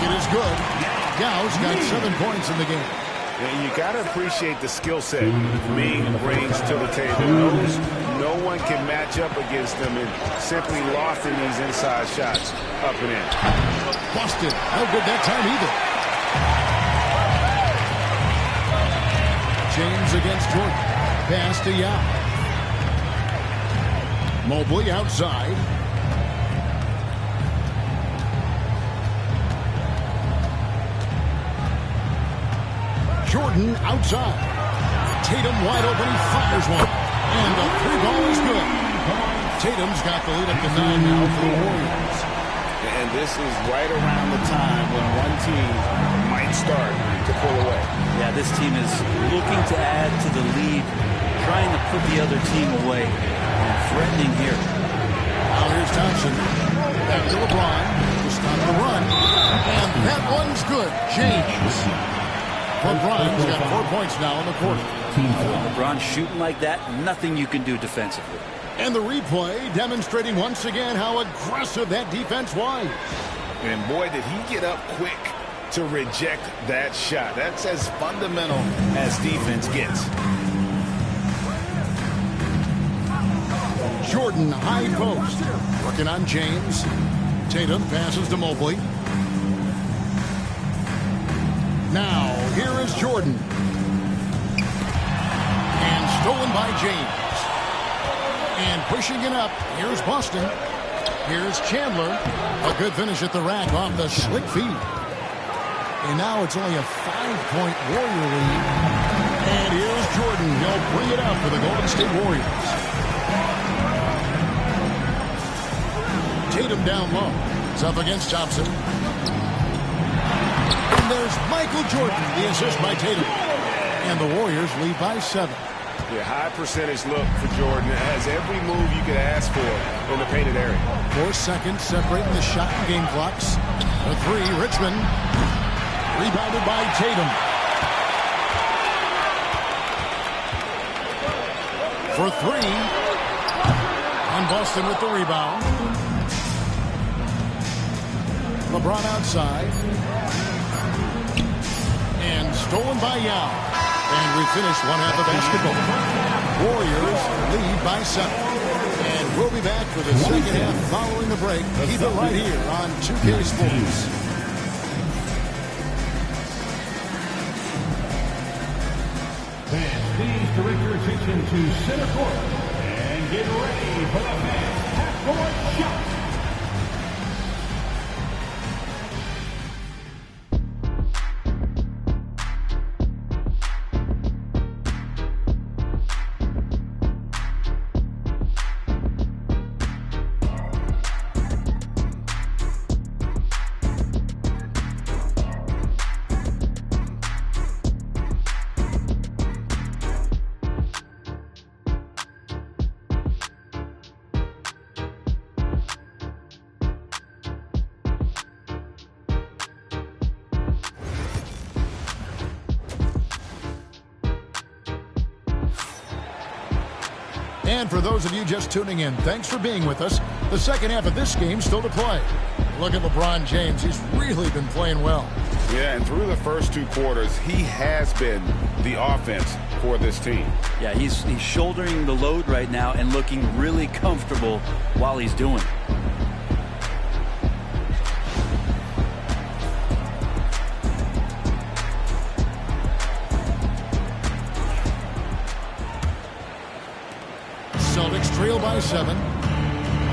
[SPEAKER 6] It is good. Yao's got 7 points in the game.
[SPEAKER 7] And you got to appreciate the skill set Ming brings to the table. No one can match up against them and simply lofting these inside shots up and in.
[SPEAKER 6] Busted. No good that time either. James against Jordan. Pass to Yao. Mobley outside. Jordan outside. Tatum wide open. He fires one. And the three ball is good. Tatum's got the lead up to 9 now for the Warriors.
[SPEAKER 7] And this is right around the time when one team might start to pull away.
[SPEAKER 12] Yeah, this team is looking to add to the lead, trying to put the other team away, and threatening here.
[SPEAKER 6] Now here's Thompson. Back to LeBron. Just on the run. And that one's good. James. LeBron's got 4 points now in the quarter.
[SPEAKER 12] LeBron shooting like that, nothing you can do defensively.
[SPEAKER 6] And the replay demonstrating once again how aggressive that defense was.
[SPEAKER 7] And boy, did he get up quick to reject that shot. That's as fundamental as defense gets.
[SPEAKER 6] Jordan high post. Working on James. Tatum passes to Mobley. Now, here is Jordan. And stolen by James. And pushing it up. Here's Boston. Here's Chandler. A good finish at the rack off the slick feed. And now it's only a 5-point Warrior lead. And here's Jordan. He'll bring it up for the Golden State Warriors. Tatum down low. It's up against Thompson. And there's Michael Jordan, the assist by Tatum. And the Warriors lead by 7.
[SPEAKER 7] Yeah, high percentage look for Jordan. It has every move you could ask for in the painted area.
[SPEAKER 6] 4 seconds separating the shot and game clocks. The 3, Richmond. Rebounded by Tatum. For 3. And Boston with the rebound. LeBron outside. And stolen by Yao. And we finish one half of basketball. Warriors lead by 7. And we'll be back for the second half following the break. Keep it right here on 2K Sports.
[SPEAKER 5] Fans, please direct your attention to center court and get ready for the fans half-court shot.
[SPEAKER 6] And for those of you just tuning in, thanks for being with us. The second half of this game still to play. Look at LeBron James. He's really been playing well.
[SPEAKER 7] Yeah, and through the first 2 quarters, he has been the offense for this team.
[SPEAKER 12] Yeah, he's shouldering the load right now and looking really comfortable while he's doing it.
[SPEAKER 6] Celtics trail by 7.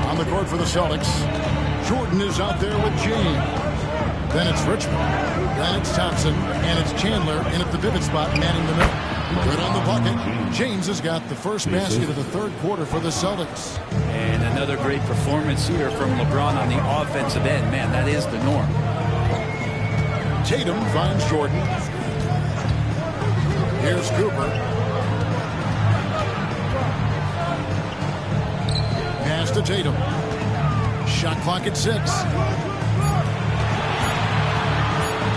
[SPEAKER 6] On the court for the Celtics. Jordan is out there with James. Then it's Richmond. Then it's Thompson. And it's Chandler in at the pivot spot, manning the middle. Good on the bucket. James has got the first basket of the third quarter for the Celtics.
[SPEAKER 12] And another great performance here from LeBron on the offensive end. Man, that is the norm.
[SPEAKER 6] Tatum finds Jordan. Here's Cooper. Pass to Tatum. Shot clock at 6.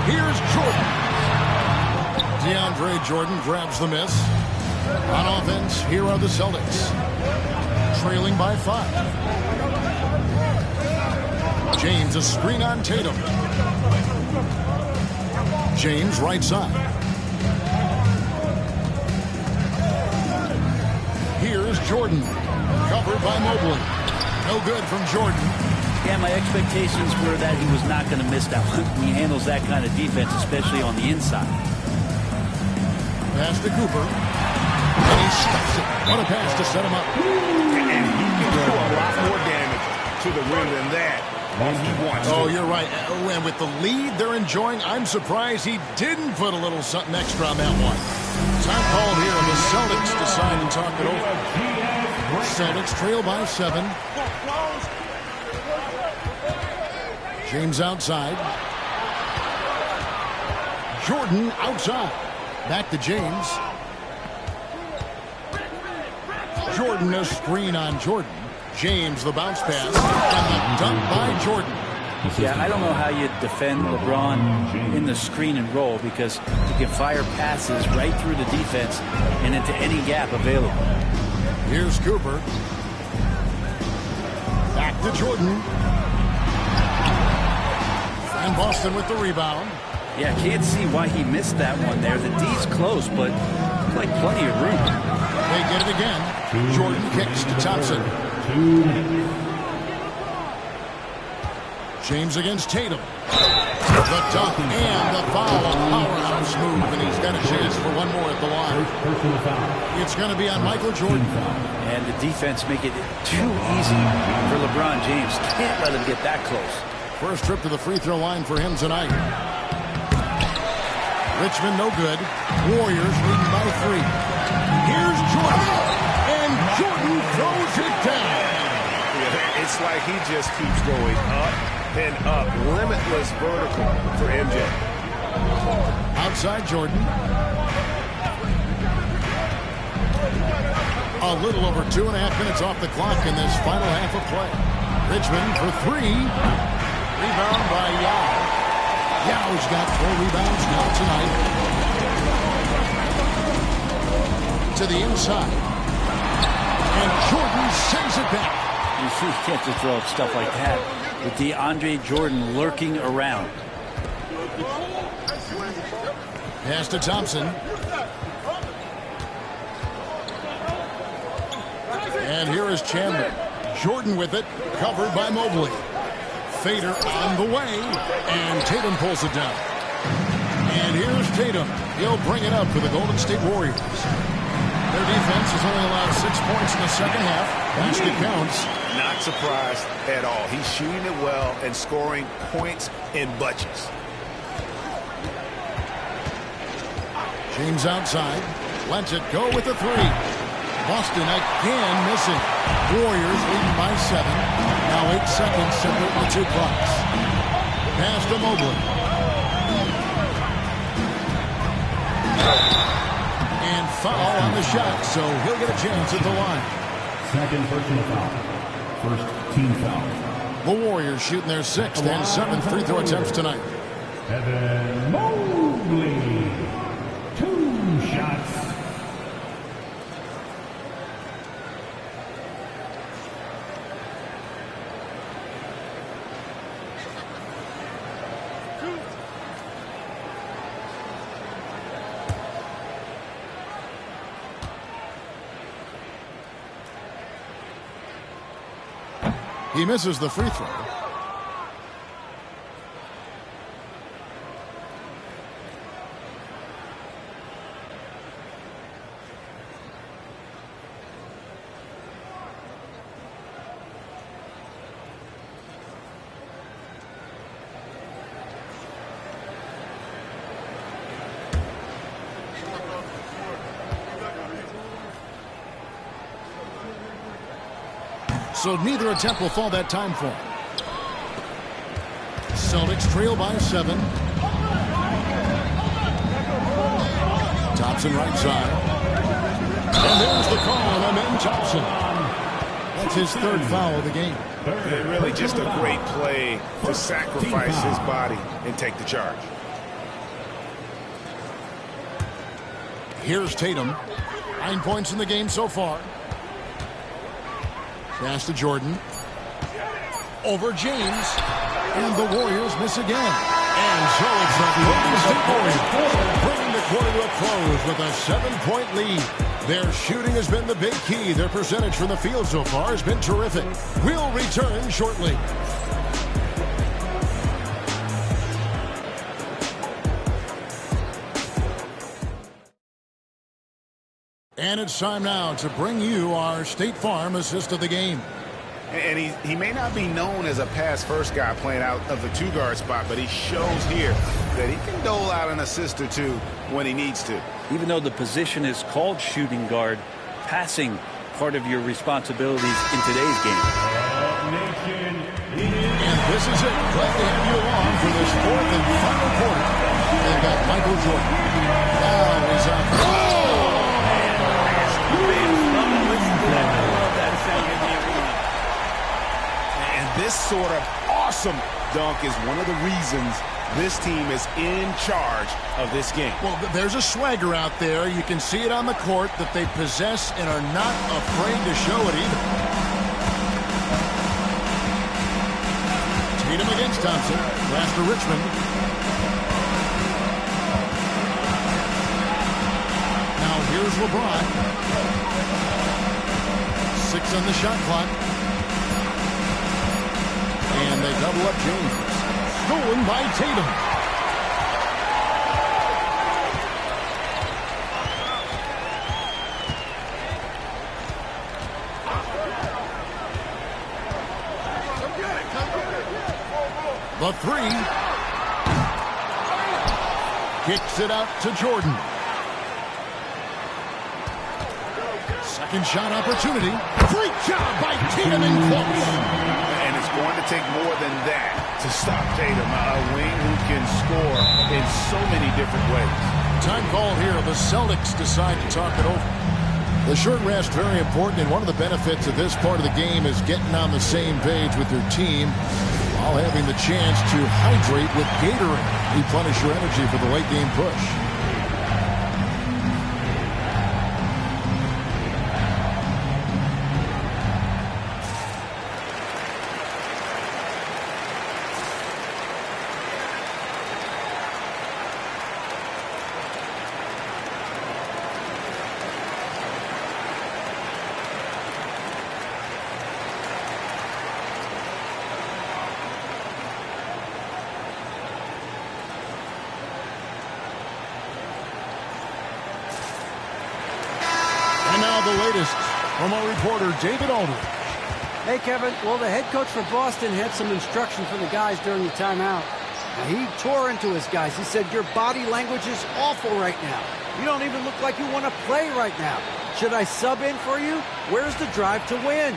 [SPEAKER 6] Here's Jordan. DeAndre Jordan grabs the miss. On offense, here are the Celtics. Trailing by 5. James a screen on Tatum. James right side. Jordan. Covered by Mobley. No good from Jordan.
[SPEAKER 12] Yeah, my expectations were that he was not going to miss that one. He handles that kind of defense, especially on the inside.
[SPEAKER 6] Pass to Cooper. And he stuffs it. What a pass to set him up.
[SPEAKER 7] And he can do a lot more damage to the rim than that when he wants to.
[SPEAKER 6] Oh, you're right. And with the lead they're enjoying, I'm surprised he didn't put a little something extra on that one. Time called here, and the Celtics decide to talk it over. Celtics trail by 7. James outside. Jordan outside. Back to James. Jordan, a screen on Jordan. James, the bounce pass. And the dunk by Jordan.
[SPEAKER 12] Yeah, I don't know how you defend LeBron in the screen and roll, because he can fire passes right through the defense and into any gap available.
[SPEAKER 6] Here's Cooper. Back to Jordan. And Boston with the rebound.
[SPEAKER 12] Yeah, can't see why he missed that one there. The D's close, but like plenty of room.
[SPEAKER 6] They get it again. Jordan kicks to Thompson. James against Tatum. The dunk and the foul. A powerhouse move, and he's got a chance for one more at the line. It's going to be on Michael Jordan.
[SPEAKER 12] And the defense make it too easy for LeBron James. Can't let him get that close.
[SPEAKER 6] First trip to the free throw line for him tonight. Richmond no good. Warriors leading by 3. Here's Jordan. And Jordan throws it down.
[SPEAKER 7] Yeah, it's like he just keeps going up and up. Limitless vertical for MJ.
[SPEAKER 6] Outside Jordan. A little over 2.5 minutes off the clock in this final half of play. Richmond for 3. Rebound by Yao. Yao's got 4 rebounds now tonight. To the inside. And Jordan sends it back.
[SPEAKER 12] You see, you can't just throw up stuff like that with DeAndre Jordan lurking around.
[SPEAKER 6] Pass to Thompson. And here is Chandler. Jordan with it, covered by Mobley. Fader on the way, and Tatum pulls it down. And here's Tatum. He'll bring it up for the Golden State Warriors. Their defense has only allowed 6 points in the second half. Basket counts.
[SPEAKER 7] Not surprised at all. He's shooting it well and scoring points in bunches.
[SPEAKER 6] James outside. Lets it go with the 3. Boston again missing. Warriors leading by 7. Now 8 seconds separate the 2 clocks. Pass to Mobley. And foul on the shot, so he'll get a chance at the line.
[SPEAKER 5] Second personal foul. First team foul.
[SPEAKER 6] The Warriors shooting their 6th and 7th free throw attempts tonight.
[SPEAKER 5] Evan Mobley. 2 shots.
[SPEAKER 6] He misses the free throw. So neither attempt will fall that time for him. Celtics trail by 7. Thompson right side. And there's the call on Amen Thompson. That's his 3rd foul of the game.
[SPEAKER 7] And really just a great play to sacrifice his body and take the charge.
[SPEAKER 6] Here's Tatum. 9 points in the game so far. Pass to Jordan. Over James. And the Warriors miss again. And so it's the Golden State Warriors bringing the quarter to a close with a 7-point lead. Their shooting has been the big key. Their percentage from the field so far has been terrific. We'll return shortly. And it's time now to bring you our State Farm assist of the game.
[SPEAKER 7] And he may not be known as a pass-first guy playing out of the two-guard spot, but he shows here that he can dole out an assist or two when he needs to.
[SPEAKER 12] Even though the position is called shooting guard, passing part of your responsibilities in today's game.
[SPEAKER 6] And this is it. Glad to have you along for this fourth and final quarter. They've got Michael Jordan. Now he's up.
[SPEAKER 7] This sort of awesome dunk is one of the reasons this team is in charge of this game.
[SPEAKER 6] Well, there's a swagger out there. You can see it on the court that they possess and are not afraid to show it either. Tatum against Thompson. Pass to Richmond. Now here's LeBron. 6 on the shot clock. And they double up James. Stolen by Tatum. The three. Kicks it out to Jordan. Second shot opportunity. Great job by Tatum in close.
[SPEAKER 7] And it's going to take more than that to stop Tatum, a wing who can score in so many different ways.
[SPEAKER 6] Time call here. The Celtics decide to talk it over. The short rest, very important, and one of the benefits of this part of the game is getting on the same page with your team while having the chance to hydrate with Gatorade. Replenish your energy for the late game push. The latest from our reporter, David Aldridge.
[SPEAKER 9] Hey, Kevin. Well, the head coach for Boston had some instruction for the guys during the timeout. Now, he tore into his guys. He said, your body language is awful right now. You don't even look like you want to play right now. Should I sub in for you? Where's the drive to win?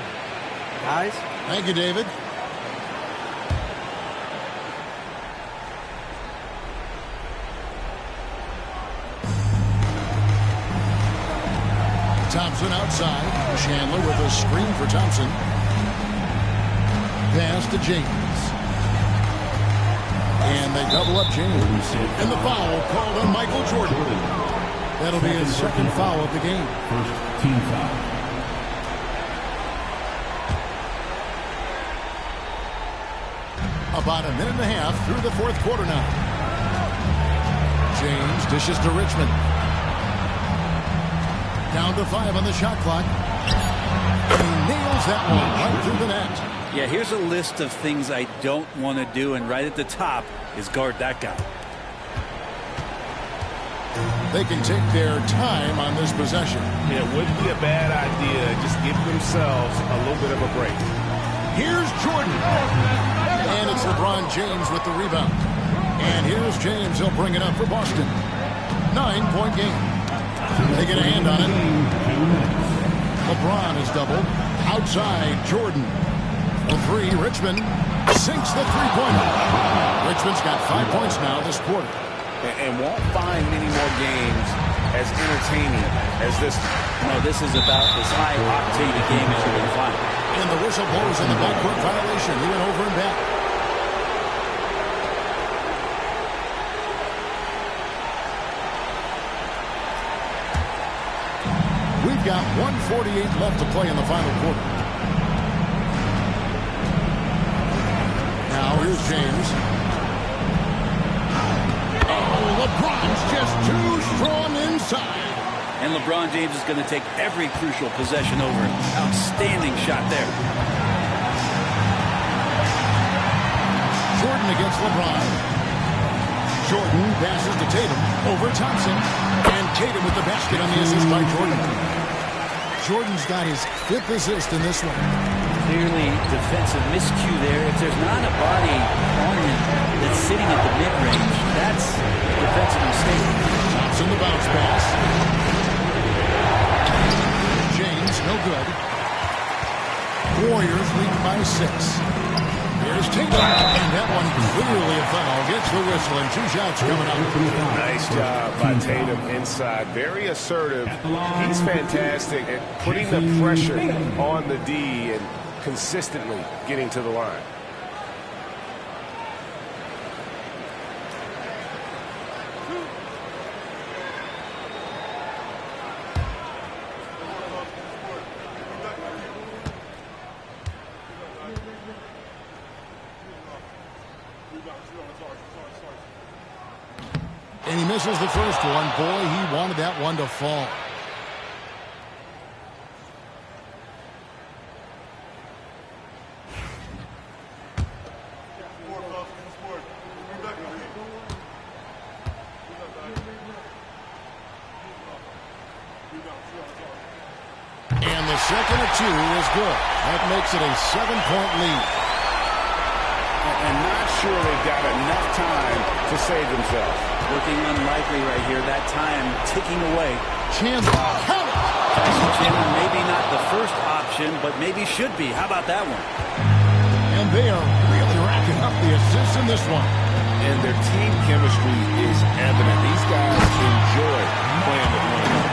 [SPEAKER 9] Guys?
[SPEAKER 6] Thank you, David. Thompson outside. Chandler with a screen for Thompson. Pass to James. And they double up James. And the foul called on Michael Jordan. That'll be his second foul of the game.
[SPEAKER 5] First team foul.
[SPEAKER 6] About a minute and a half through the fourth quarter now. James dishes to Richmond. Down to 5 on the shot clock. And he nails that one right through the net.
[SPEAKER 12] Yeah, here's a list of things I don't want to do, and right at the top is guard that guy.
[SPEAKER 6] They can take their time on this possession.
[SPEAKER 7] It wouldn't be a bad idea. Just give themselves a little bit of a break.
[SPEAKER 6] Here's Jordan. And it's LeBron James with the rebound. And here's James. He'll bring it up for Boston. 9-point game. They get a hand on it. LeBron is doubled. Outside, Jordan. The three, Richmond sinks the three-pointer. Richmond's got 5 points now this quarter.
[SPEAKER 7] And won't find many more games as entertaining as this.
[SPEAKER 12] No, this is about as high-octane a game as you can find.
[SPEAKER 6] And the whistle blows on the backcourt violation. He went over and back. We've got 1:48 left to play in the final quarter. Now here's James. Oh, LeBron's just too strong inside.
[SPEAKER 12] And LeBron James is going to take every crucial possession over. Outstanding shot there.
[SPEAKER 6] Jordan against LeBron. Jordan passes to Tatum over Thompson. And Tatum with the basket on the assist by Jordan. Jordan's got his 5th assist in this one.
[SPEAKER 12] Clearly defensive miscue there. If there's not a body on him that's sitting at the mid-range, that's a defensive mistake.
[SPEAKER 6] Thompson the bounce pass. James, no good. Warriors lead by 6. Here's Tatum, and that one clearly a foul. Gets the whistle, and 2 shots coming up.
[SPEAKER 7] Nice job by Tatum inside. Very assertive. He's fantastic at putting the pressure on the D and consistently getting to the line.
[SPEAKER 6] And he misses the first one. Boy, he wanted that one to fall. And the second of 2 is good. That makes it a 7-point lead.
[SPEAKER 7] And not sure they've got enough time to save themselves.
[SPEAKER 12] Looking unlikely right here. That time ticking away.
[SPEAKER 6] Chandler.
[SPEAKER 12] Chandler maybe not the first option, but maybe should be. How about that one?
[SPEAKER 6] And they are really racking up the assists in this one.
[SPEAKER 7] And their team chemistry is evident. These guys enjoy playing with one another.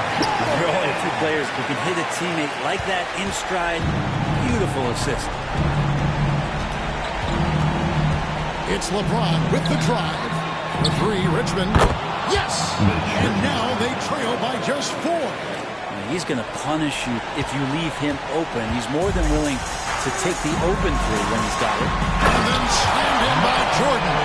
[SPEAKER 12] Really, 2 players who can hit a teammate like that in stride. Beautiful assist.
[SPEAKER 6] It's LeBron with the drive. The 3, Richmond. Yes! And now they trail by just 4.
[SPEAKER 12] He's going to punish you if you leave him open. He's more than willing to take the open 3 when he's got it.
[SPEAKER 6] And then slammed in by Jordan.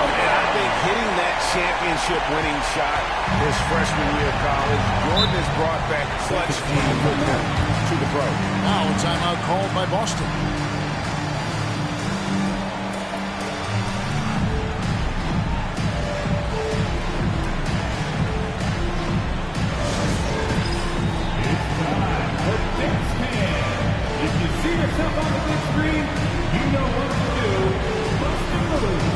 [SPEAKER 7] And I think hitting that championship-winning shot his freshman year of college, Jordan has brought back clutch speed with him to the pro.
[SPEAKER 6] Now a timeout called by Boston.
[SPEAKER 5] See yourself on the big screen, you know what to do. Must be moved.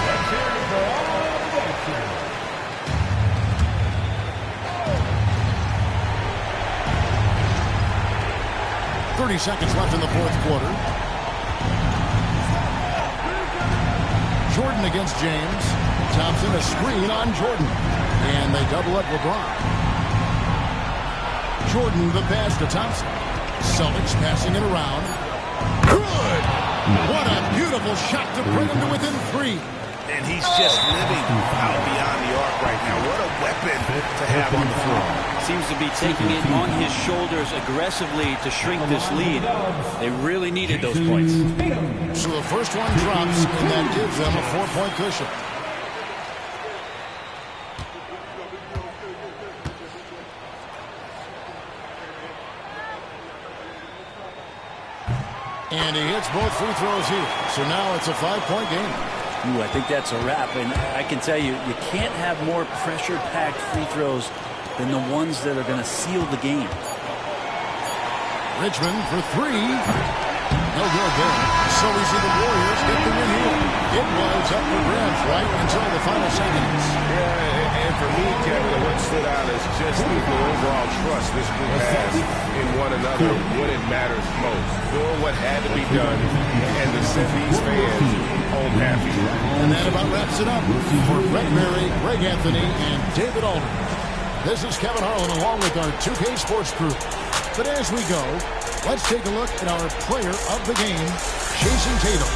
[SPEAKER 5] Let's hear it for all the dancers.
[SPEAKER 6] 30 seconds left in the 4th quarter. Jordan against James. Thompson, a screen on Jordan. And they double up LeBron. Jordan, the pass to Thompson. Celtics passing it around. Good! What a beautiful shot to bring him to within 3.
[SPEAKER 7] And he's just living out beyond the arc right now. What a weapon to have on the floor.
[SPEAKER 12] Seems to be taking it on his shoulders aggressively to shrink this lead. They really needed those points.
[SPEAKER 6] So the first one drops, and that gives them a 4-point cushion. And he hits both free throws here. So now it's a 5-point game.
[SPEAKER 12] Ooh, I think that's a wrap. And I can tell you, you can't have more pressure-packed free throws than the ones that are going to seal the game.
[SPEAKER 6] Richmond for 3. No good there. So we see the Warriors get the win here. It was up for grabs right until the final seconds.
[SPEAKER 7] Yeah, and for me, Kevin, what stood out is just the overall trust this group has in one another when it matters most. Doing what had to be done and to send these fans home happy.
[SPEAKER 6] And that about wraps it up for Brett Berry, Greg Anthony, and David Aldridge. This is Kevin Harlan along with our 2K Sports crew. But as we go, let's take a look at our player of the game, Jason Tatum.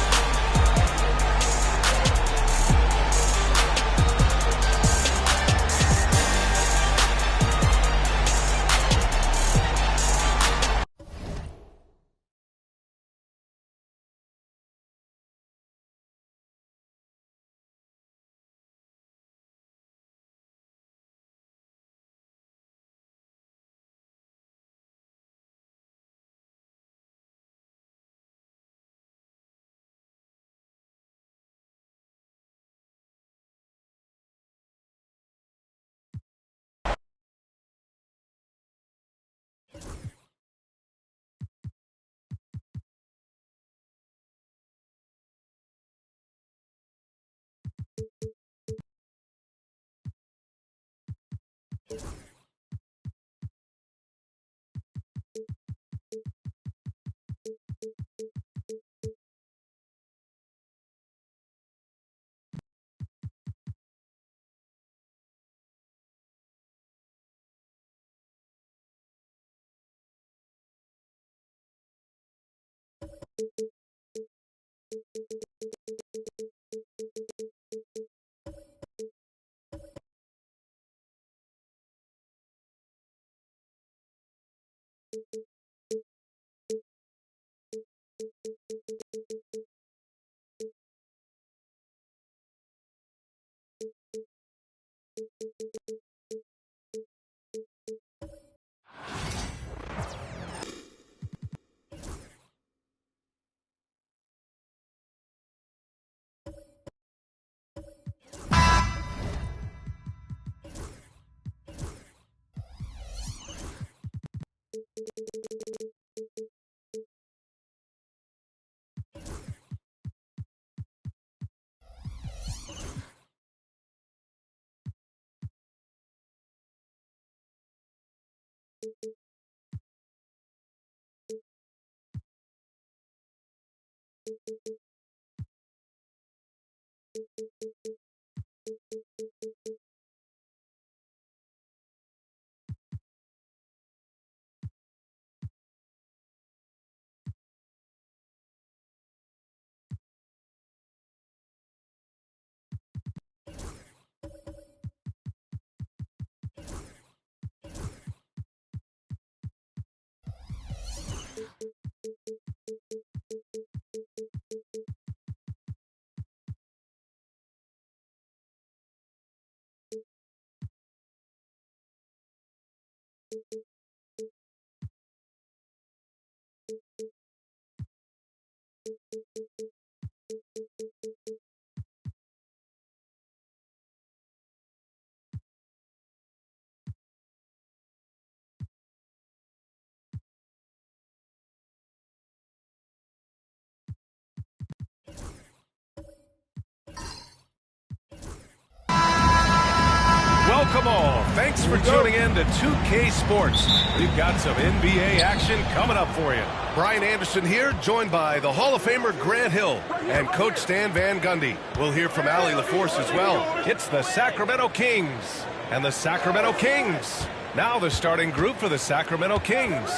[SPEAKER 1] Welcome all. Thanks for tuning in to 2K Sports. We've got some NBA action coming up for you. Brian Anderson here, joined by the Hall of Famer Grant Hill and Coach Stan Van Gundy. We'll hear from Allie LaForce as well. It's the Sacramento Kings and the Sacramento Kings. Now the starting group for the Sacramento Kings.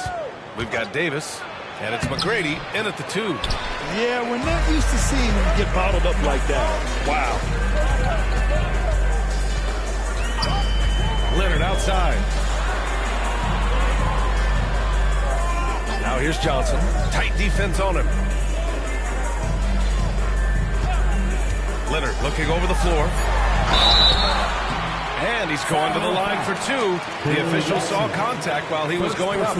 [SPEAKER 1] We've got Davis, and it's McGrady in at the 2.
[SPEAKER 2] Yeah, we're not used to seeing him get bottled up like that. Wow.
[SPEAKER 1] Leonard outside. Now here's Johnson. Tight defense on him. Leonard looking over the floor. And he's going to the line for 2. The official saw contact while he was going up.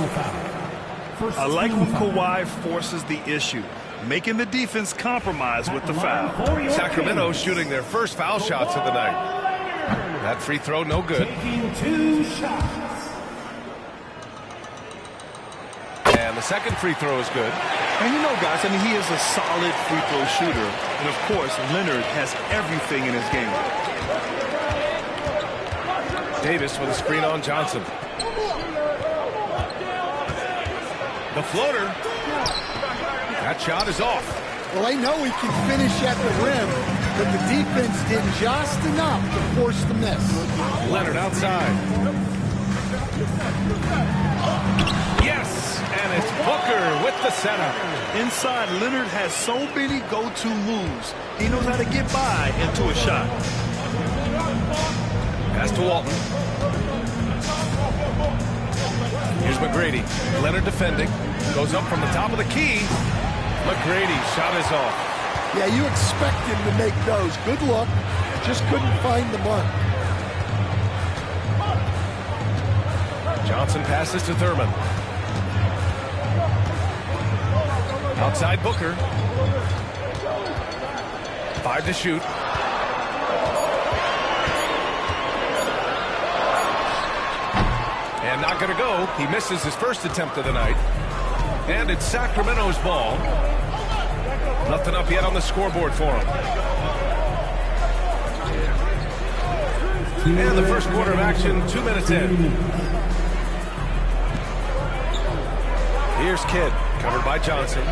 [SPEAKER 2] I like when Kawhi forces the issue, making the defense compromise with the foul.
[SPEAKER 1] Sacramento shooting their first foul shots of the night. That free throw no good.
[SPEAKER 5] Taking 2 shots.
[SPEAKER 1] And the second free throw is good.
[SPEAKER 2] And you know, guys, I mean, he is a solid free throw shooter. And, of course, Leonard has everything in his game.
[SPEAKER 1] Davis with a screen on Johnson. The floater. That shot is off.
[SPEAKER 13] Well, I know he can finish at the rim, but the defense did just enough to force the miss.
[SPEAKER 1] Leonard outside. Yes, and it's Booker with the setup.
[SPEAKER 2] Inside, Leonard has so many go-to moves. He knows how to get by into a shot.
[SPEAKER 1] Pass to Walton. Here's McGrady. Leonard defending. Goes up from the top of the key. McGrady shot is off.
[SPEAKER 13] Yeah, you expect him to make those. Good look. Just couldn't find the mark.
[SPEAKER 1] Johnson passes to Thurman. Outside Booker. 5 to shoot. And not going to go. He misses his first attempt of the night. And it's Sacramento's ball. Nothing up yet on the scoreboard for him. And the first quarter of action, 2 minutes in. Here's Kidd, covered by Johnson.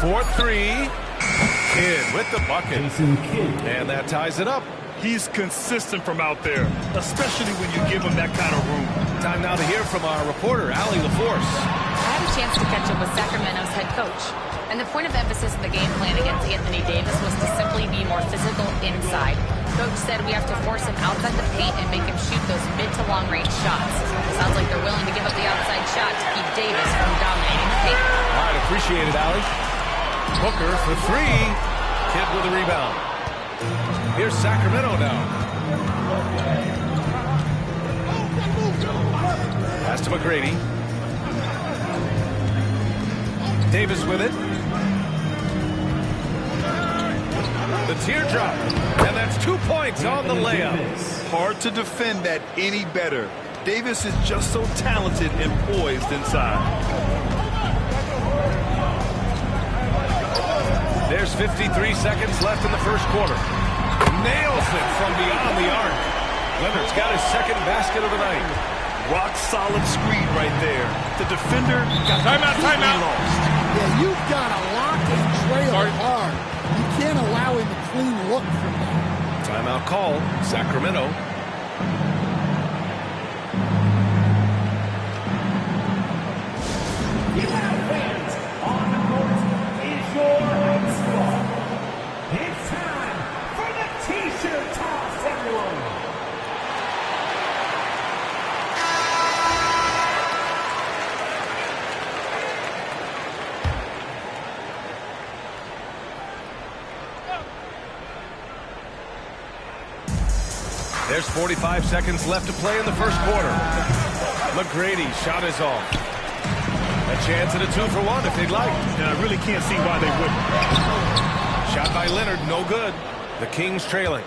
[SPEAKER 1] 4-3. Kidd with the bucket. And that ties it up.
[SPEAKER 2] He's consistent from out there, especially when you give him that kind of room.
[SPEAKER 1] Time now to hear from our reporter, Allie LaForce.
[SPEAKER 4] I had a chance to catch up with Sacramento's head coach. And the point of emphasis in the game plan against Anthony Davis was to simply be more physical inside. Coach said we have to force him outside the paint and make him shoot those mid to long range shots. It sounds like they're willing to give up the outside shot to keep Davis from dominating the paint.
[SPEAKER 1] All right, appreciate it, Allie. Booker for 3. Kidd with a rebound. Here's Sacramento now. Pass to McGrady. Davis with it. The teardrop. And that's 2 points on the layup.
[SPEAKER 2] Hard to defend that any better. Davis is just so talented and poised inside.
[SPEAKER 1] There's 53 seconds left in the first quarter. Nails it from beyond the arc. Leonard's got his second basket of the night.
[SPEAKER 2] Rock solid screen right there. The defender got timeout. Lost.
[SPEAKER 13] Yeah, you've got to lock and trail hard. You can't allow him a clean look from that.
[SPEAKER 1] Timeout call, Sacramento.
[SPEAKER 5] You have fans on the court is your home spot. It's time for the T-shirt toss, everyone.
[SPEAKER 1] There's 45 seconds left to play in the first quarter. McGrady shot is off. A chance at a 2-for-1 if they'd like.
[SPEAKER 2] And I really can't see why they wouldn't.
[SPEAKER 1] Shot by Leonard, no good. The Kings trailing.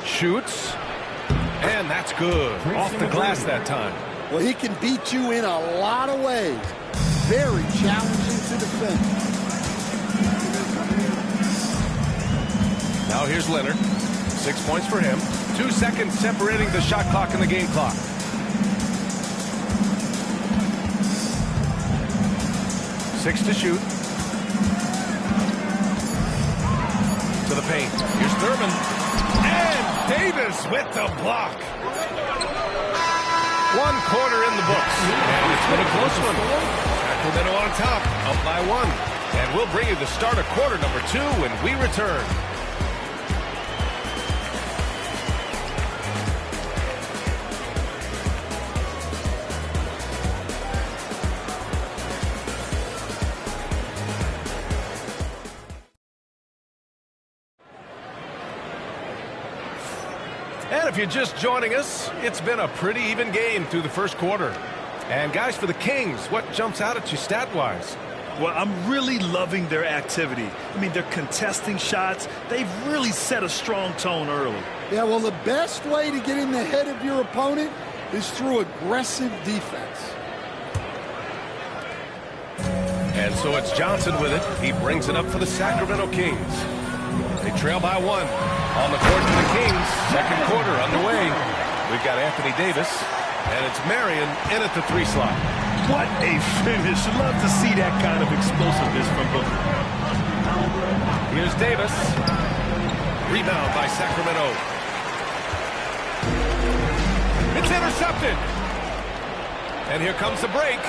[SPEAKER 1] Shoots. And that's good. Off the glass that time.
[SPEAKER 13] Well, he can beat you in a lot of ways. Very challenging to defend.
[SPEAKER 1] Now here's Leonard. 6 points for him. 2 seconds separating the shot clock and the game clock. Six to shoot. To the paint. Here's Thurman. And Davis with the block. 1 quarter in the books. And it's been a close one. Sacramento on top, up by 1. And we'll bring you the start of quarter number 2 when we return. And if you're just joining us, it's been a pretty even game through the first quarter. And guys, for the Kings, what jumps out at you stat-wise?
[SPEAKER 2] Well, I'm really loving their activity. I mean, they're contesting shots. They've really set a strong tone early.
[SPEAKER 13] Yeah, well, the best way to get in the head of your opponent is through aggressive defense.
[SPEAKER 1] And so it's Johnson with it. He brings it up for the Sacramento Kings. They trail by 1. On the court for the Kings. Second quarter underway. We've got Anthony Davis. And it's Marion in at the 3 slot.
[SPEAKER 2] What a finish. Love to see that kind of explosiveness from Booker.
[SPEAKER 1] Here's Davis. Rebound by Sacramento. It's intercepted. And here comes the break.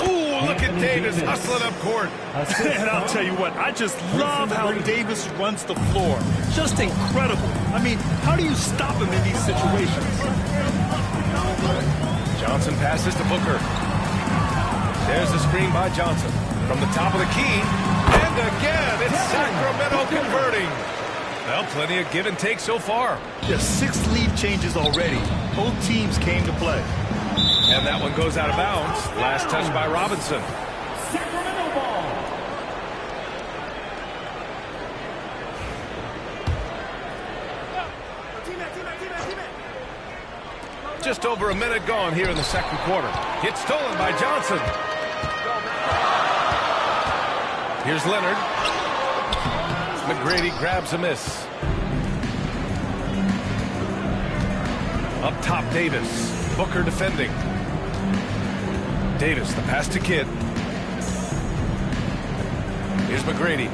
[SPEAKER 1] Ooh, look at Davis hustling up court.
[SPEAKER 2] And I'll tell you what, I just love how Davis runs the floor. Just incredible. I mean, how do you stop him in these situations?
[SPEAKER 1] Johnson passes to Booker. There's the screen by Johnson. From the top of the key. And again, it's Sacramento converting. Well, plenty of give and take so far.
[SPEAKER 2] There's 6 lead changes already. Both teams came to play.
[SPEAKER 1] And that one goes out of bounds. Last touch by Robinson.
[SPEAKER 5] Sacramento ball.
[SPEAKER 1] Just over a minute gone here in the second quarter. It's stolen by Johnson. Here's Leonard. McGrady grabs a miss. Up top, Davis. Booker defending. Davis, the pass to Kidd. Here's McGrady.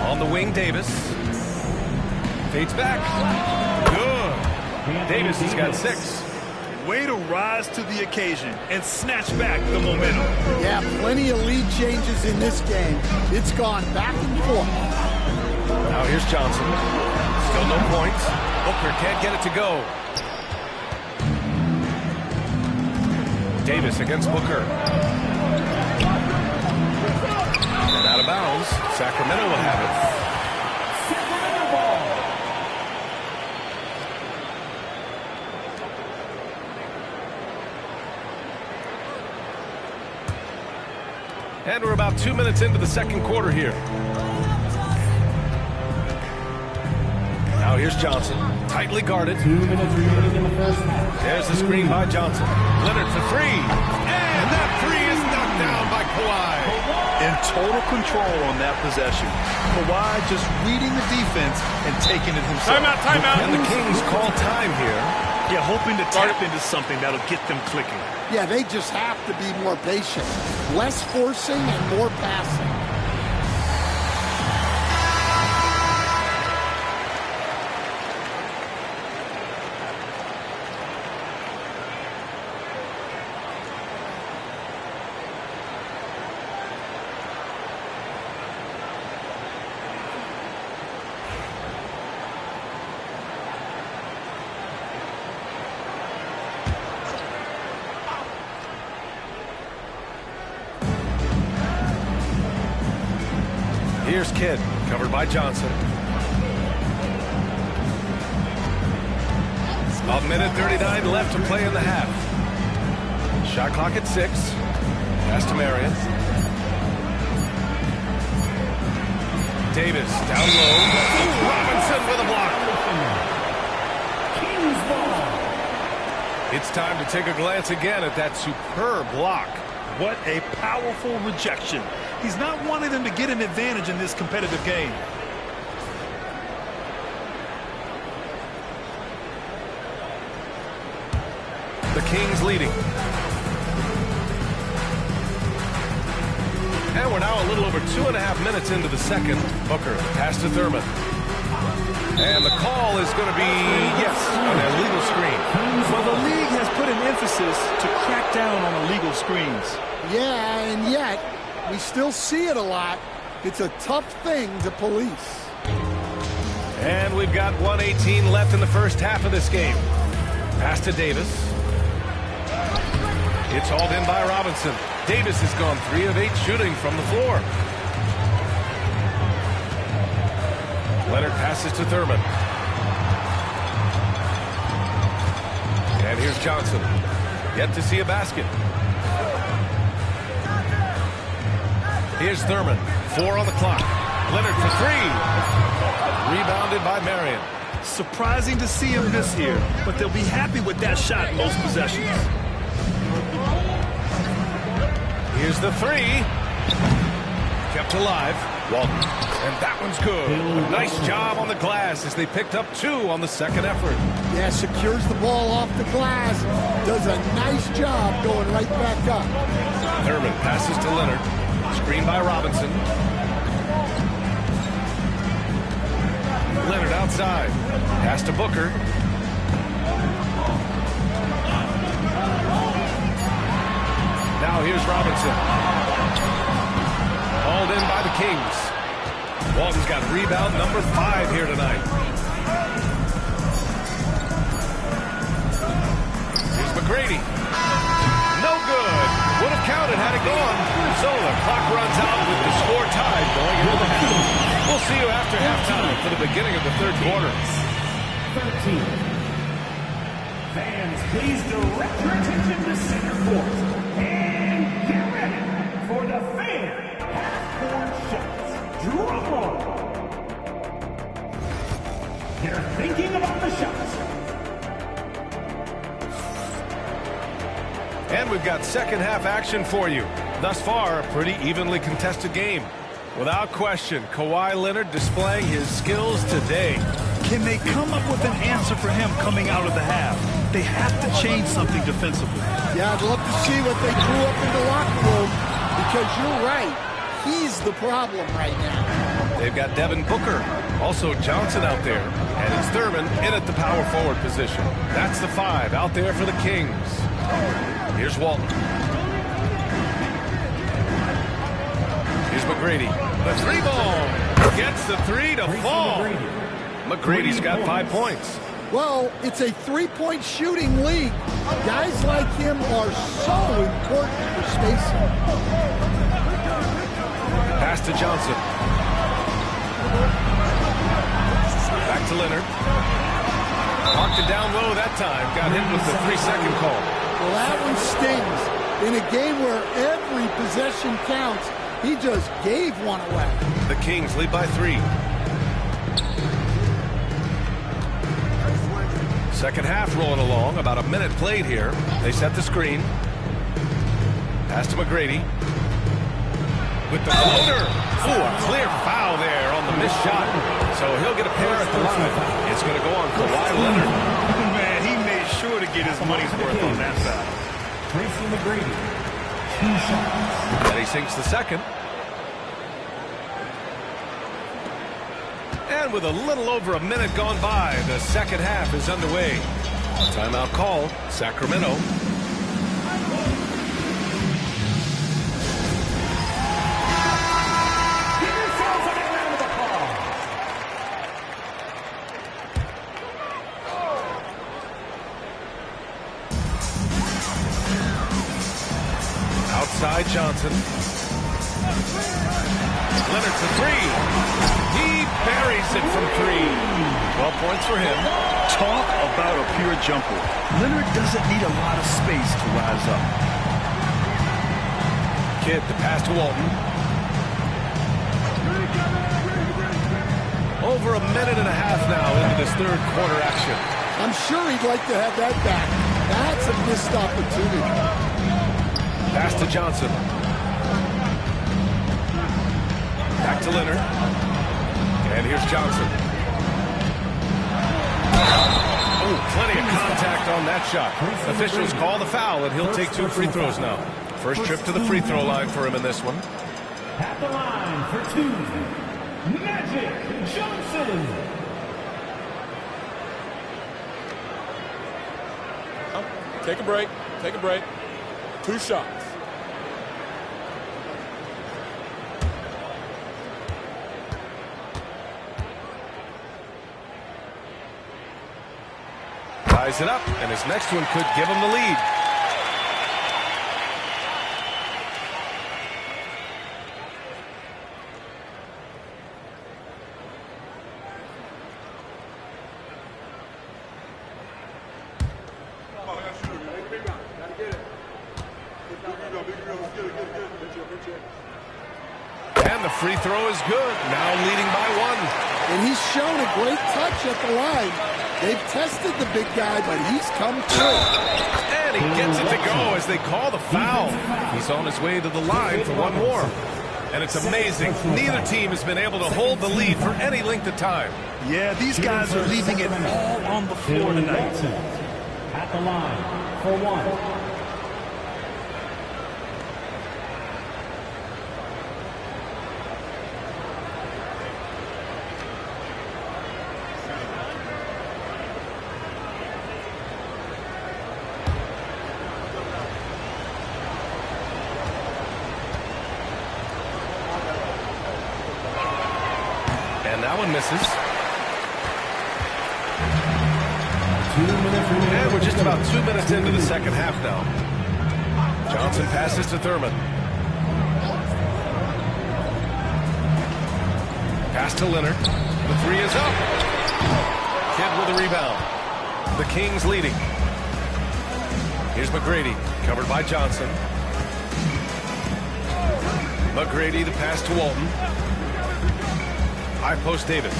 [SPEAKER 1] On the wing, Davis. Fades back. Good. Davis has got 6.
[SPEAKER 2] Way to rise to the occasion and snatch back the momentum.
[SPEAKER 13] Yeah, plenty of lead changes in this game. It's gone back and forth.
[SPEAKER 1] Now here's Johnson. Still no points. Booker can't get it to go. Davis against Booker. And out of bounds. Sacramento will have it. And we're about 2 minutes into the second quarter here. Now here's Johnson. Tightly guarded.
[SPEAKER 5] 2 minutes remaining in the first half.
[SPEAKER 1] There's the screen by Johnson. Leonard for 3. And that 3 is knocked down by Kawhi.
[SPEAKER 2] In total control on that possession. Kawhi just reading the defense and taking it himself.
[SPEAKER 1] Timeout. And the Kings call time here.
[SPEAKER 2] Yeah, hoping to tap into something that'll get them clicking.
[SPEAKER 13] Yeah, they just have to be more patient. Less forcing and more passing.
[SPEAKER 1] Here's Kidd, covered by Johnson. A minute 39 left to play in the half. Shot clock at 6. Pass to Marion. Davis down low. Robinson with a block. It's time to take a glance again at that superb block.
[SPEAKER 2] What a powerful rejection. He's not wanting them to get an advantage in this competitive game.
[SPEAKER 1] The Kings leading. And we're now a little over 2.5 minutes into the second. Booker, pass to Thurman. And the call is going to be, yes, an illegal screen.
[SPEAKER 2] Well, the league has put an emphasis to crack down on illegal screens.
[SPEAKER 13] Yeah, and yet, we still see it a lot. It's a tough thing to police.
[SPEAKER 1] And we've got 1:18 left in the first half of this game. Pass to Davis. It's hauled in by Robinson. Davis has gone 3 of 8 shooting from the floor. Leonard passes to Thurman. And here's Johnson. Yet to see a basket. Here's Thurman. 4 on the clock. Leonard for 3. Rebounded by Marion.
[SPEAKER 2] Surprising to see him miss here, but they'll be happy with that shot in most possessions.
[SPEAKER 1] Here's the 3. Kept alive. Walton. And that one's good. Nice job on the glass as they picked up 2 on the second effort.
[SPEAKER 13] Yeah, secures the ball off the glass. Does a nice job going right back up.
[SPEAKER 1] Thurman passes to Leonard. Screen by Robinson. Leonard outside. Pass to Booker. Now here's Robinson. Hauled in by the Kings. Walton's got rebound number 5 here tonight. Here's McGrady. No good. Would have counted had it gone. So the clock runs out with the score tied going into the half. We'll see you after halftime for the beginning of the third quarter.
[SPEAKER 5] 13. Fans, please direct your attention to center court. And get ready for the fan half-court shots. Drum roll. They're thinking about the shots.
[SPEAKER 1] And we've got second half action for you. Thus far, a pretty evenly contested game. Without question, Kawhi Leonard displaying his skills today.
[SPEAKER 2] Can they come up with an answer for him coming out of the half? They have to change something defensively.
[SPEAKER 13] Yeah, I'd love to see what they drew up in the locker room, because you're right. He's the problem right now.
[SPEAKER 1] They've got Devin Booker, also Johnson out there, and it's Thurman in at the power forward position. That's the 5 out there for the Kings. Here's Walton. Here's McGrady. The 3 ball gets the 3 to fall. McGrady's got 5 points.
[SPEAKER 13] Well, it's a 3-point shooting league. Guys like him are so important for spacing.
[SPEAKER 1] Pass to Johnson. Back to Leonard. Marked it down low that time. Got hit with the 3-second call.
[SPEAKER 13] Well, that one stings. In a game where every possession counts, he just gave one away.
[SPEAKER 1] The Kings lead by 3. Second half rolling along. About a minute played here. They set the screen. Pass to McGrady. With the floater. Ooh, a clear foul there on the missed shot. So he'll get a pair at the line. It's going to go on Kawhi Leonard.
[SPEAKER 2] Man, he made sure to get his money's worth on that foul.
[SPEAKER 5] Tracy McGrady, 2 shots.
[SPEAKER 1] And he sinks the second. And with a little over a minute gone by, the second half is underway. Timeout call, Sacramento. Outside Johnson. Leonard for 3. He buries it from 3. 12 points for him.
[SPEAKER 2] Talk about a pure jumper. Leonard doesn't need a lot of space to rise up.
[SPEAKER 1] Kidd, the pass to Walton. Over a minute and a half now into this third quarter action.
[SPEAKER 13] I'm sure he'd like to have that back. That's a missed opportunity.
[SPEAKER 1] Pass to Johnson. Back to Leonard. And here's Johnson. Oh, plenty of contact on that shot. Officials call the foul, and he'll take 2 free throws now. First trip to the free throw line for him in this one.
[SPEAKER 5] At the line for 2, Magic Johnson.
[SPEAKER 11] Take a break. Take a break. 2 shots.
[SPEAKER 1] Ties it up, and his next one could give him the lead. And the free throw is good. Now leading by 1.
[SPEAKER 13] And he's shown a great touch at the line. They've tested the big guy, but he's come through.
[SPEAKER 1] And he gets it to go as they call the foul. He's on his way to the line for one more. And it's amazing. Neither team has been able to hold the lead for any length of time.
[SPEAKER 2] Yeah, these guys are leaving it all on the floor tonight.
[SPEAKER 5] At the line for 1.
[SPEAKER 1] And that one misses. And we're just about 2 minutes into the second half now. Johnson passes to Thurman. Pass to Leonard. The 3 is up. Kidd with a rebound. The Kings leading. Here's McGrady, covered by Johnson. McGrady, the pass to Walton. High post Davis.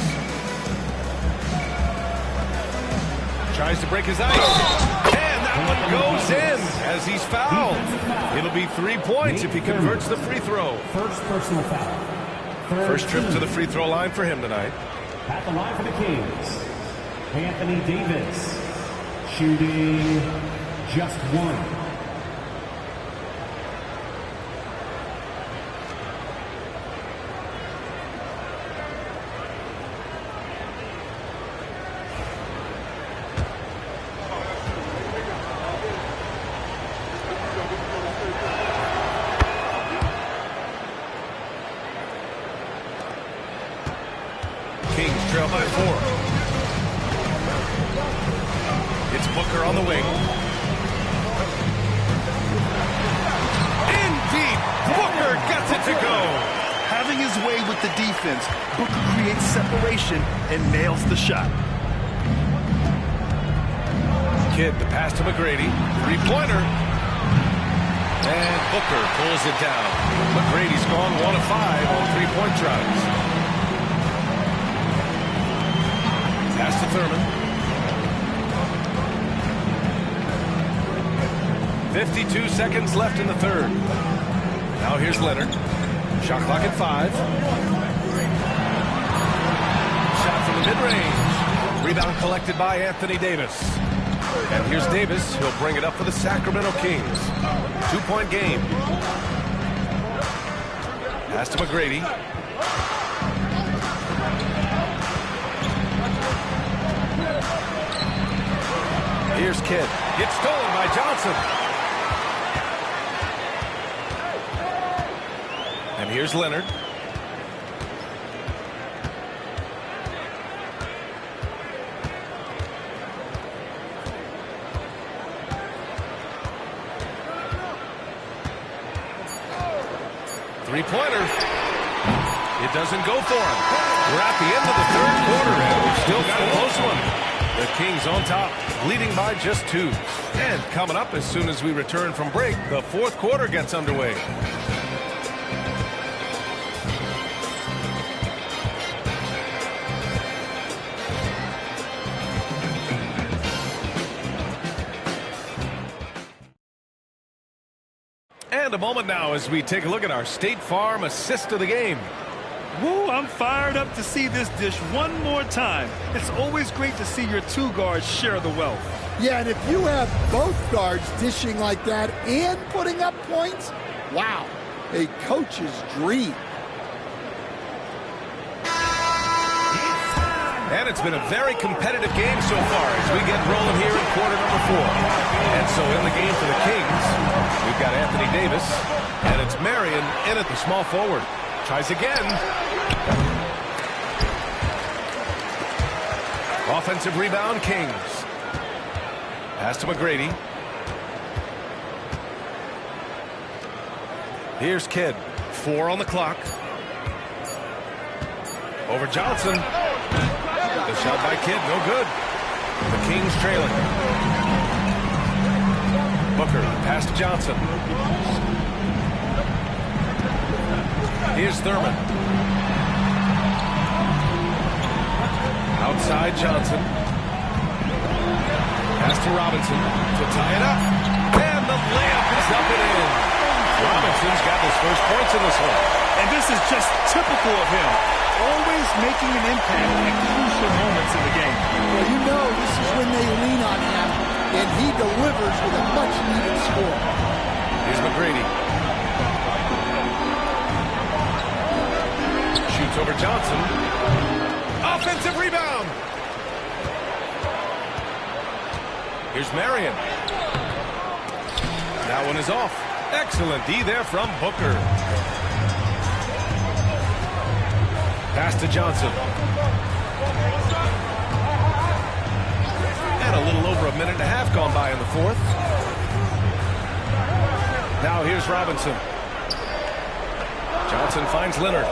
[SPEAKER 1] Tries to break his ice. And that one goes in as he's fouled. It'll be 3 points if he converts the free throw.
[SPEAKER 5] First personal foul.
[SPEAKER 1] First trip to the free throw line for him tonight.
[SPEAKER 5] At the line for the Kings, Anthony Davis, shooting just one.
[SPEAKER 1] Kings trail by 4. It's Booker on the wing. In deep. Booker gets it to go.
[SPEAKER 2] Having his way with the defense, Booker creates separation and nails the shot.
[SPEAKER 1] Kidd, the pass to McGrady. Three-pointer. And Booker pulls it down. McGrady's gone 1 of 5 on three-point tries. Pass to Thurman. 52 seconds left in the third. Now here's Leonard. Shot clock at 5. Shot from the mid-range. Rebound collected by Anthony Davis. And here's Davis. He'll bring it up for the Sacramento Kings. 2-point game. Pass to McGrady. Here's Kidd. It's stolen by Johnson. And here's Leonard. Three-pointer. It doesn't go for him. We're at the end of the third quarter, and we've still got a close one. The Kings on top, leading by just 2. And coming up as soon as we return from break, the fourth quarter gets underway. And a moment now as we take a look at our State Farm assist of the game.
[SPEAKER 2] Woo, I'm fired up to see this dish one more time. It's always great to see your two guards share the wealth.
[SPEAKER 13] Yeah, and if you have both guards dishing like that and putting up points, wow, a coach's dream.
[SPEAKER 1] And it's been a very competitive game so far as we get rolling here in quarter number 4. And so in the game for the Kings, we've got Anthony Davis, and it's Marion in at the small forward. Tries again. Offensive rebound, Kings. Pass to McGrady. Here's Kidd. 4 on the clock. Over Johnson. The shot by Kidd, no good. The Kings trailing. Booker, pass to Johnson. Here's Thurman. Outside Johnson. Pass to Robinson to tie it up. And the layup is up and in. Robinson's got his first points in this one.
[SPEAKER 2] And this is just typical of him. Always making an impact at crucial moments in the game.
[SPEAKER 13] Well, you know this is when they lean on him, and he delivers with a much-needed score.
[SPEAKER 1] Here's McGrady. Shoots over Johnson. Offensive rebound. Here's Marion. That one is off. Excellent D there from Booker. Pass to Johnson. And a little over a minute and a half gone by in the fourth. Now here's Robinson. Johnson finds Leonard.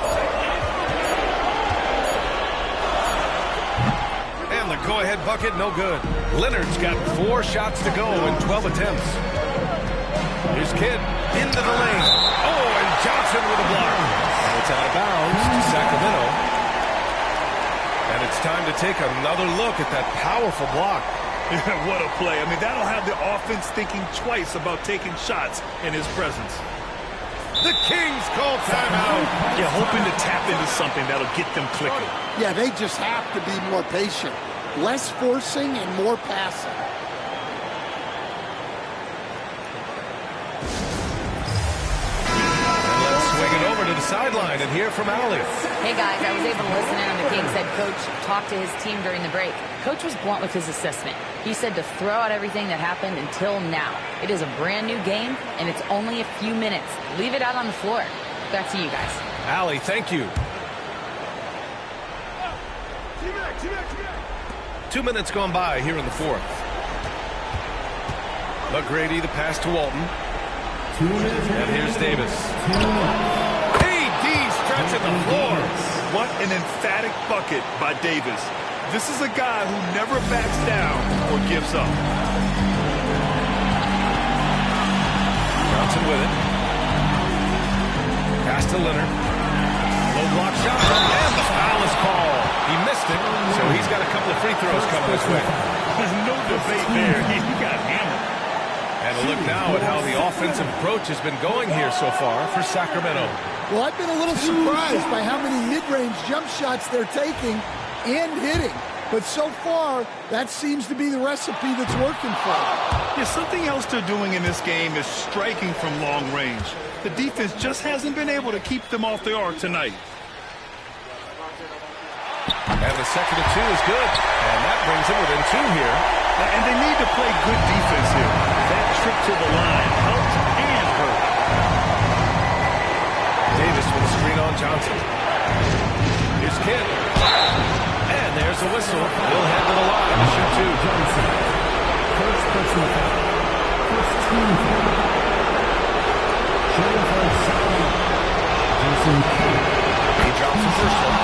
[SPEAKER 1] And the go-ahead bucket, no good. Leonard's got 4 shots to go in 12 attempts. Here's Kidd into the lane. Oh, and Johnson with a block. And it's out of bounds to Sacramento. And it's time to take another look at that powerful block.
[SPEAKER 2] What a play. I mean, that'll have the offense thinking twice about taking shots in his presence.
[SPEAKER 1] The Kings call timeout.
[SPEAKER 2] Yeah, hoping to tap into something that'll get them clicking.
[SPEAKER 13] Yeah, they just have to be more patient. Less forcing and more passing.
[SPEAKER 1] And let's swing it over to the sideline and hear from Allie.
[SPEAKER 4] Hey, guys, I was able to listen in on the Kings head coach talk to his team during the break. Coach was blunt with his assessment. He said to throw out everything that happened until now. It is a brand new game, and it's only a few minutes. Leave it out on the floor. Back to you guys.
[SPEAKER 1] Allie, thank you. 2 minutes gone by here in the fourth. McGrady, the pass to Walton. And here's Davis. KD stretching the floor.
[SPEAKER 2] What an emphatic bucket by Davis. This is a guy who never backs down or gives up.
[SPEAKER 1] Johnson with it. Pass to Leonard. Low block shot. And the foul is called. He missed it, so he's got a couple of free throws coming his way.
[SPEAKER 2] No debate there. He got hammered.
[SPEAKER 1] And a look now at how the offensive approach has been going here so far for Sacramento.
[SPEAKER 13] Well, I've been a little surprised by how many mid-range jump shots they're taking and hitting. But so far, that seems to be the recipe that's working for them.
[SPEAKER 2] Yeah, something else they're doing in this game is striking from long range. The defense just hasn't been able to keep them off the arc tonight.
[SPEAKER 1] And the second and 2 is good. And that brings them within 2 here.
[SPEAKER 2] And they need to play good defense here. That trip to the line helped and hurt.
[SPEAKER 1] Davis with a screen on Johnson. Here's Kidd. And there's the whistle. He'll head to the line to shoot 2.
[SPEAKER 5] First personal foul. First team foul. Shooting for Jason Kidd.
[SPEAKER 1] He drops the first one.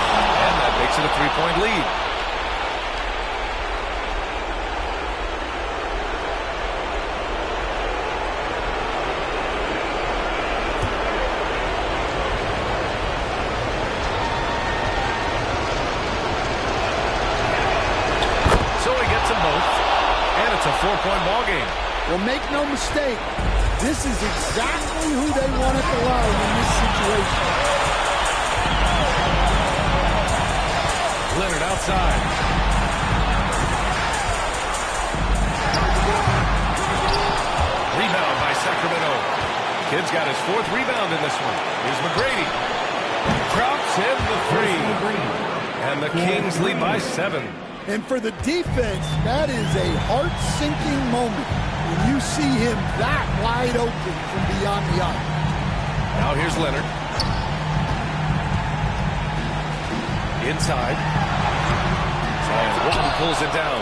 [SPEAKER 1] And that makes it a 3-point lead. It's a 4-point ball game.
[SPEAKER 13] Well, make no mistake, this is exactly who they want at the line in this situation.
[SPEAKER 1] Leonard outside. Rebound by Sacramento. Kidd's got his 4th rebound in this one. Here's McGrady. Drops in the 3. And the Kings lead by 7.
[SPEAKER 13] And for the defense, that is a heart-sinking moment when you see him that wide open from beyond the arc.
[SPEAKER 1] Now here's Leonard. Inside. And Walton pulls it down.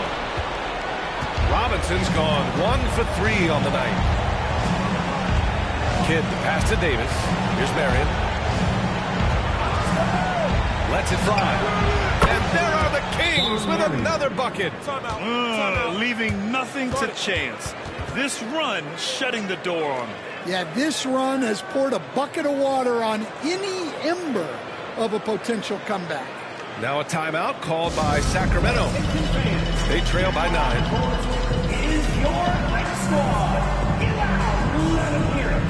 [SPEAKER 1] Robinson's gone 1 for 3 on the night. Kidd, the pass to Davis. Here's Marion. Lets it fly. And there are the Kings with another bucket.
[SPEAKER 2] Leaving nothing to chance. This run shutting the door on them.
[SPEAKER 13] Yeah, this run has poured a bucket of water on any ember of a potential comeback.
[SPEAKER 1] Now a timeout called by Sacramento. They trail by 9.
[SPEAKER 5] Is your next squad. Get loud, let them hear it.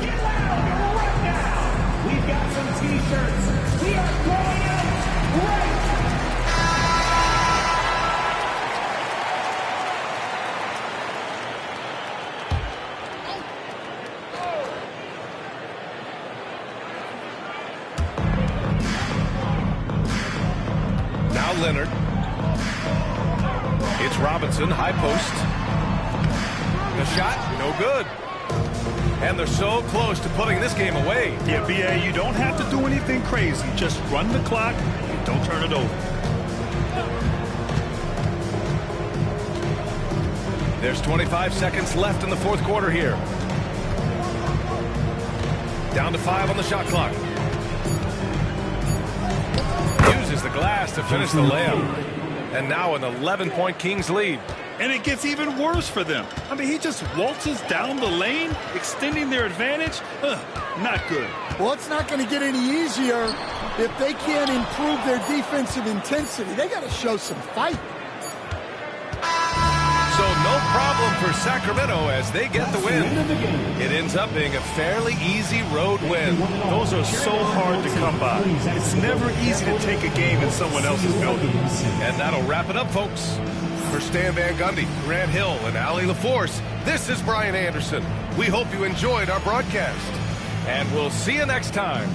[SPEAKER 5] Get loud right now. We've got some T-shirts. We are going out right.
[SPEAKER 1] Now Leonard. It's Robinson, high post. The shot, no good. And they're so close to putting this game away.
[SPEAKER 2] Yeah, B.A., you don't have to do anything crazy. Just run the clock and don't turn it over.
[SPEAKER 1] There's 25 seconds left in the 4th quarter here. Down to 5 on the shot clock. Uses the glass to finish the layup. And now an 11-point Kings lead.
[SPEAKER 2] And it gets even worse for them. I mean, he just waltzes down the lane, extending their advantage. Not good.
[SPEAKER 13] Well, it's not going to get any easier if they can't improve their defensive intensity. They got to show some fight.
[SPEAKER 1] So no problem for Sacramento as they get the win. It ends up being a fairly easy road win.
[SPEAKER 2] Those are so hard to come by. It's never easy to take a game in someone else's building.
[SPEAKER 1] And that'll wrap it up, folks. For Stan Van Gundy, Grant Hill, and Allie LaForce, this is Brian Anderson. We hope you enjoyed our broadcast. And we'll see you next time.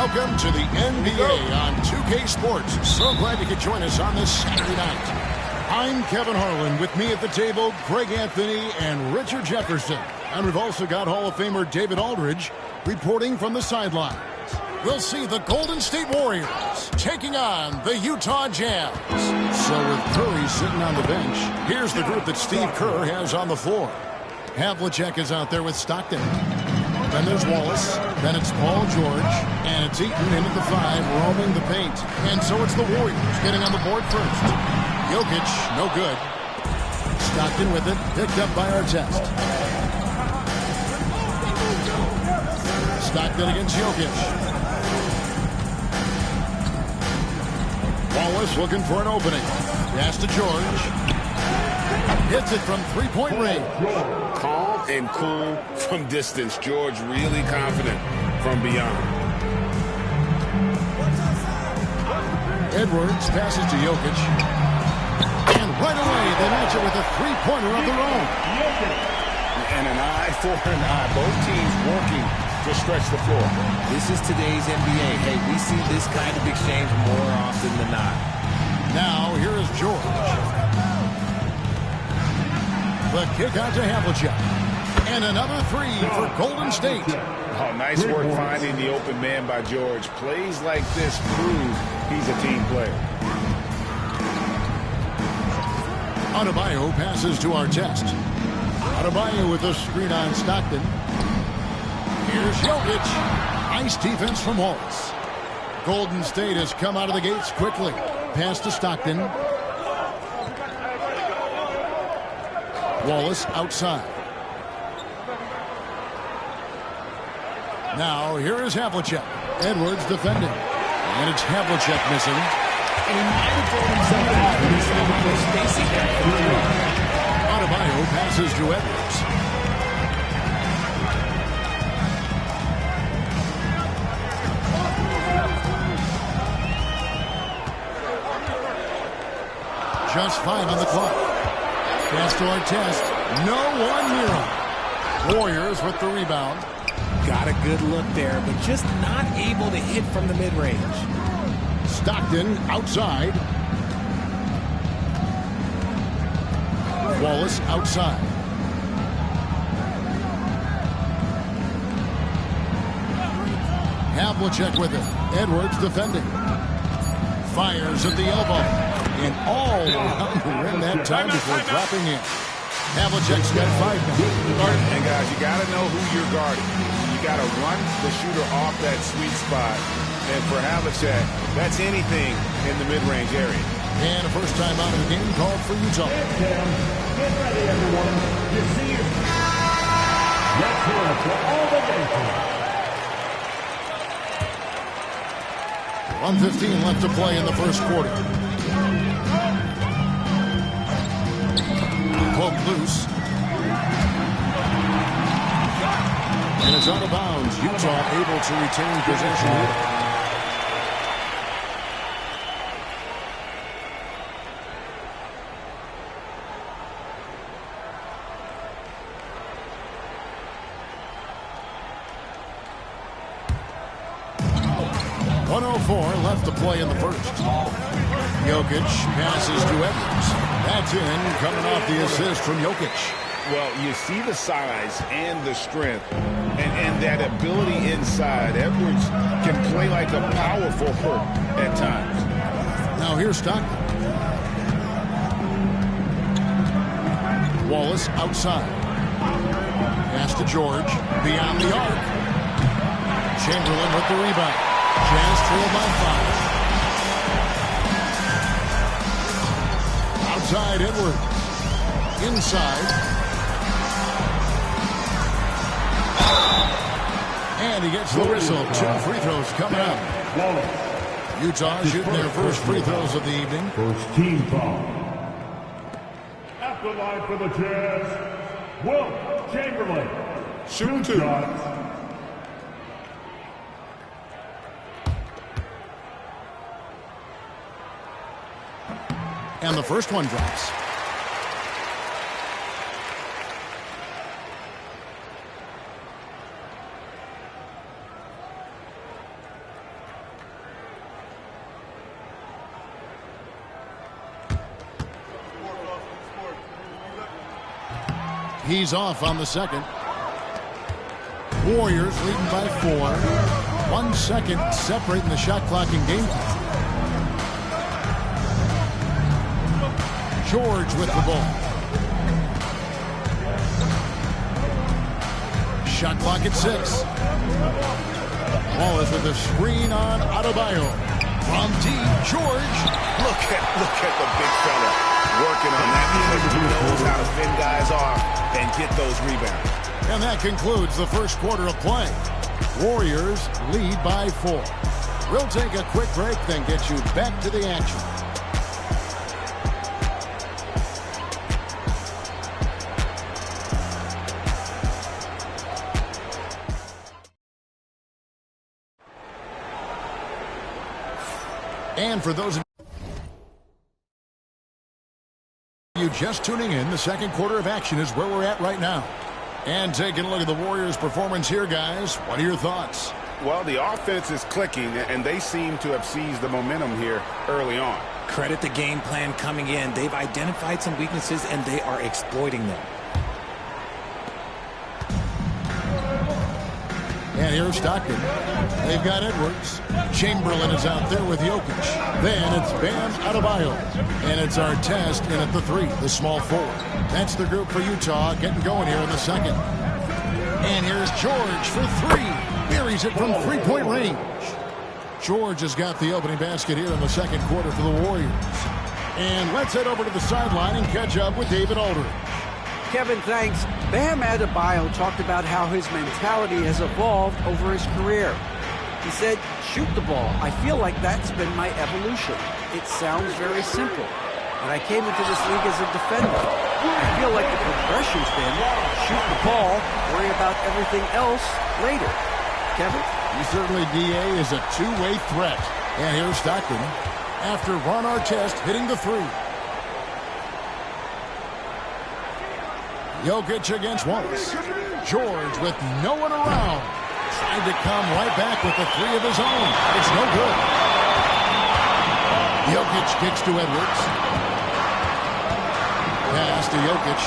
[SPEAKER 6] Welcome to the NBA on 2K Sports. So glad you could join us on this Saturday night. I'm Kevin Harlan. With me at the table, Greg Anthony and Richard Jefferson. And we've also got Hall of Famer David Aldridge reporting from the sidelines. We'll see the Golden State Warriors taking on the Utah Jazz. So with Curry sitting on the bench, here's the group that Steve Kerr has on the floor. Havlicek is out there with Stockton. Then there's Wallace. Then it's Paul George. And it's Eaton in at the 5, roaming the paint. And so it's the Warriors getting on the board first. Jokic, no good. Stockton with it, picked up by Artest. Stockton against Jokic. Wallace looking for an opening. Pass to George. Hits it from three-point range.
[SPEAKER 7] Calm and cool from distance. George really confident from beyond.
[SPEAKER 6] Edwards passes to Jokic. And right away, they match it with a three-pointer of their own.
[SPEAKER 7] And an eye for an eye. Both teams working to stretch the floor.
[SPEAKER 3] This is today's NBA. Hey, we see this kind of exchange more often than not.
[SPEAKER 6] Now, here is George. The kick out to Havlicek. And another three for Golden State.
[SPEAKER 7] Oh, nice work finding the open man by George. Plays like this prove he's a team player.
[SPEAKER 6] Adebayo passes to Artest. Adebayo with a screen on Stockton. Here's Jokic. Nice defense from Wallace. Golden State has come out of the gates quickly. Pass to Stockton. Wallace outside. Now here is Havlicek. Edwards defending. And it's Havlicek missing. Adebayo passes to Edwards. just 5 on the clock. Pass to Artest. No one near him. Warriors with the rebound.
[SPEAKER 3] Got a good look there, but just not able to hit from the mid-range.
[SPEAKER 6] Stockton outside. Wallace outside. Havlicek with it. Edwards defending. Fires at the elbow. And all around the rim that time before dropping in. Havlicek's got 5 now.
[SPEAKER 7] And guys, you got to know who you're guarding. You got to run the shooter off that sweet spot. And for Havlicek, that's anything in the mid-range area.
[SPEAKER 6] And a first time out of the game called for Utah.
[SPEAKER 5] Get ready, everyone. You see it. Let's hear it for all the Lakers.
[SPEAKER 6] 1:15 left to play in the first quarter. Poke loose. And it's out of bounds. Utah able to retain possession here. Left to play in the first. Jokic passes to Edwards. That's in, coming off the assist from Jokic.
[SPEAKER 7] Well, you see the size and the strength and that ability inside. Edwards can play like a power forward at times.
[SPEAKER 6] Now here's Stockton. Wallace outside. Pass to George. Beyond the arc. Chamberlain with the rebound. Jazz trail by 5. Outside Edwards. Inside. And he gets the whistle. 2 free throws coming up. Utah shooting their first free throws of the evening.
[SPEAKER 5] First team foul. At the line for the Jazz, Wilt Chamberlain.
[SPEAKER 7] Shoot 2.
[SPEAKER 6] And the first one drops. He's off on the second. Warriors leading by 4. 1 second separating the shot clock in game time. George with the ball. Shot clock at 6. Wallace with a screen on Adebayo. From deep, George.
[SPEAKER 7] Look at the big fella working on that. He knows how to fend guys off and get those rebounds.
[SPEAKER 6] And that concludes the first quarter of play. Warriors lead by 4. We'll take a quick break, then get you back to the action. And for those of you just tuning in, the second quarter of action is where we're at right now. And taking a look at the Warriors' performance here, guys. What are your thoughts?
[SPEAKER 7] Well, the offense is clicking, and they seem to have seized the momentum here early on.
[SPEAKER 3] Credit the game plan coming in. They've identified some weaknesses, and they are exploiting them.
[SPEAKER 6] And here's Stockton. They've got Edwards. Chamberlain is out there with Jokic. Then it's Bam Adebayo. And it's Artest in at the 3, the small forward. That's the group for Utah getting going here in the second. And here's George for 3. Buries it from 3-point range. George has got the opening basket here in the second quarter for the Warriors. And let's head over to the sideline and catch up with David Aldridge.
[SPEAKER 9] Kevin, thanks. Bam Adebayo talked about how his mentality has evolved over his career. He said, shoot the ball. I feel like that's been my evolution. It sounds very simple. When I came into this league as a defender, I feel like the progression's been shoot the ball, worry about everything else later. Kevin?
[SPEAKER 6] Certainly, DA is a two-way threat. And here's Stockton after Ron Artest hitting the 3. Jokic against Wallace. George with no one around. Trying to come right back with the three of his own. It's no good. Jokic kicks to Edwards. Pass to Jokic.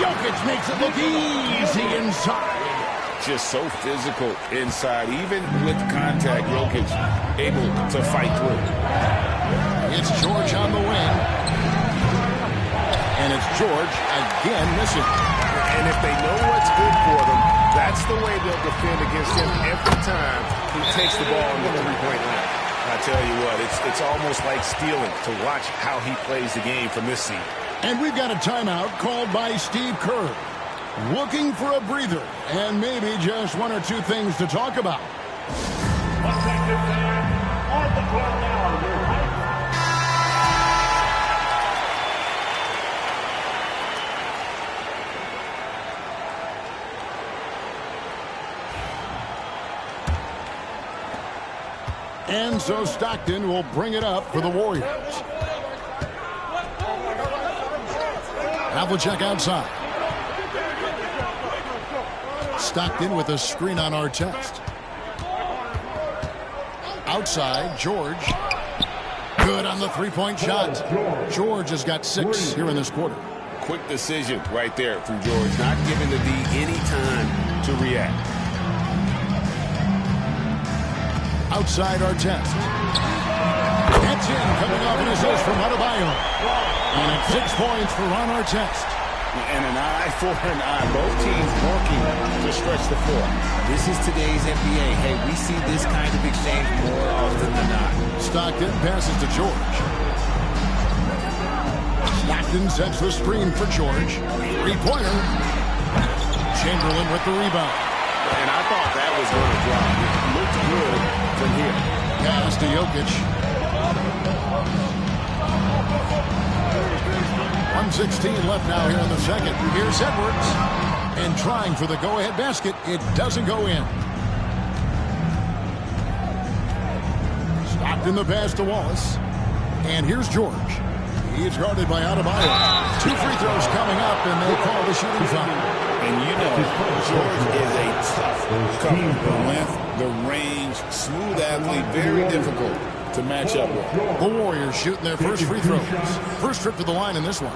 [SPEAKER 6] Jokic makes it look easy inside.
[SPEAKER 7] Just so physical inside. Even with contact, Jokic able to fight through.
[SPEAKER 6] It's George on the wing. And it's George again missing.
[SPEAKER 7] And if they know what's good for them, that's the way they'll defend against him every time he takes the ball in the three-point line. I tell you what, it's almost like stealing to watch how he plays the game from this seat.
[SPEAKER 6] And we've got a timeout called by Steve Kerr. Looking for a breather and maybe just one or two things to talk about. And so Stockton will bring it up for the Warriors. Havlicek outside. Stockton with a screen on Artest. Outside, George. Good on the three-point shot. George has got 6 here in this quarter.
[SPEAKER 7] Quick decision right there from George, not giving the D any time to react.
[SPEAKER 6] Outside Artest. That's in, coming off an assist from Adebayo. And it's 6 points for Ron Artest.
[SPEAKER 7] And an eye for an eye. Both teams working to stretch the floor.
[SPEAKER 3] This is today's NBA. Hey, we see this kind of exchange more often than not.
[SPEAKER 6] Stockton passes to George. Stockton sets the screen for George. Three-pointer. Chamberlain with the rebound.
[SPEAKER 7] And I thought that was going to drop. It looked good from here.
[SPEAKER 6] Pass to Jokic. 1:16 left now here in the second. Here's Edwards. And trying for the go-ahead basket. It doesn't go in. Stockton the pass to Wallace. And here's George. He's guarded by Adebayo. 2 free throws coming up, and they call the shooting foul.
[SPEAKER 7] And you know, George is a tough cover. The length, the range, smooth athlete, very difficult to match up with.
[SPEAKER 6] The Warriors shooting their first free throws. First trip to the line in this one.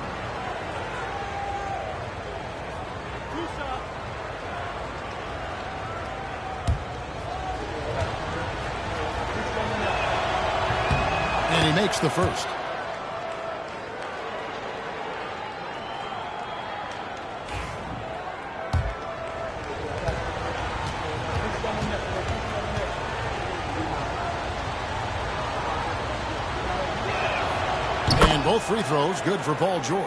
[SPEAKER 6] And he makes the first. Both free throws good for Paul George.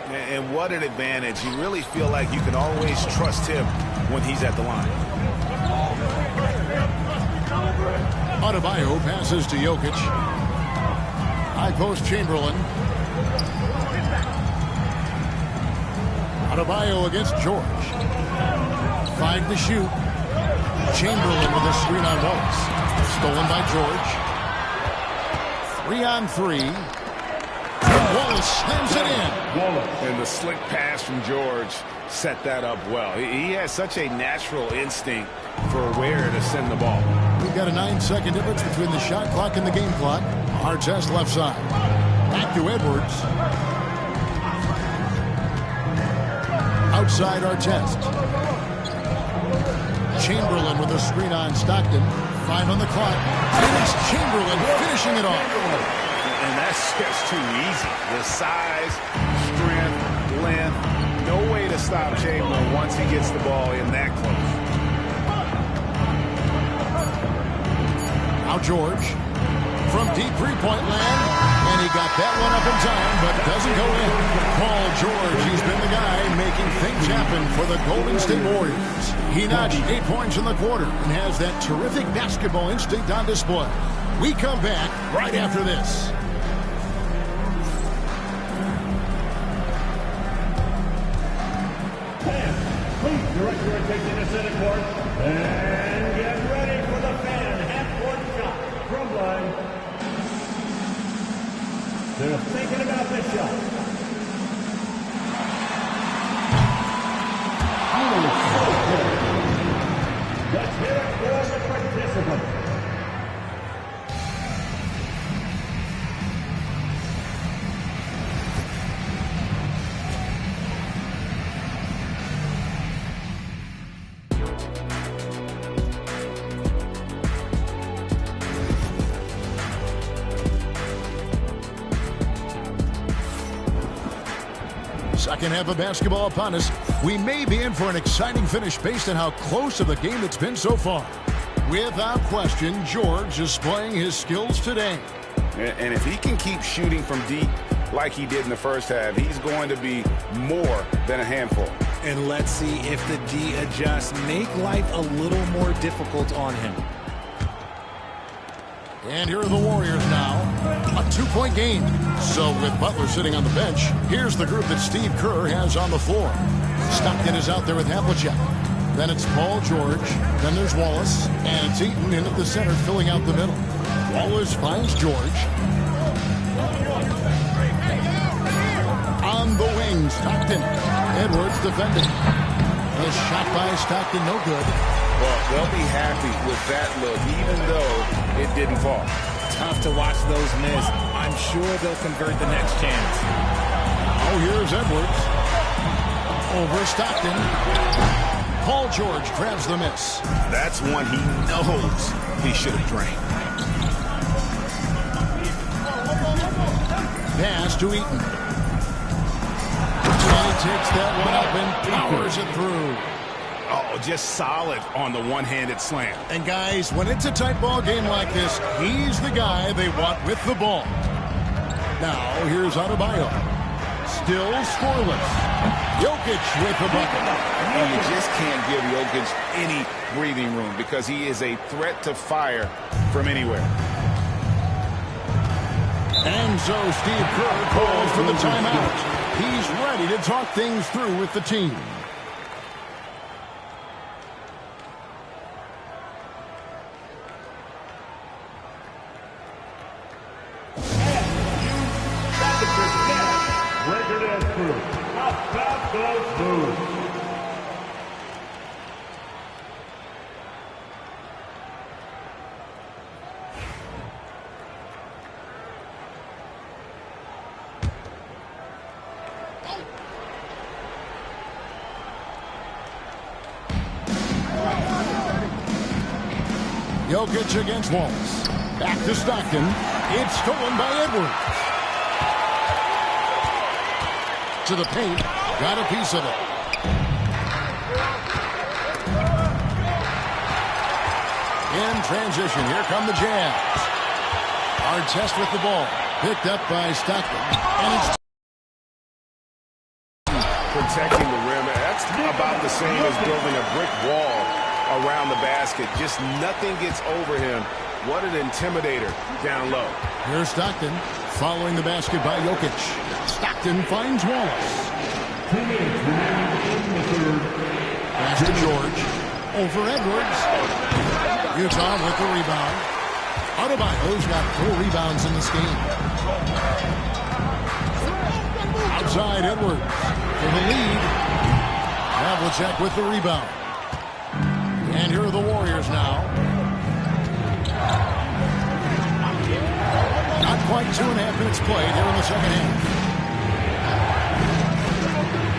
[SPEAKER 7] And what an advantage. You really feel like you can always trust him when he's at the line.
[SPEAKER 6] Adebayo passes to Jokic. High post Chamberlain. Adebayo against George. 5 to shoot. Chamberlain with a screen on Wallace. Stolen by George. 3 on 3. Wallace slams it in.
[SPEAKER 7] And the slick pass from George set that up well. He has such a natural instinct for where to send the ball.
[SPEAKER 6] We've got a 9-second difference between the shot clock and the game clock. Artest left side. Back to Edwards. Outside Artest. Chamberlain with a screen on Stockton. 5 on the clock. And it's Chamberlain finishing it off.
[SPEAKER 7] And that's just too easy. The size, strength, length, no way to stop Chamberlain once he gets the ball in that close.
[SPEAKER 6] Now George from deep three-point land. And he got that one up in time, but doesn't go in. Paul George, he's been the guy making things happen for the Golden State Warriors. He notched 8 points in the quarter and has that terrific basketball instinct on display. We come back right after this.
[SPEAKER 5] Please direct your attention to center court and get ready for the fan half-court shot from line. They're thinking about the
[SPEAKER 6] Second half of basketball upon us. We may be in for an exciting finish based on how close of the game it's been so far. Without question, George is displaying his skills today.
[SPEAKER 7] And if he can keep shooting from deep like he did in the first half, he's going to be more than a handful.
[SPEAKER 3] And let's see if the D adjusts, make life a little more difficult on him.
[SPEAKER 6] And here are the Warriors now. A 2-point game. So with Butler sitting on the bench, here's the group that Steve Kerr has on the floor. Stockton is out there with Havlicek. Then it's Paul George. Then there's Wallace. And it's Eaton in at the center filling out the middle. Wallace finds George. On the wing, Stockton. Edwards defending. A shot by Stockton, no good.
[SPEAKER 7] Well, they'll be happy with that look, even though it didn't fall.
[SPEAKER 3] Tough to watch those miss. I'm sure they'll convert the next chance.
[SPEAKER 6] Oh, here's Edwards. Over Stockton. Paul George grabs the miss.
[SPEAKER 7] That's one he knows he should have drained.
[SPEAKER 6] Pass to Eaton. And he takes that one up and powers it through.
[SPEAKER 7] Oh, just solid on the one-handed slam.
[SPEAKER 6] And guys, when it's a tight ball game like this, he's the guy they want with the ball. Now, here's Adebayo. Still scoreless. Jokic with the bucket.
[SPEAKER 7] And you just can't give Jokic any breathing room because he is a threat to fire from anywhere.
[SPEAKER 6] And so Steve Kerr calls for the timeout. He's ready to talk things through with the team. Jokic against Wallace. Back to Stockton. It's stolen by Edwards. To the paint. Got a piece of it. In transition. Here come the Jazz. Artest with the ball. Picked up by Stockton. And it's
[SPEAKER 7] protecting the rim. That's about the same as building a brick wall around the basket. Just nothing gets over him. What an intimidator down low.
[SPEAKER 6] Here's Stockton following the basket by Jokic. Stockton finds Wallace. Pass to George. Over Edwards. Utah with the rebound. Adebayo's got 4 rebounds in this game. Outside Edwards for the lead. Havlicek with the rebound. And here are the Warriors now. Not quite 2.5 minutes played here in the second half.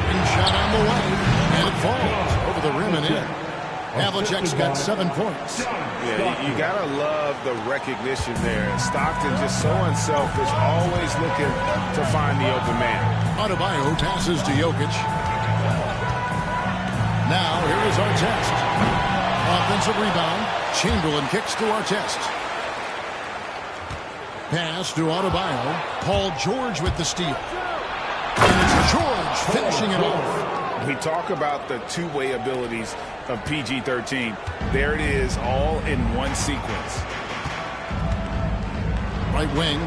[SPEAKER 6] And shot on the way. And it falls over the rim and in. Havlicek's got 7 points.
[SPEAKER 7] Yeah, you got to love the recognition there. Stockton just so unselfish, always looking to find the open man.
[SPEAKER 6] Adebayo passes to Jokic. Now, here is Artest. Offensive rebound. Chamberlain kicks to Artest. Pass to Adebayo. Paul George with the steal. And it's George finishing it off.
[SPEAKER 7] We talk about the two-way abilities of PG-13. There it is, all in one sequence.
[SPEAKER 6] Right wing.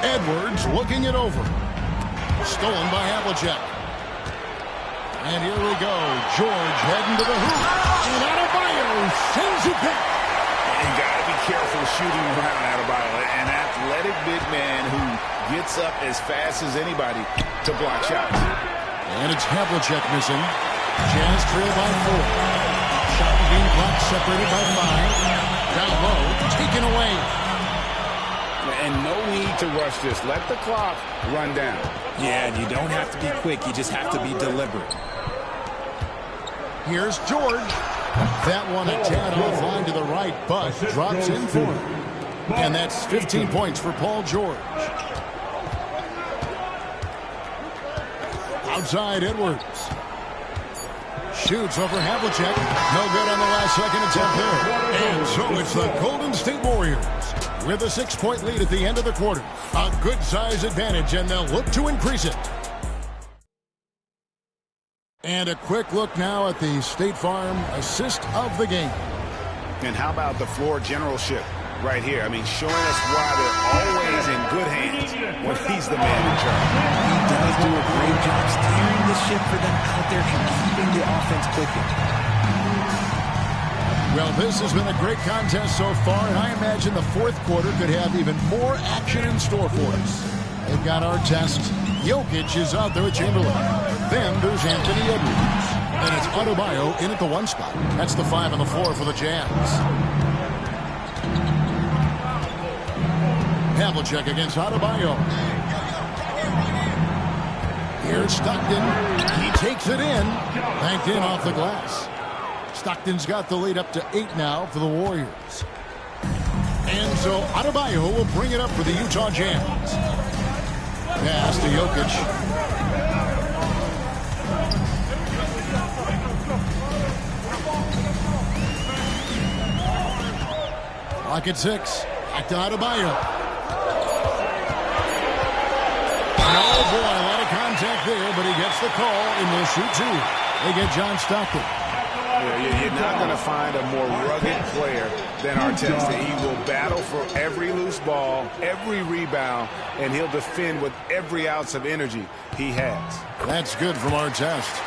[SPEAKER 6] Edwards looking it over. Stolen by Havlicek. And here we go. George heading to the hoop. And Adebayo sends it back.
[SPEAKER 7] You got to be careful shooting around Adebayo. An athletic big man who gets up as fast as anybody to block shots.
[SPEAKER 6] And it's Havlicek missing. Jazz trail by 4. Shot being blocked, separated by 5. Down low, taken away.
[SPEAKER 7] And no need to rush this. Let the clock run down.
[SPEAKER 3] Yeah, and you don't have to be quick. You just have to be deliberate.
[SPEAKER 6] Here's George. That one a tad offline to the right, but drops in for him. And that's 15 points for Paul George. Outside Edwards. Shoots over Havlicek. No good on the last second attempt there. And so it's the Golden State Warriors with a 6-point lead at the end of the quarter. A good size advantage, and they'll look to increase it. And a quick look now at the State Farm assist of the game.
[SPEAKER 7] And how about the floor generalship right here? I mean, showing us why they're always in good hands when he's the man in charge.
[SPEAKER 3] He does do a great job steering the ship for them out there and keeping the offense clicking.
[SPEAKER 6] Well, this has been a great contest so far, and I imagine the fourth quarter could have even more action in store for us. They've got our test. Jokic is out there with Chamberlain. Then there's Anthony Edwards. And it's Adebayo in at the 1 spot. That's the 5 on the floor for the Jazz. Havlicek against Adebayo. Here's Stockton. He takes it in. Banked in off the glass. Stockton's got the lead up to 8 now for the Warriors. And so Adebayo will bring it up for the Utah Jazz. Pass to Jokic. Clock at 6. Back to Adebayo. Oh boy, a lot of contact there, but he gets the call and will shoot 2. They get John Stockton.
[SPEAKER 7] Yeah, you're not going to find a more rugged player than Artest. He will battle for every loose ball, every rebound, and he'll defend with every ounce of energy he has.
[SPEAKER 6] That's good from Artest.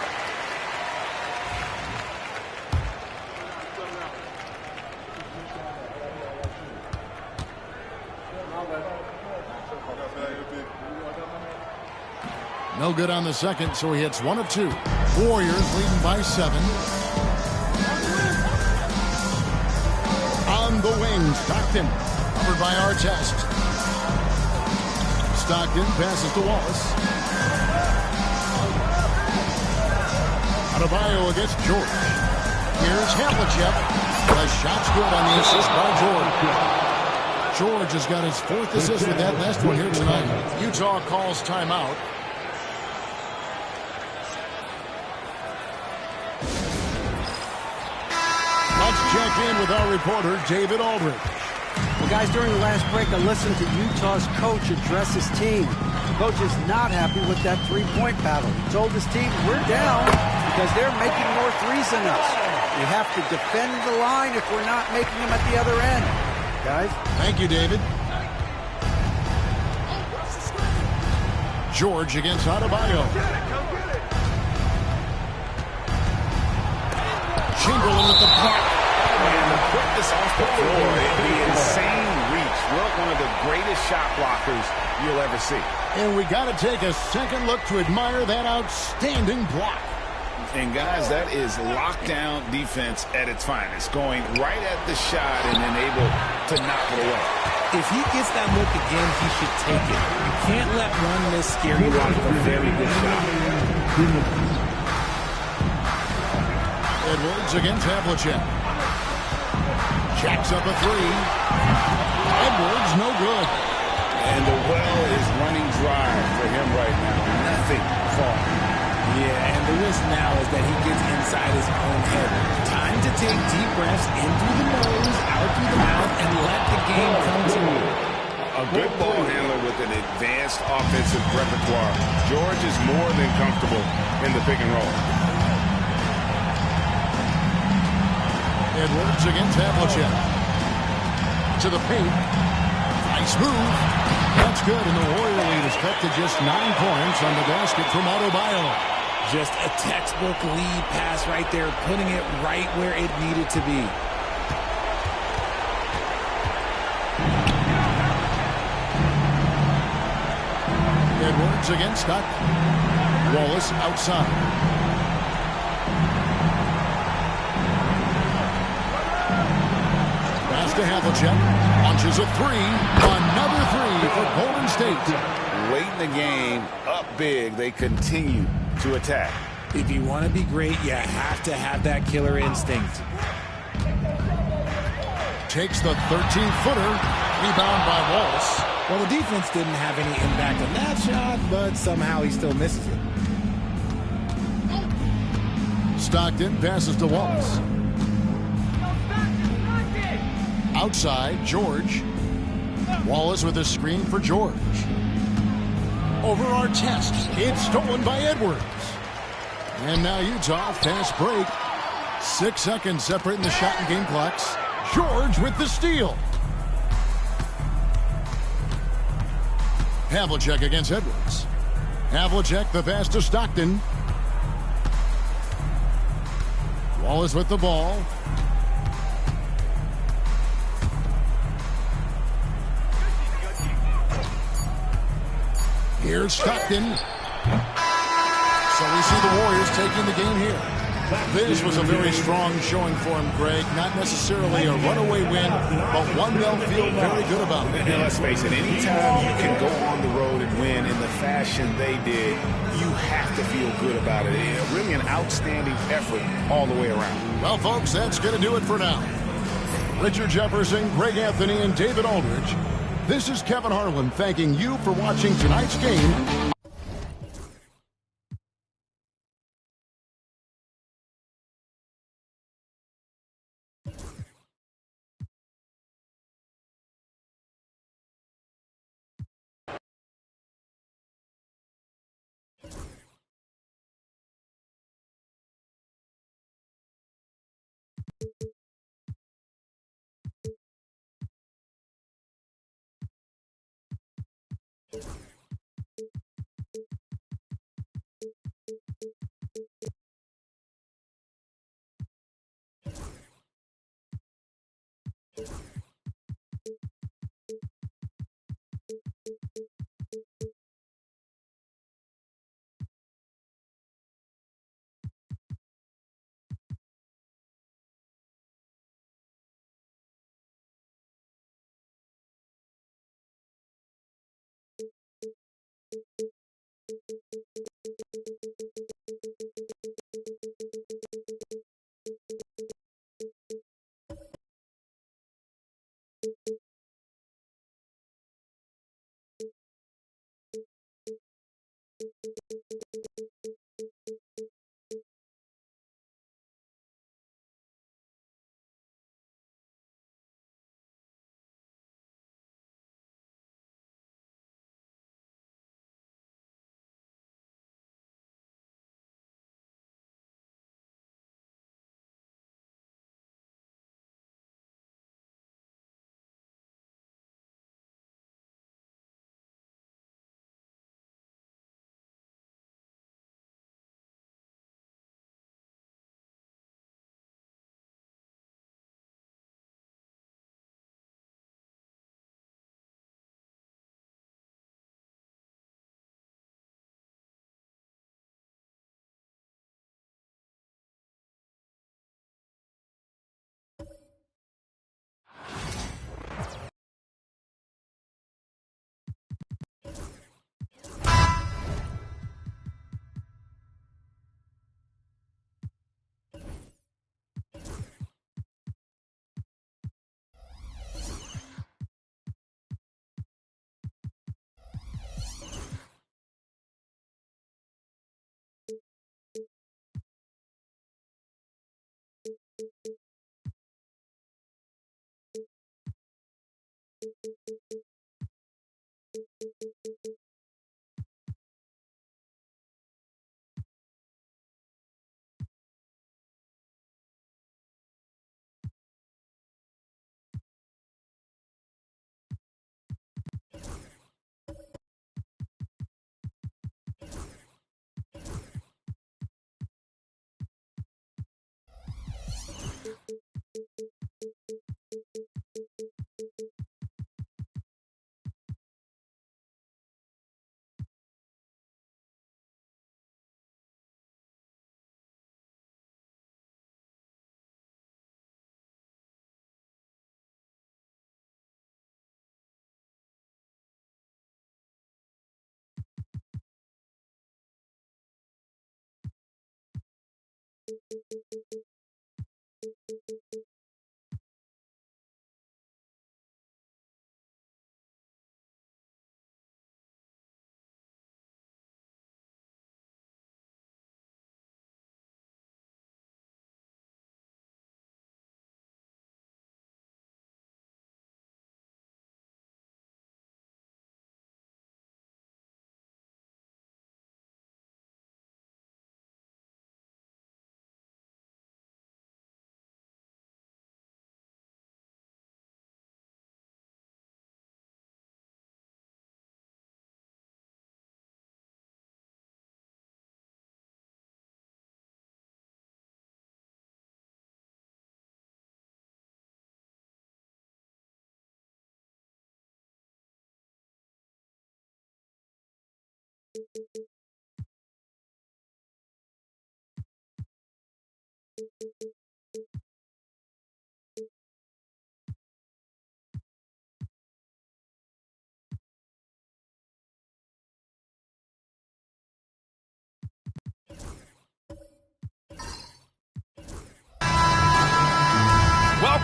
[SPEAKER 6] No good on the second, so he hits 1 of 2. Warriors leading by 7. On the wing, Stockton. Covered by Artest. Stockton passes to Wallace. Adebayo against George. Here's Havlicek. The shot's good on the assist by George. George has got his 4th assist with that last one here tonight. Utah calls timeout. Let's check in with our reporter, David Aldridge.
[SPEAKER 9] Well, guys, during the last break, I listened to Utah's coach address his team. The coach is not happy with that 3-point battle. He told his team, we're down because they're making more threes than us. We have to defend the line if we're not making them at the other end. Guys?
[SPEAKER 6] Thank you, David. George against Adebayo. Chamberlain with the block.
[SPEAKER 7] And to put this off the floor, it'd be insane reach. One of the greatest shot blockers you'll ever see.
[SPEAKER 6] And we got to take a second look to admire that outstanding block.
[SPEAKER 7] And guys, that is lockdown defense at its finest. Going right at the shot and then able to knock it away.
[SPEAKER 3] If he gets that look again, he should take it. You can't let one miss scare you out of a very good shot.
[SPEAKER 6] Edwards against Havlicek. Jacks up a 3. Edwards, no good.
[SPEAKER 7] And the well is running dry for him right now. Nothing falling.
[SPEAKER 3] Yeah, and the risk now is that he gets inside his own head. Time to take deep breaths in through the nose, out through the mouth, and let the game come to you.
[SPEAKER 7] A good ball handler with an advanced offensive repertoire. George is more than comfortable in the pick and roll.
[SPEAKER 6] Edwards against Havlicek. To the paint. Nice move. That's good, and the Warrior lead is cut to just 9 points on the basket from Adebayo.
[SPEAKER 3] Just a textbook lead pass right there, putting it right where it needed to be.
[SPEAKER 6] Edwards against Stockton. Wallace outside. To Havlicek, launches a 3, another 3 for Golden State.
[SPEAKER 7] Late in the game, up big, they continue to attack.
[SPEAKER 3] If you want to be great, you have to have that killer instinct.
[SPEAKER 6] Takes the 13-footer, rebound by Wallace.
[SPEAKER 3] Well, the defense didn't have any impact on that shot, but somehow he still misses it.
[SPEAKER 6] Stockton passes to Wallace. Outside, George. Wallace with a screen for George. Over Artest. It's stolen by Edwards. And now Utah, fast break. 6 seconds separating the shot and game clocks. George with the steal. Havlicek against Edwards. Havlicek the pass to Stockton. Wallace with the ball. Here's Stockton. So we see the Warriors taking the game here. This was a very strong showing for him, Greg. Not necessarily a runaway win, but one they'll feel very good about.
[SPEAKER 7] And let's face it, anytime you can go on the road and win in the fashion they did, you have to feel good about it. Really an outstanding effort all the way around.
[SPEAKER 6] Well, folks, that's going to do it for now. Richard Jefferson, Greg Anthony, and David Aldridge. This is Kevin Harlan thanking you for watching tonight's game.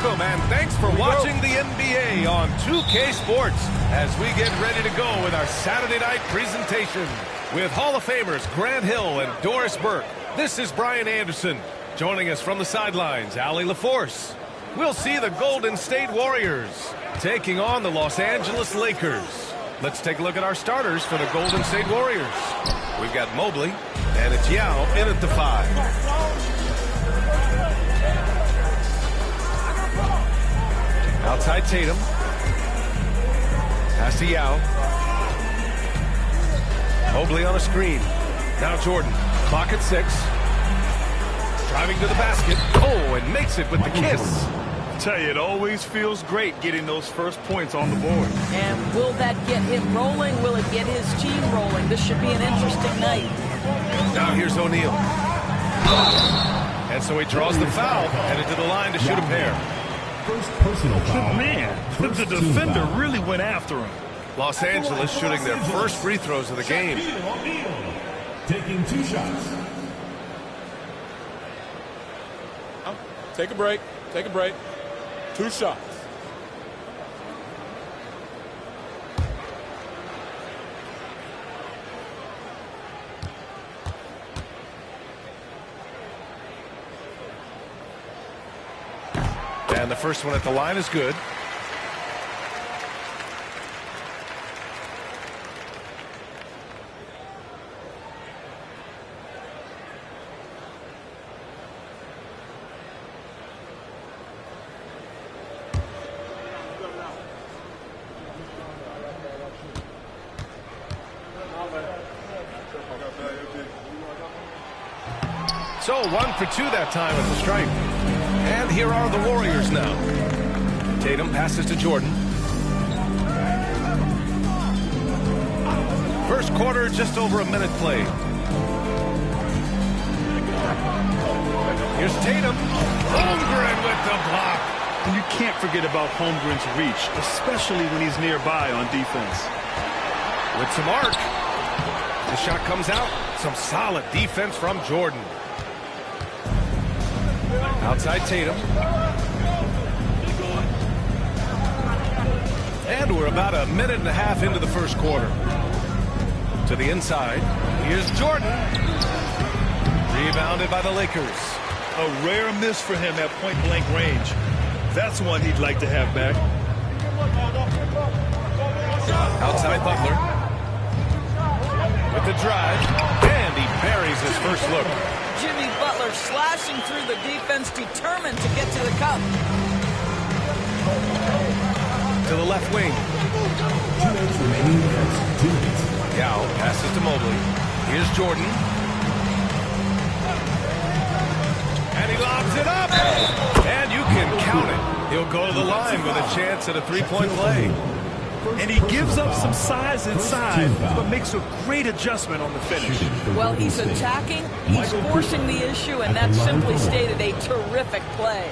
[SPEAKER 1] Welcome and thanks for watching the NBA on 2K Sports as we get ready to go with our Saturday night presentation. With Hall of Famers Grant Hill and Doris Burke, this is Brian Anderson. Joining us from the sidelines, Allie LaForce. We'll see the Golden State Warriors taking on the Los Angeles Lakers. Let's take a look at our starters for the Golden State Warriors. We've got Mobley, and it's Yao in at the 5. Outside Tatum. Pass to Yao. Mobley on a screen. Now Jordan. Clock at 6. Driving to the basket. Oh, and makes it with the kiss.
[SPEAKER 2] I tell you, it always feels great getting those first points on the board.
[SPEAKER 8] And will that get him rolling? Will it get his team rolling? This should be an interesting night.
[SPEAKER 1] Now here's O'Neal. And so he draws the foul, headed to the line to shoot a pair.
[SPEAKER 5] First personal foul.
[SPEAKER 2] Man, the defender really went after him.
[SPEAKER 1] Los Angeles shooting their first free throws of the game.
[SPEAKER 5] Taking 2 shots.
[SPEAKER 11] Take a break. Take a break. 2 shots.
[SPEAKER 1] And the first one at the line is good. So 1 for 2 that time at the stripe. And here are the Warriors now. Tatum passes to Jordan. First quarter, just over a minute played. Here's Tatum. Holmgren with the block.
[SPEAKER 2] And you can't forget about Holmgren's reach, especially when he's nearby on defense.
[SPEAKER 1] With some arc. The shot comes out. Some solid defense from Jordan. Outside Tatum. And we're about a minute and a half into the first quarter. To the inside. Here's Jordan. Rebounded by the Lakers.
[SPEAKER 2] A rare miss for him at point-blank range. That's one he'd like to have back.
[SPEAKER 1] Outside Butler. With the drive. And he buries his first look.
[SPEAKER 8] Jimmy Butler slashing through the defense, determined to get to the cup.
[SPEAKER 1] To the left wing.
[SPEAKER 5] 2 minutes remaining in the first. 2 minutes.
[SPEAKER 1] Yao passes to Mobley. Here's Jordan. And he lobs it up. And you can count it. He'll go to the line with a chance at a 3-point play.
[SPEAKER 2] And he gives up some size inside, but makes a great adjustment on the finish.
[SPEAKER 8] Well, he's attacking, he's forcing the issue, and that simply stated a terrific play.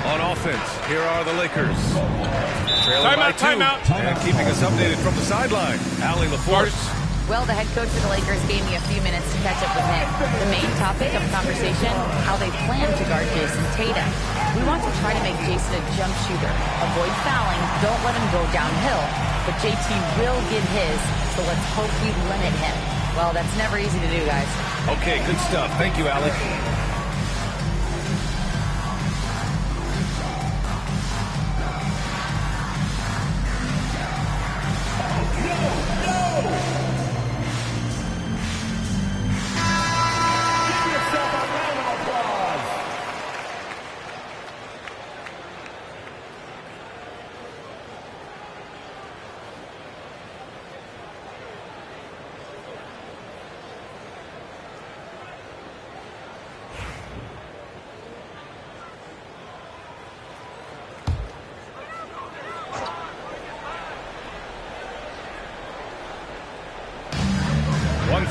[SPEAKER 1] On offense, here are the Lakers. Trailing by 2. And keeping us updated from the sideline, Allie LaForce.
[SPEAKER 4] Well, the head coach of the Lakers gave me a few minutes to catch up with him. The main topic of conversation, how they plan to guard Jason Tatum. We want to try to make Jason a jump shooter. Avoid fouling, don't let him go downhill. But JT will get his, so let's hope we limit him. Well, that's never easy to do, guys.
[SPEAKER 1] Okay, good stuff. Thank you, Allie.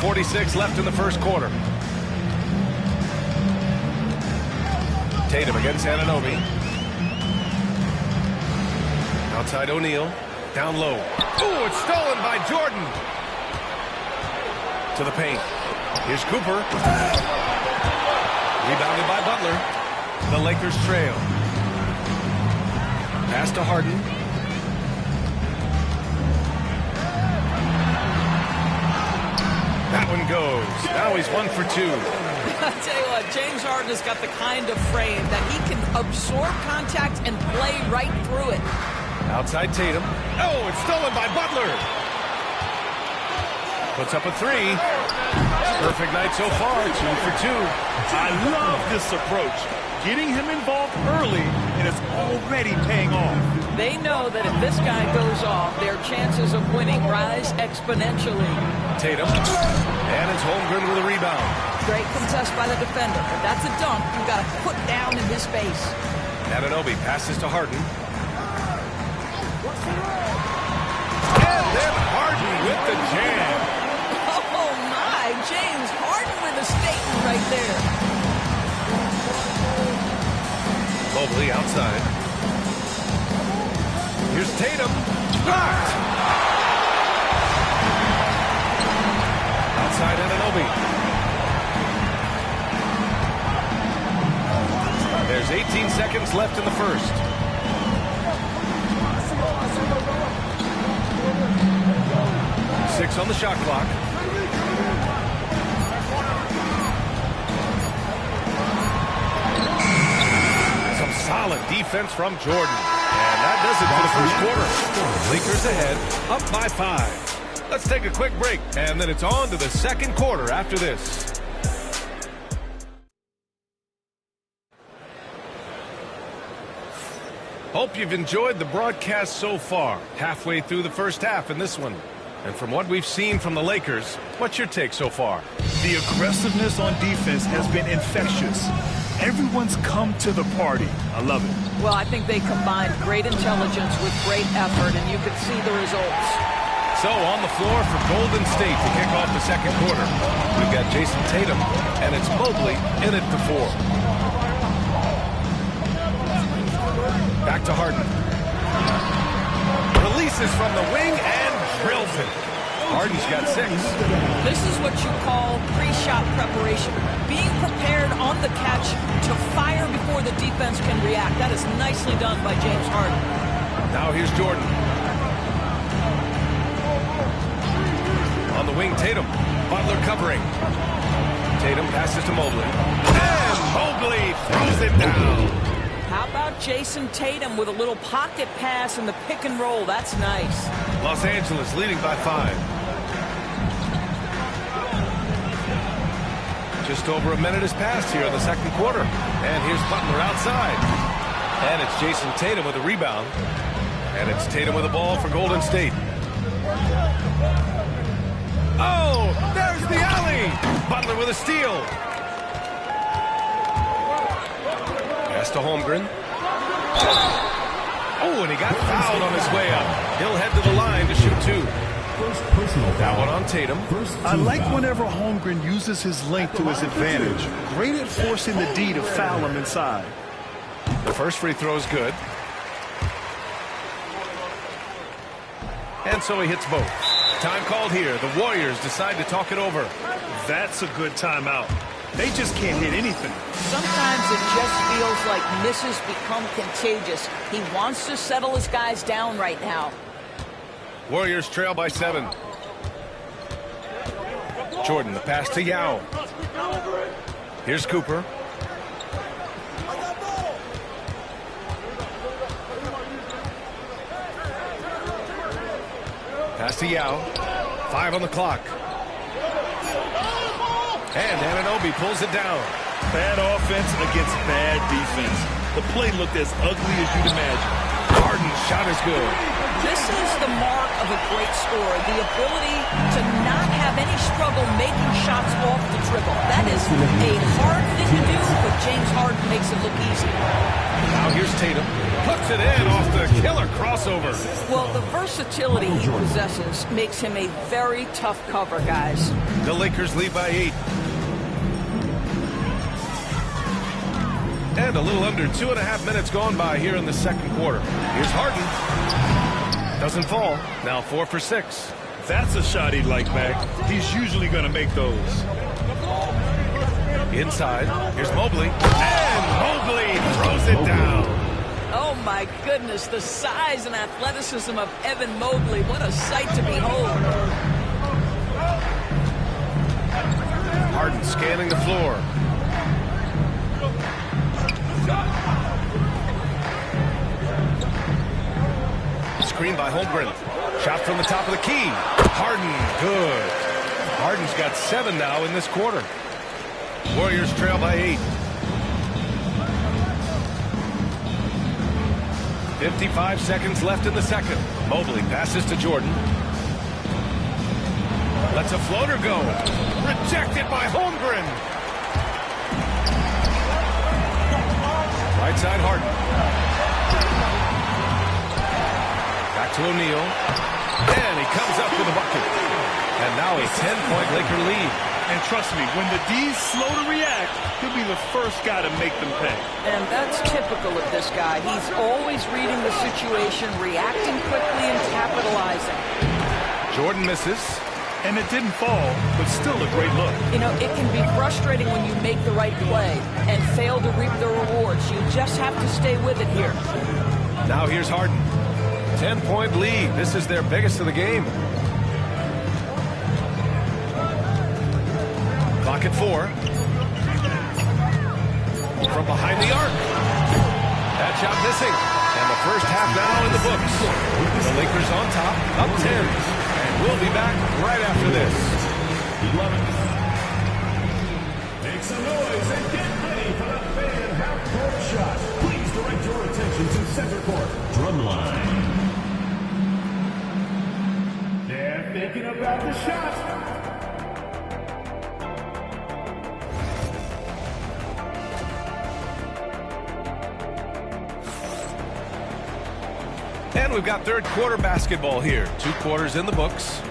[SPEAKER 1] .46 left in the first quarter. Tatum against Anunoby. Now Outside O'Neal. Down low. Oh, it's stolen by Jordan. To the paint. Here's Cooper. Rebounded by Butler. The Lakers trail. Pass to Harden. That one goes. Now he's 1 for 2.
[SPEAKER 8] I tell you what, James Harden has got the kind of frame that he can absorb contact and play right through it.
[SPEAKER 1] Outside Tatum. Oh, it's stolen by Butler. Puts up a 3. Perfect night so far, 2 for 2.
[SPEAKER 2] I love this approach. Getting him involved early, and it's already paying off.
[SPEAKER 8] They know that if this guy goes off, their chances of winning rise exponentially.
[SPEAKER 1] Tatum. And it's Holmgren with a rebound.
[SPEAKER 8] Great contest by the defender, but that's a dunk you got to put down in his face.
[SPEAKER 1] Anunoby passes to Harden. And then Harden with the jam.
[SPEAKER 8] Oh, my. James Harden with a statement right there.
[SPEAKER 1] Mobley outside. Here's Tatum. Blocked. Outside Anunoby. There's 18 seconds left in the first. Six on the shot clock. Some solid defense from Jordan. And that does it for the first quarter. Lakers ahead, up by 5. Let's take a quick break, and then it's on to the second quarter after this. Hope you've enjoyed the broadcast so far. Halfway through the first half in this one. And from what we've seen from the Lakers, what's your take so far?
[SPEAKER 2] The aggressiveness on defense has been infectious. Everyone's come to the party. I love it.
[SPEAKER 8] Well, I think they combined great intelligence with great effort, and you could see the results.
[SPEAKER 1] So on the floor for Golden State to kick off the second quarter, we've got Jason Tatum, and it's Mobley in at the 4. Back to Harden. Releases from the wing and drills it. Harden's got 6.
[SPEAKER 8] This is what you call pre-shot preparation. Being prepared on the catch to fire before the defense can react. That is nicely done by James Harden.
[SPEAKER 1] Now here's Jordan. On the wing, Tatum. Butler covering. Tatum passes to Mobley. And Mobley throws it down.
[SPEAKER 8] How about Jason Tatum with a little pocket pass in the pick and roll? That's nice.
[SPEAKER 1] Los Angeles leading by 5. Just over a minute has passed here in the second quarter. And here's Butler outside. And it's Jason Tatum with a rebound. And it's Tatum with the ball for Golden State. Oh, there's the alley. Butler with a steal. Pass to Holmgren. Oh, and he got fouled on his way up. He'll head to the line to shoot 2. That one on Tatum.
[SPEAKER 2] I like whenever Holmgren uses his length to his advantage. Great at forcing the D to foul him inside.
[SPEAKER 1] The first free throw is good. And so he hits both. Time called here. The Warriors decide to talk it over.
[SPEAKER 2] That's a good timeout. They just can't hit anything.
[SPEAKER 8] Sometimes it just feels like misses become contagious. He wants to settle his guys down right now.
[SPEAKER 1] Warriors trail by 7. Jordan, the pass to Yao. Here's Cooper. Pass to Yao. 5 on the clock. And Anunoby pulls it down.
[SPEAKER 2] Bad offense against bad defense. The play looked as ugly as you'd imagine.
[SPEAKER 1] Harden's shot is good.
[SPEAKER 8] This is the mark of a great scorer, the ability to not have any struggle making shots off the dribble. That is a hard thing to do, but James Harden makes it look easy.
[SPEAKER 1] Now here's Tatum. Puts it in off the killer crossover.
[SPEAKER 8] Well, the versatility he possesses makes him a very tough cover, guys.
[SPEAKER 1] The Lakers lead by 8. And a little under 2.5 minutes gone by here in the second quarter. Here's Harden. Doesn't fall. Now 4 for 6.
[SPEAKER 2] That's a shot he'd like back. He's usually going to make those.
[SPEAKER 1] Inside. Here's Mobley. And Mobley throws it down.
[SPEAKER 8] Oh, my goodness. The size and athleticism of Evan Mobley. What a sight to behold.
[SPEAKER 1] Harden scanning the floor. Screen by Holmgren. Shot from the top of the key. Harden, good. Harden's got 7 now in this quarter. Warriors trail by 8. 55 seconds left in the second. Mobley passes to Jordan. Lets a floater go. Rejected by Holmgren. Right side Harden. Back to O'Neal. And he comes up with a bucket. And now a 10-point Laker lead.
[SPEAKER 2] And trust me, when the D's slow to react, he'll be the first guy to make them pay.
[SPEAKER 8] And that's typical of this guy. He's always reading the situation, reacting quickly and capitalizing.
[SPEAKER 1] Jordan misses.
[SPEAKER 2] And it didn't fall, but still a great look.
[SPEAKER 8] You know, it can be frustrating when you make the right play and fail to reap the rewards. You just have to stay with it here.
[SPEAKER 1] Now here's Harden. 10-point lead. This is their biggest of the game. Clock at 4. From behind the arc. That shot missing. And the first half now in the books. The Lakers on top, up 10. And we'll be back right after this.
[SPEAKER 5] 11. Make some noise and get ready for the fan half-court shot. Please direct your attention to center court. Drumline. They're thinking about the shot.
[SPEAKER 1] And we've got third quarter basketball here. 2 quarters in the books.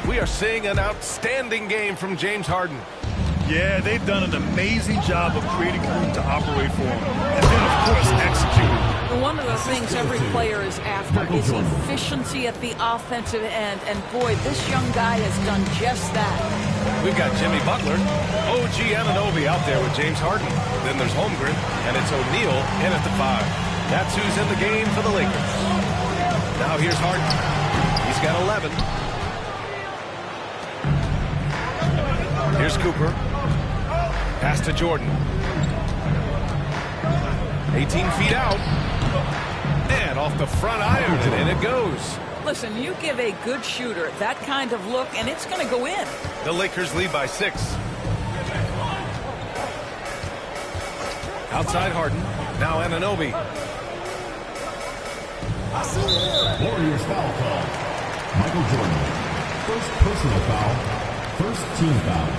[SPEAKER 1] We are seeing an outstanding game from James Harden.
[SPEAKER 2] Yeah, they've done an amazing job of creating room to operate for him. And then, of course, executing.
[SPEAKER 8] One of the things every player is after is efficiency at the offensive end. And, boy, this young guy has done just that.
[SPEAKER 1] We've got Jimmy Butler, OG Anunoby out there with James Harden. Then there's Holmgren, and it's O'Neal in at the 5. That's who's in the game for the Lakers. Now here's Harden. He's got 11. Here's Cooper. Pass to Jordan. 18 feet out. And off the front iron, and in it goes.
[SPEAKER 8] Listen, you give a good shooter that kind of look, and it's going to go in.
[SPEAKER 1] The Lakers lead by 6. Outside Harden. Now Anunoby.
[SPEAKER 5] Warriors foul call. Michael Jordan. First personal foul. First team foul.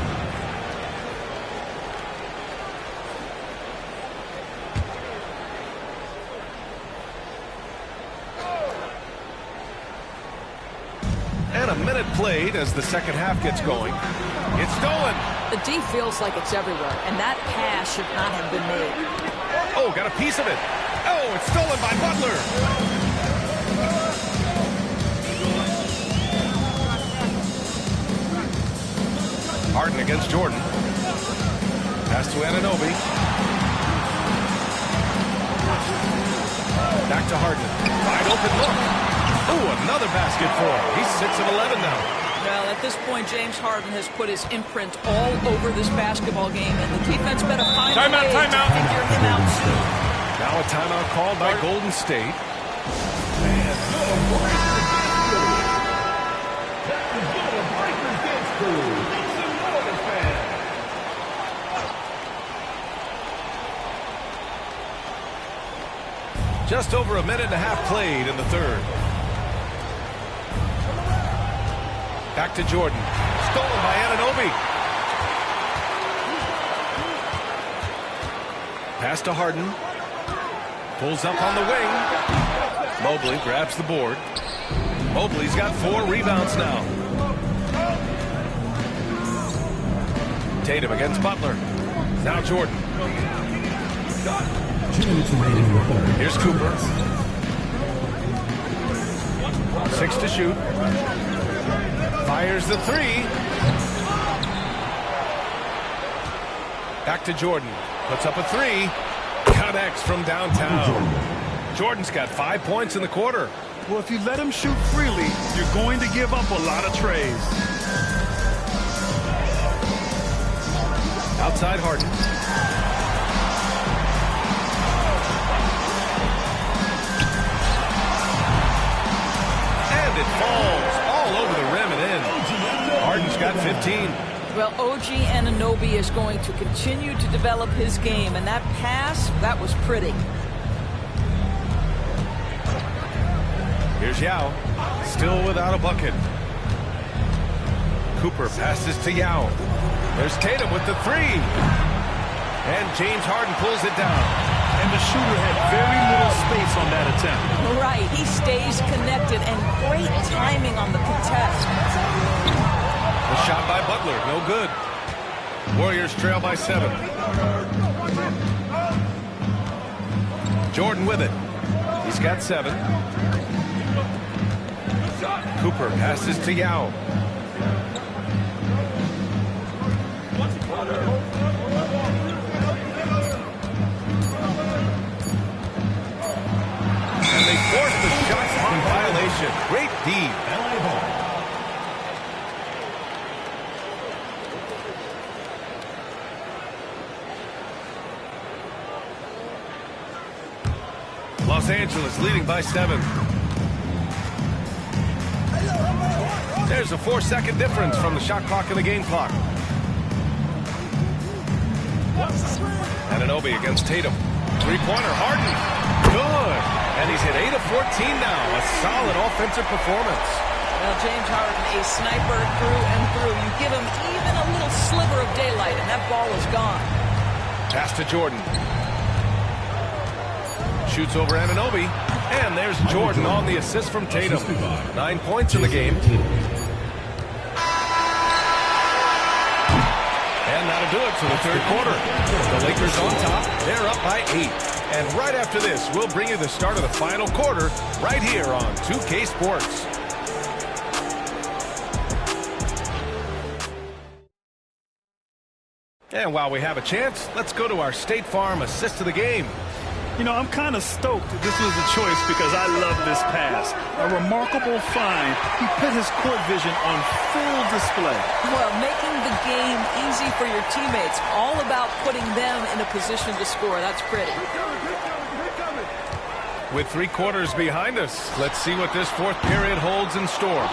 [SPEAKER 1] And a minute played as the second half gets going. It's stolen.
[SPEAKER 8] The D feels like it's everywhere, and that pass should not have been made.
[SPEAKER 1] Oh, got a piece of it. Oh, it's stolen by Butler. Harden against Jordan. Pass to Anunoby. Back to Harden. Wide open look. Oh, another basket for him. He's 6 of 11 now.
[SPEAKER 8] Well, at this point, James Harden has put his imprint all over this basketball game, and the defense better find a way to figure him out soon.
[SPEAKER 1] Now a timeout called by Golden State. Just over a minute and a half played in the third. Back to Jordan. Stolen by Anunoby. Pass to Harden. Pulls up on the wing. Mobley grabs the board. Mobley's got 4 rebounds now. Tatum against Butler. Now Jordan.
[SPEAKER 5] 2 minutes remaining in the third.
[SPEAKER 1] Here's Cooper. 6 to shoot. Fires the 3. Back to Jordan. Puts up a 3. Connects from downtown. Jordan's got 5 points in the quarter.
[SPEAKER 2] Well, if you let him shoot freely, you're going to give up a lot of trays.
[SPEAKER 1] Outside Harden. And it falls all over the rim and in. Harden's got 15.
[SPEAKER 8] Well, OG Anunoby is going to continue to develop his game, and that pass, that was pretty.
[SPEAKER 1] Here's Yao, still without a bucket. Cooper passes to Yao. There's Tatum with the 3. And James Harden pulls it down.
[SPEAKER 2] And the shooter had very little space on that attempt.
[SPEAKER 8] Right, he stays connected, and great timing on the contest.
[SPEAKER 1] The shot by Butler, no good. Warriors trail by 7. Jordan with it. He's got 7. Cooper passes to Yao. And they force the shot clock violation. Great D. LA ball. Los Angeles leading by 7. There's a 4-second difference from the shot clock and the game clock. Anunoby against Tatum. 3-pointer, Harden. Good. And he's hit 8 of 14 now. A solid offensive performance.
[SPEAKER 8] Well, James Harden, a sniper through and through. You give him even a little sliver of daylight, and that ball is gone.
[SPEAKER 1] Pass to Jordan. Shoots over Anunoby. And there's Jordan on the assist from Tatum. 9 points in the game. And that'll do it for the third quarter. The Lakers on top. They're up by 8. And right after this, we'll bring you the start of the final quarter right here on 2K Sports. And while we have a chance, let's go to our State Farm assist of the game.
[SPEAKER 2] You know, I'm kind of stoked this was a choice because I love this pass. A remarkable find. He put his court vision on full display.
[SPEAKER 8] Well, making the game easy for your teammates. All about putting them in a position to score. That's pretty.
[SPEAKER 1] With 3 quarters behind us, let's see what this fourth period holds in store.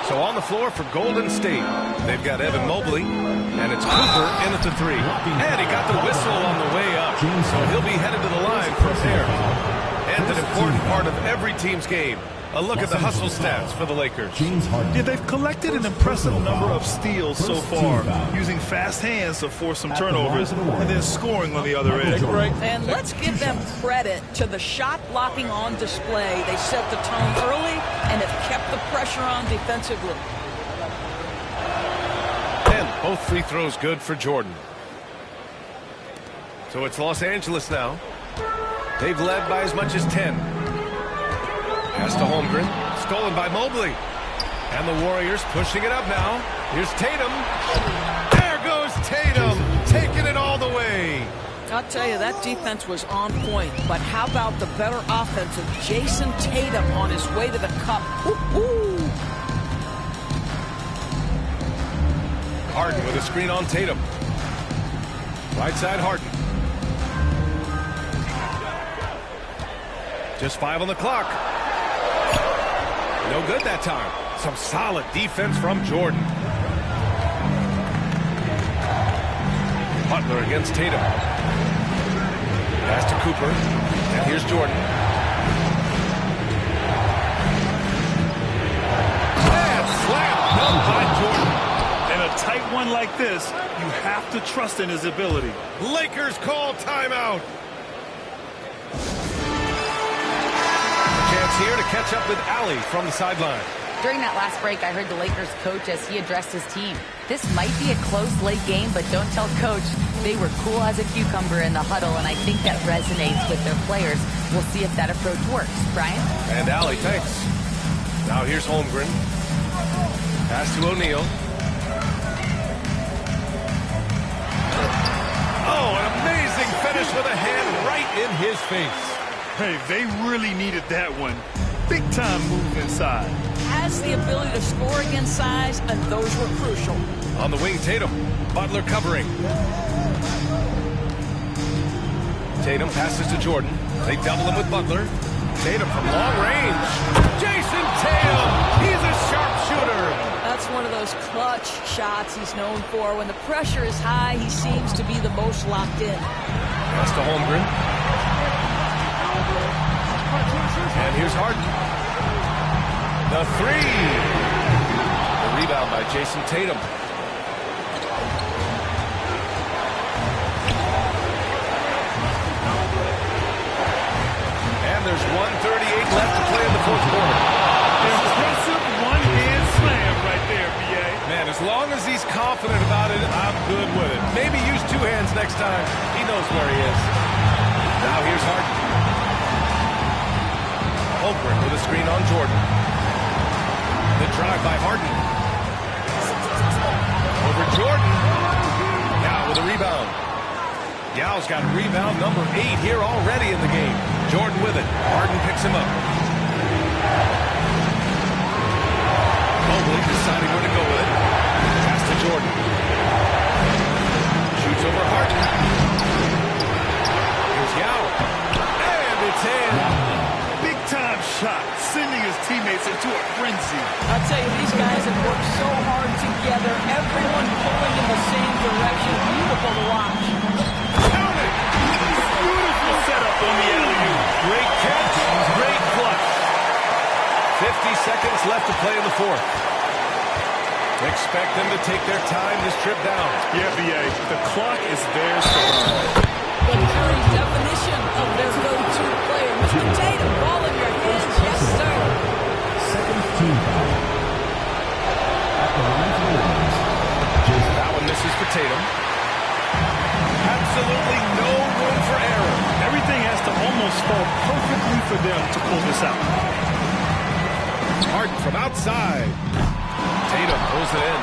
[SPEAKER 1] So on the floor for Golden State, they've got Evan Mobley, and it's Cooper in at the 3. And he got the whistle on the way up, so he'll be headed to the line from there. And an important part of every team's game. A look at the hustle stats for the Lakers.
[SPEAKER 2] Yeah, they've collected an impressive number of steals so far, using fast hands to force some turnovers and then scoring on the other end.
[SPEAKER 8] And let's give them credit to the shot blocking on display. They set the tone early and have kept the pressure on defensively.
[SPEAKER 1] And both free throws good for Jordan. So it's Los Angeles now. They've led by as much as 10. Pass to Holmgren, stolen by Mobley. And the Warriors pushing it up now. Here's Tatum. There goes Tatum, taking it all the way.
[SPEAKER 8] I'll tell you, that defense was on point. But how about the better offense of Jason Tatum on his way to the cup? Woo-hoo!
[SPEAKER 1] Harden with a screen on Tatum. Right side Harden. Just 5 on the clock. No good that time. Some solid defense from Jordan. Butler against Tatum. Pass to Cooper. And here's Jordan. And slam dunk by Jordan.
[SPEAKER 2] In a tight one like this, you have to trust in his ability.
[SPEAKER 1] Lakers call timeout. Chance here to catch up with Allie from the sideline.
[SPEAKER 4] During that last break, I heard the Lakers coach as he addressed his team. This might be a close late game, but don't tell coach. They were cool as a cucumber in the huddle, and I think that resonates with their players. We'll see if that approach works. Brian?
[SPEAKER 1] And Allie, thanks. Now here's Holmgren. Pass to O'Neal. Oh, an amazing finish with a hand right in his face.
[SPEAKER 2] Hey, they really needed that one. Big time move inside.
[SPEAKER 8] Has the ability to score against size, and those were crucial.
[SPEAKER 1] On the wing, Tatum. Butler covering. Tatum passes to Jordan. They double him with Butler. Tatum from long range. Jason Tatum! He's a sharpshooter!
[SPEAKER 8] That's one of those clutch shots he's known for. When the pressure is high, he seems to be the most locked in.
[SPEAKER 1] Pass to Holmgren. And here's Harden. The three. The rebound by Jason Tatum. And there's 1:38 left to play in the fourth quarter.
[SPEAKER 2] Impressive one-hand slam right there, B.A.
[SPEAKER 1] Man, as long as he's confident about it, I'm good with it. Maybe use two hands next time. He knows where he is. Now here's Harden. Holmgren with a screen on Jordan. The drive by Harden. Over Jordan. Yao with a rebound. Yao's got rebound number 8 here already in the game. Jordan with it. Harden picks him up. Mobley deciding where to go with it. Pass to Jordan. Shoots over Harden. Here's Yao. And it's in.
[SPEAKER 2] Big-time shot, sending his teammates into a frenzy.
[SPEAKER 8] I'll tell you, these guys have worked so hard together. Everyone pulling in the same direction. Beautiful to watch.
[SPEAKER 1] Count it!
[SPEAKER 2] Beautiful setup on the alley-oop.
[SPEAKER 1] Great catch, great clutch. 50 seconds left to play in the fourth. Expect them to take their time this trip down.
[SPEAKER 2] Yeah, B.A., the clock is theirs to burn.
[SPEAKER 8] The very definition of their go-to player. Mr. Tatum, ball in your hands. Yes, sir.
[SPEAKER 5] Second team foul. At the line for the Warriors.
[SPEAKER 1] That one misses for Tatum. Absolutely no room for error.
[SPEAKER 2] Everything has to almost fall perfectly for them to pull this out.
[SPEAKER 1] Harden from outside. Tatum pulls it in.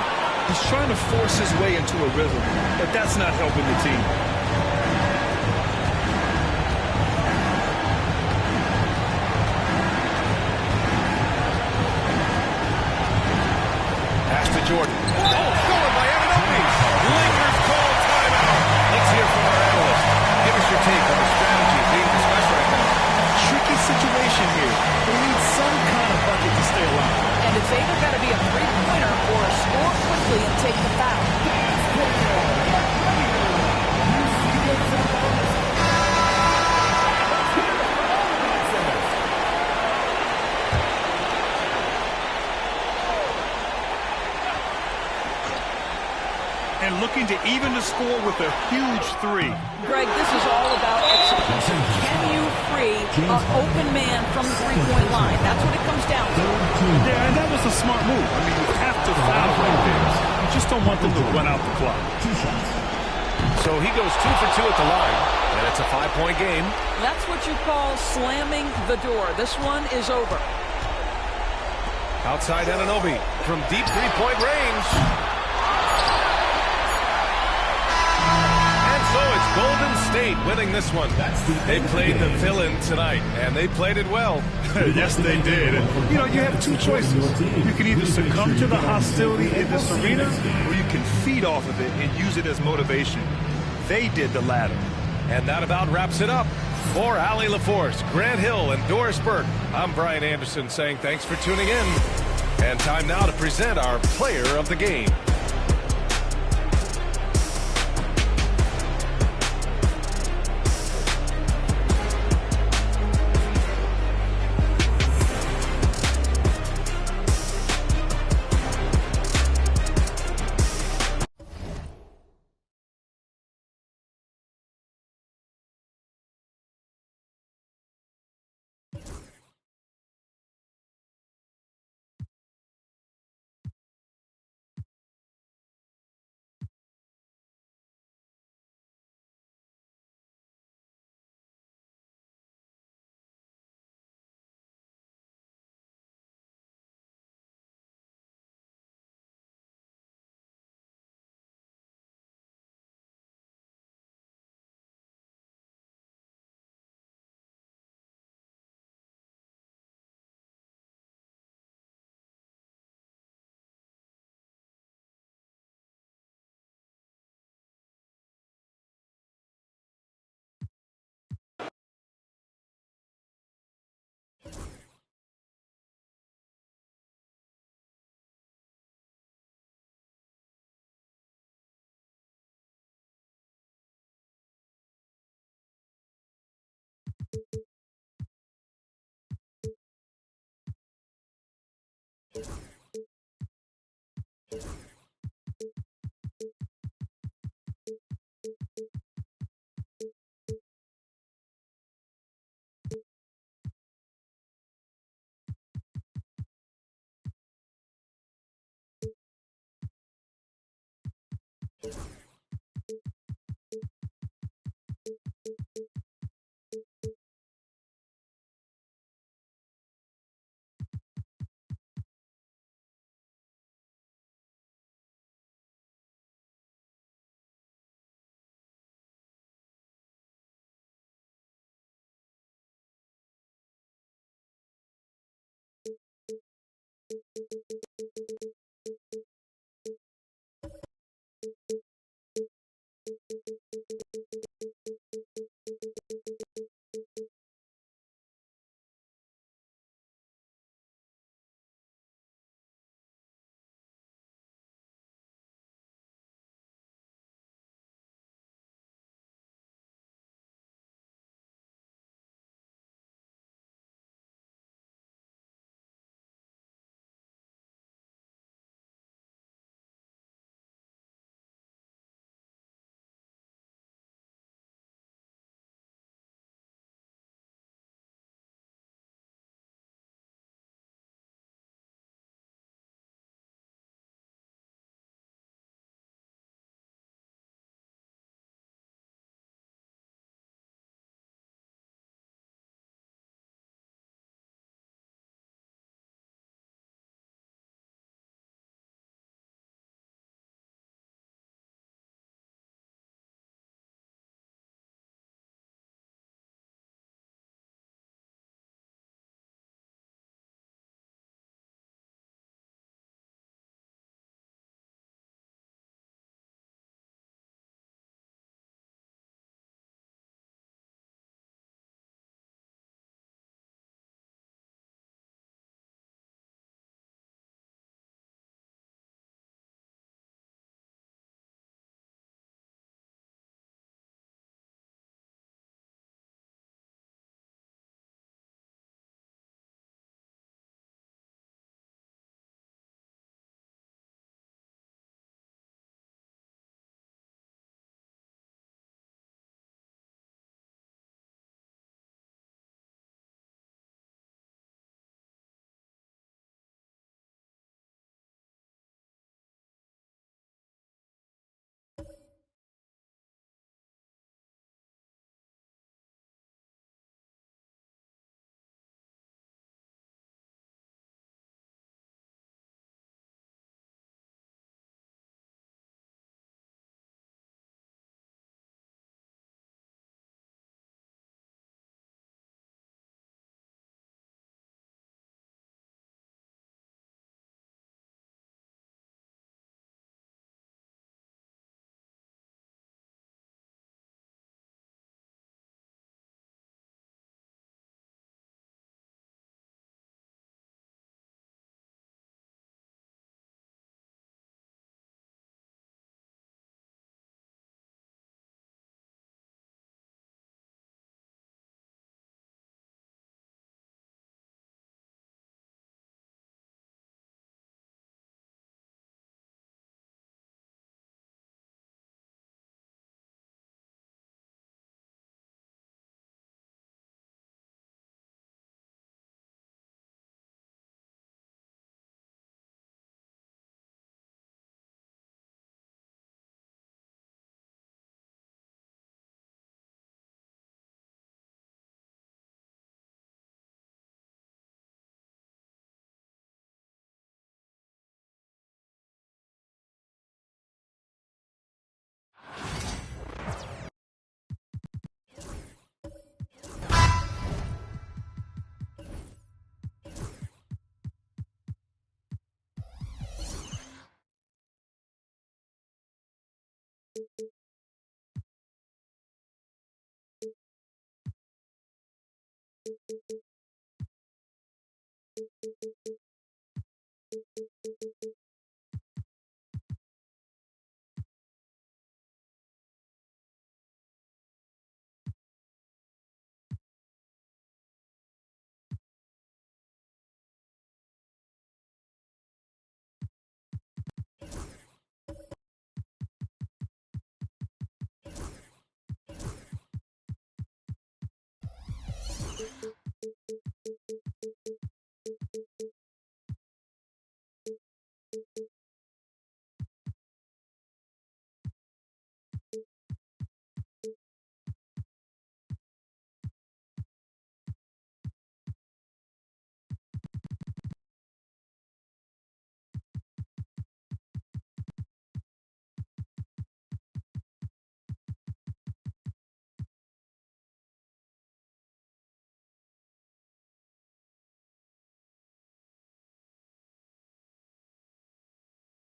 [SPEAKER 2] He's trying to force his way into a rhythm, but that's not helping the team.
[SPEAKER 1] Pass to Jordan. Oh, stolen by Anunoby. Lakers call timeout. Let's hear from our analyst. Give us your take on the strategy being discussed right now.
[SPEAKER 2] Tricky situation here. They need some kind of bucket to stay alive.
[SPEAKER 8] And it's either got to be a three-pointer or score quickly and take the foul.
[SPEAKER 2] And looking to even the score with a huge three.
[SPEAKER 8] Greg, this is all about execution. Can you free an open man from the three-point line? That's what it comes down to.
[SPEAKER 2] Yeah, and that was a smart move. I mean, you have to foul right there. You just don't want them to run out the clock.
[SPEAKER 1] So he goes 2 for 2 at the line, and it's a 5-point game.
[SPEAKER 8] That's what you call slamming the door. This one is over.
[SPEAKER 1] Outside Anunoby from deep three-point range. So it's Golden State winning this one. They played the villain tonight, and they played it well.
[SPEAKER 2] Yes, they did. And, you know, you have two choices. You can either succumb to the hostility in this arena, or you can feed off of it and use it as motivation. They did the latter.
[SPEAKER 1] And that about wraps it up. For Allie LaForce, Grant Hill, and Doris Burke, I'm Brian Anderson saying thanks for tuning in. And time now to present our player of the game.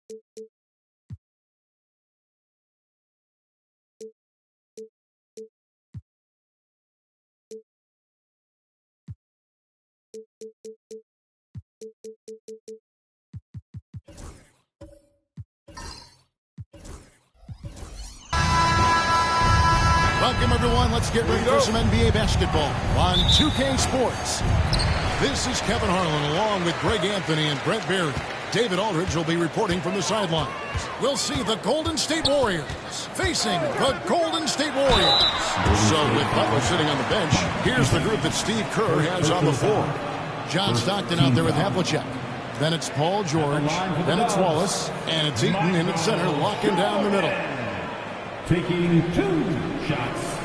[SPEAKER 6] Welcome, everyone. Let's get ready for some NBA basketball on 2K Sports. This is Kevin Harlan along with Greg Anthony and Brent Barry. David Aldridge will be reporting from the sidelines. We'll see the Golden State Warriors facing the Golden State Warriors. So with Butler sitting on the bench, here's the group that Steve Kerr has on the floor. John Stockton out there with Havlicek. Then it's Paul George. Then it's Wallace. And it's Eaton in its center, locking down the middle.
[SPEAKER 5] Taking 2 shots.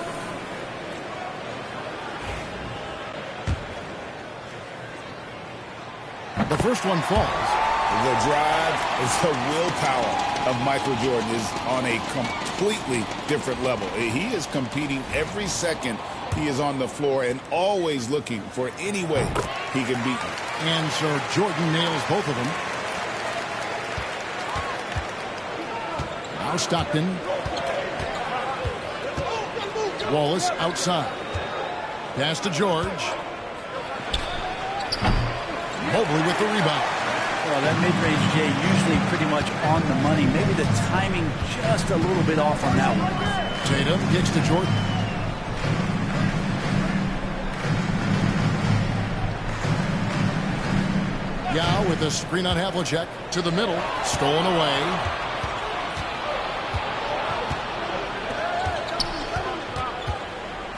[SPEAKER 6] The first one falls.
[SPEAKER 7] The drive is the willpower of Michael Jordan is on a completely different level. He is competing every second he is on the floor and always looking for any way he can beat them.
[SPEAKER 6] And so Jordan nails both of them. Now Stockton. Wallace outside. Pass to George. Mobley with the rebound.
[SPEAKER 12] Well, that mid-range, Jay, usually pretty much on the money. Maybe the timing just a little bit off on that one.
[SPEAKER 6] Tatum kicks to Jordan. Yao with the screen on Havlicek to the middle. Stolen away.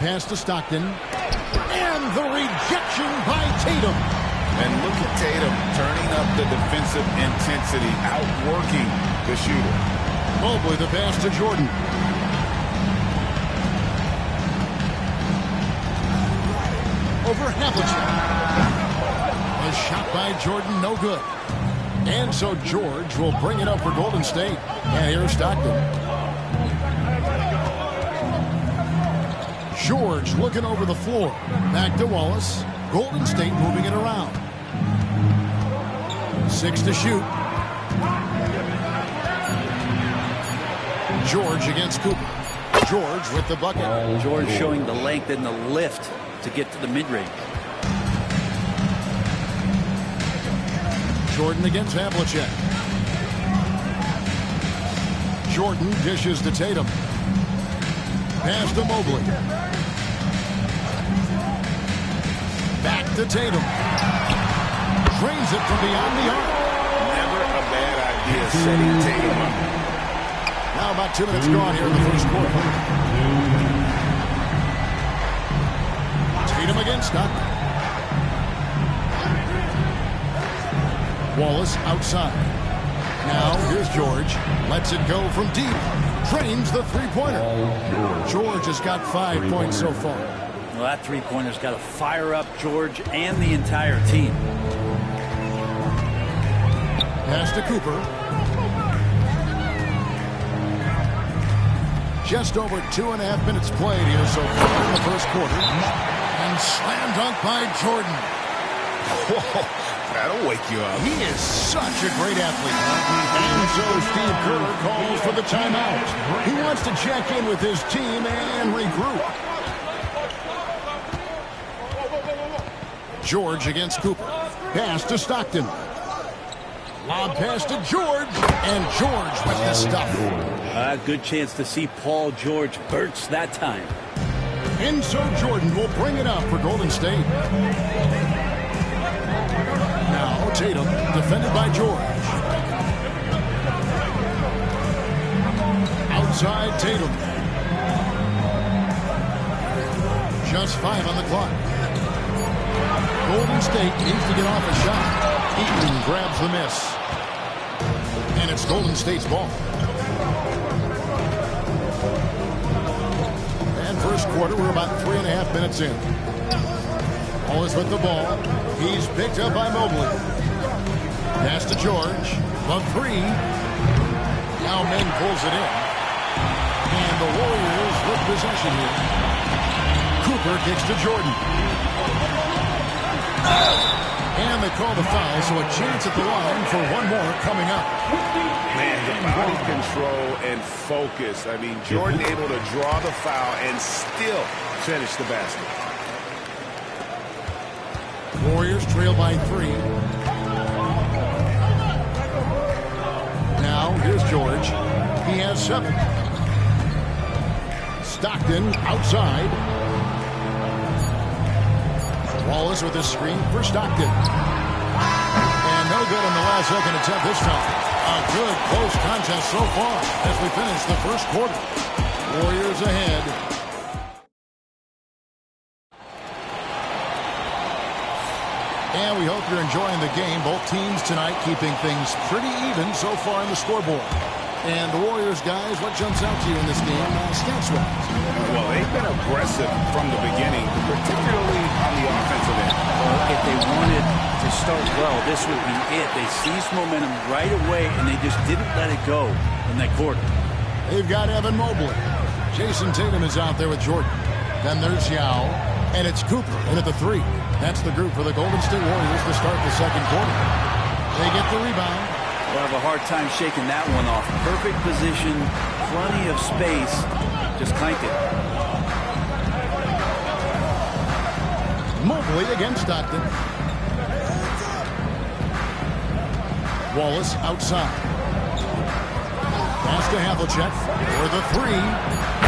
[SPEAKER 6] Pass to Stockton. And the rejection by Tatum.
[SPEAKER 7] And look at Tatum turning up the defensive intensity, outworking the shooter.
[SPEAKER 6] Mobley the pass to Jordan. Over Havlicek. A shot by Jordan, no good. And so George will bring it up for Golden State. And here's Stockton. George looking over the floor. Back to Wallace. Golden State moving it around. 6 to shoot. George against Cooper. George with the bucket.
[SPEAKER 12] George showing the length and the lift to get to the mid-range.
[SPEAKER 6] Jordan against Havlicek. Jordan dishes to Tatum. Pass to Mobley. Back to Tatum. Drains it from beyond the arc.
[SPEAKER 7] Never a bad idea setting Tatum up.
[SPEAKER 6] Now about 2 minutes gone here in the first quarter. Tatum against Stockton. Wallace outside. Now here's George. Lets it go from deep. Drains the three-pointer. George has got 5 points so far.
[SPEAKER 12] Well, that three-pointer's got to fire up George and the entire team.
[SPEAKER 6] Pass to Cooper. Just over 2.5 minutes played here so far in the first quarter. And slam dunk by Jordan.
[SPEAKER 7] Whoa, that'll wake you up.
[SPEAKER 6] He is such a great athlete. And so Steve Kerr calls for the timeout. He wants to check in with his team and regroup. George against Cooper. Pass to Stockton. Lob pass to George. And George with the stuff.
[SPEAKER 12] Good chance to see Paul George burst that time.
[SPEAKER 6] And so Jordan will bring it up for Golden State. Now Tatum, defended by George. Outside Tatum. Just 5 on the clock. Golden State needs to get off a shot. Eaton grabs the miss. And it's Golden State's ball. And first quarter, we're about 3.5 minutes in. Wallace with the ball. He's picked up by Mobley. Pass to George. The three. Now Meng pulls it in. And the Warriors with possession here. Cooper kicks to Jordan. And they call the foul, so a chance at the line for one more coming up.
[SPEAKER 7] Man, the body control and focus. I mean, Jordan able to draw the foul and still finish the basket.
[SPEAKER 6] Warriors trail by 3. Now, here's George. He has 7. Stockton outside. Wallace with his screen for Stockton. And no good on the last second attempt this time. A good close contest so far as we finish the first quarter. Warriors ahead. And we hope you're enjoying the game. Both teams tonight keeping things pretty even so far in the scoreboard. And the Warriors, guys, what jumps out to you in this game stats-wise?
[SPEAKER 7] Well, they've been aggressive from the beginning, particularly on the offensive end.
[SPEAKER 12] Well, if they wanted to start well, this would be it. They seized momentum right away, and they just didn't let it go in that quarter.
[SPEAKER 6] They've got Evan Mobley. Jason Tatum is out there with Jordan. Then there's Yao, and it's Cooper in at the 3. That's the group for the Golden State Warriors to start the second quarter. They get the rebound.
[SPEAKER 12] We'll have a hard time shaking that one off. Perfect position, plenty of space. Just clank it.
[SPEAKER 6] Mobley against Stockton. Wallace outside. Pass to Havlicek for the 3.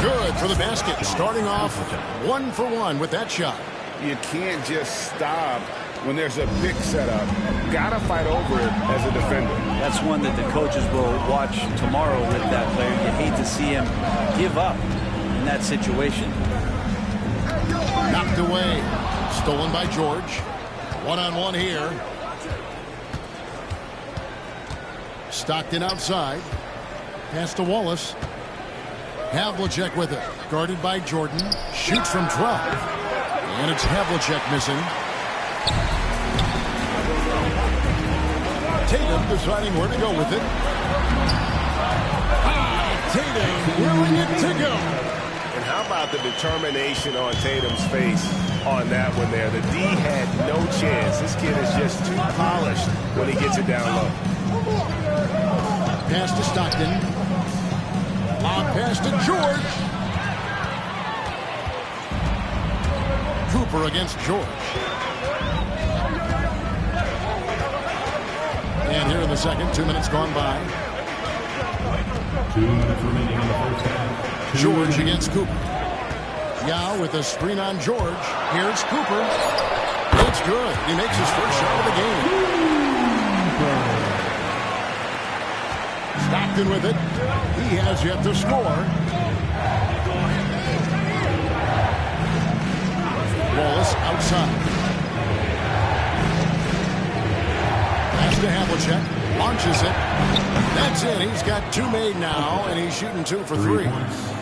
[SPEAKER 6] Good for the basket. Starting off 1 for 1 with that shot.
[SPEAKER 7] You can't just stop when there's a pick set up. Gotta fight over it as a defender.
[SPEAKER 12] That's one that the coaches will watch tomorrow with that player. You hate to see him give up in that situation.
[SPEAKER 6] Knocked away. Stolen by George. One-on-one here. Stockton outside. Pass to Wallace. Havlicek with it. Guarded by Jordan. Shoots from 12. And it's Havlicek missing. Tatum deciding where to go with it. Tatum willing it to go.
[SPEAKER 7] And how about the determination on Tatum's face on that one there? The D had no chance. This kid is just too polished when he gets it down low.
[SPEAKER 6] Pass to Stockton. On pass to George. Cooper against George. And here in the second, 2 minutes gone by.
[SPEAKER 5] 2 minutes remaining in the first half.
[SPEAKER 6] George against Cooper. Yao with a screen on George. Here's Cooper. It's good. He makes his first shot of the game. Stockton with it. He has yet to score. Wallace outside. Pass to Havlicek. Launches it. That's it. He's got 2 made now, and he's shooting 2 for 3.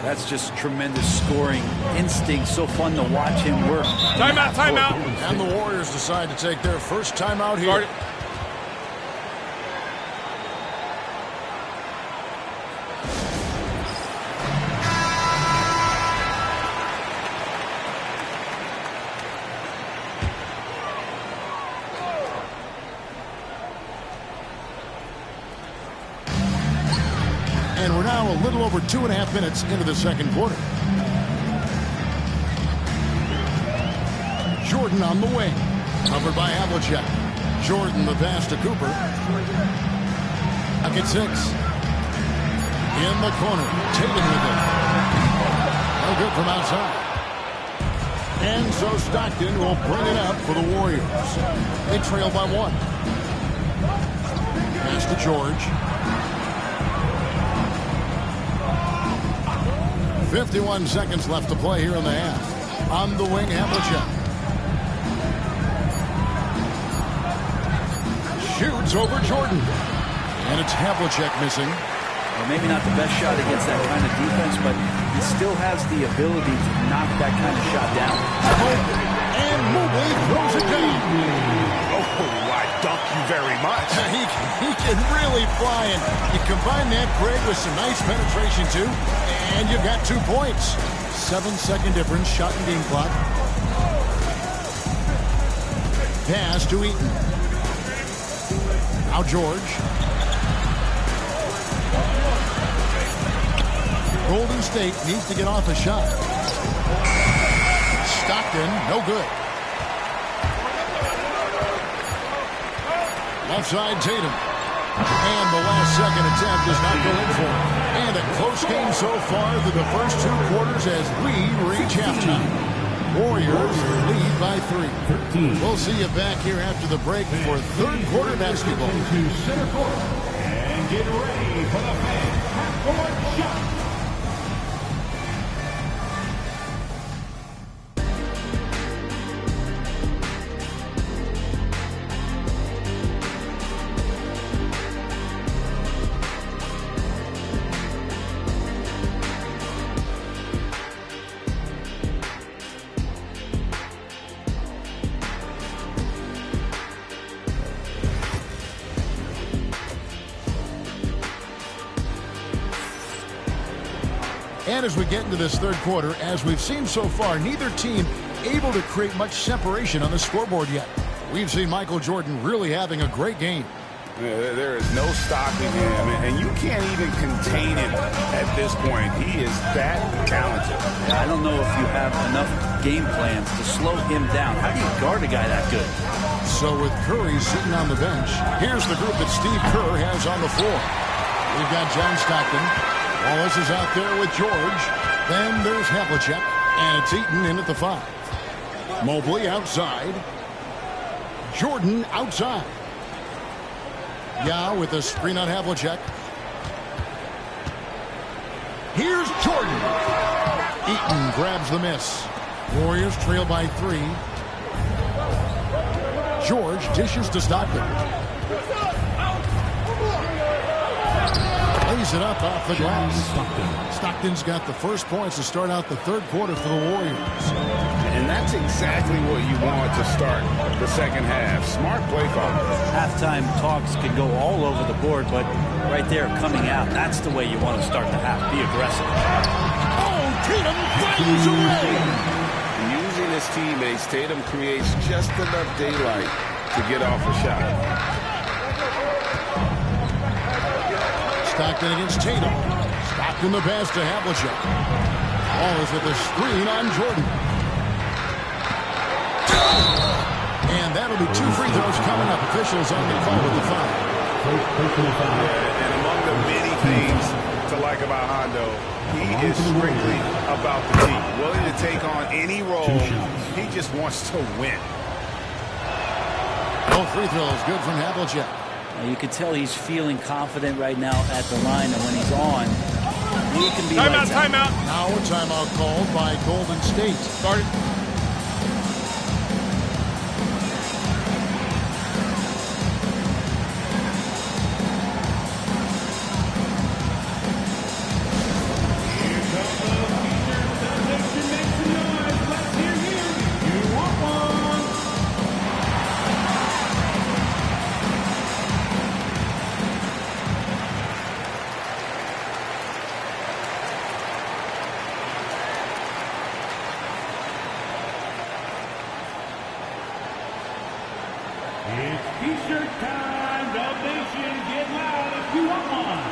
[SPEAKER 12] That's just tremendous scoring instinct. So fun to watch him work.
[SPEAKER 11] Timeout, timeout.
[SPEAKER 6] And the Warriors decide to take their first timeout here. And we're now a little over 2.5 minutes into the second quarter. Jordan on the wing. Covered by Havlicek. Jordan the pass to Cooper. Back at 6. In the corner. Tatum with it. No good from outside. And so Stockton will bring it up for the Warriors. They trail by 1. Pass to George. 51 seconds left to play here in the half. On the wing, Havlicek. Shoots over Jordan. And it's Havlicek missing.
[SPEAKER 12] Well, maybe not the best shot against that kind of defense, but he still has the ability to knock that kind of shot down.
[SPEAKER 6] And Mobley throws it down.
[SPEAKER 7] Oh, I dunk you very much.
[SPEAKER 6] He can really fly, and you combine that, Greg, with some nice penetration, too, and you've got 2 points. 7-second difference, shot and game clock. Pass to Eaton. Now George. Golden State needs to get off a shot. Stockton, no good. Left side, Tatum. And the last second attempt does not go in for him. And a close game so far through the first 2 quarters as we reach halftime. Warriors lead by 3. We'll see you back here after the break for third quarter basketball.
[SPEAKER 5] To center court and get ready for the half-court shot.
[SPEAKER 6] And as we get into this third quarter, as we've seen so far, neither team able to create much separation on the scoreboard yet. We've seen Michael Jordan really having a great game.
[SPEAKER 7] There is no stopping him, and you can't even contain him at this point. He is that talented.
[SPEAKER 12] I don't know if you have enough game plans to slow him down. How do you guard a guy that good?
[SPEAKER 6] So with Curry sitting on the bench, here's the group that Steve Kerr has on the floor. We've got John Stockton. Wallace is out there with George. Then there's Havlicek, and it's Eaton in at the 5. Mobley outside. Jordan outside. Yao with a screen on Havlicek. Here's Jordan. Eaton grabs the miss. Warriors trail by 3. George dishes to Stockton. Lays it up off the glass. Stockton's got the first points to start out the third quarter for the Warriors.
[SPEAKER 7] And that's exactly what you want to start the second half. Smart play call.
[SPEAKER 12] Halftime talks can go all over the board, but right there coming out, that's the way you want to start the half. Be aggressive.
[SPEAKER 6] Oh, Tatum finds a way.
[SPEAKER 7] Using his teammates, Tatum creates just enough daylight to get off a shot.
[SPEAKER 6] Stockton against Tatum. Stockton the pass to Havlicek. Wallace with a screen on Jordan. And that'll be 2 free throws coming up. Officials on the call with the foul.
[SPEAKER 7] And among the many things to like about Hondo, he is strictly about the team. Willing to take on any role. He just wants to win.
[SPEAKER 6] Both free throws good from Havlicek.
[SPEAKER 12] You can tell he's feeling confident right now at the line, and when he's on, he can be lights out.
[SPEAKER 2] Timeout.
[SPEAKER 6] Now a timeout called by Golden State.
[SPEAKER 2] Started.
[SPEAKER 5] It's T-shirt time. Dub Nation, get loud if you want one.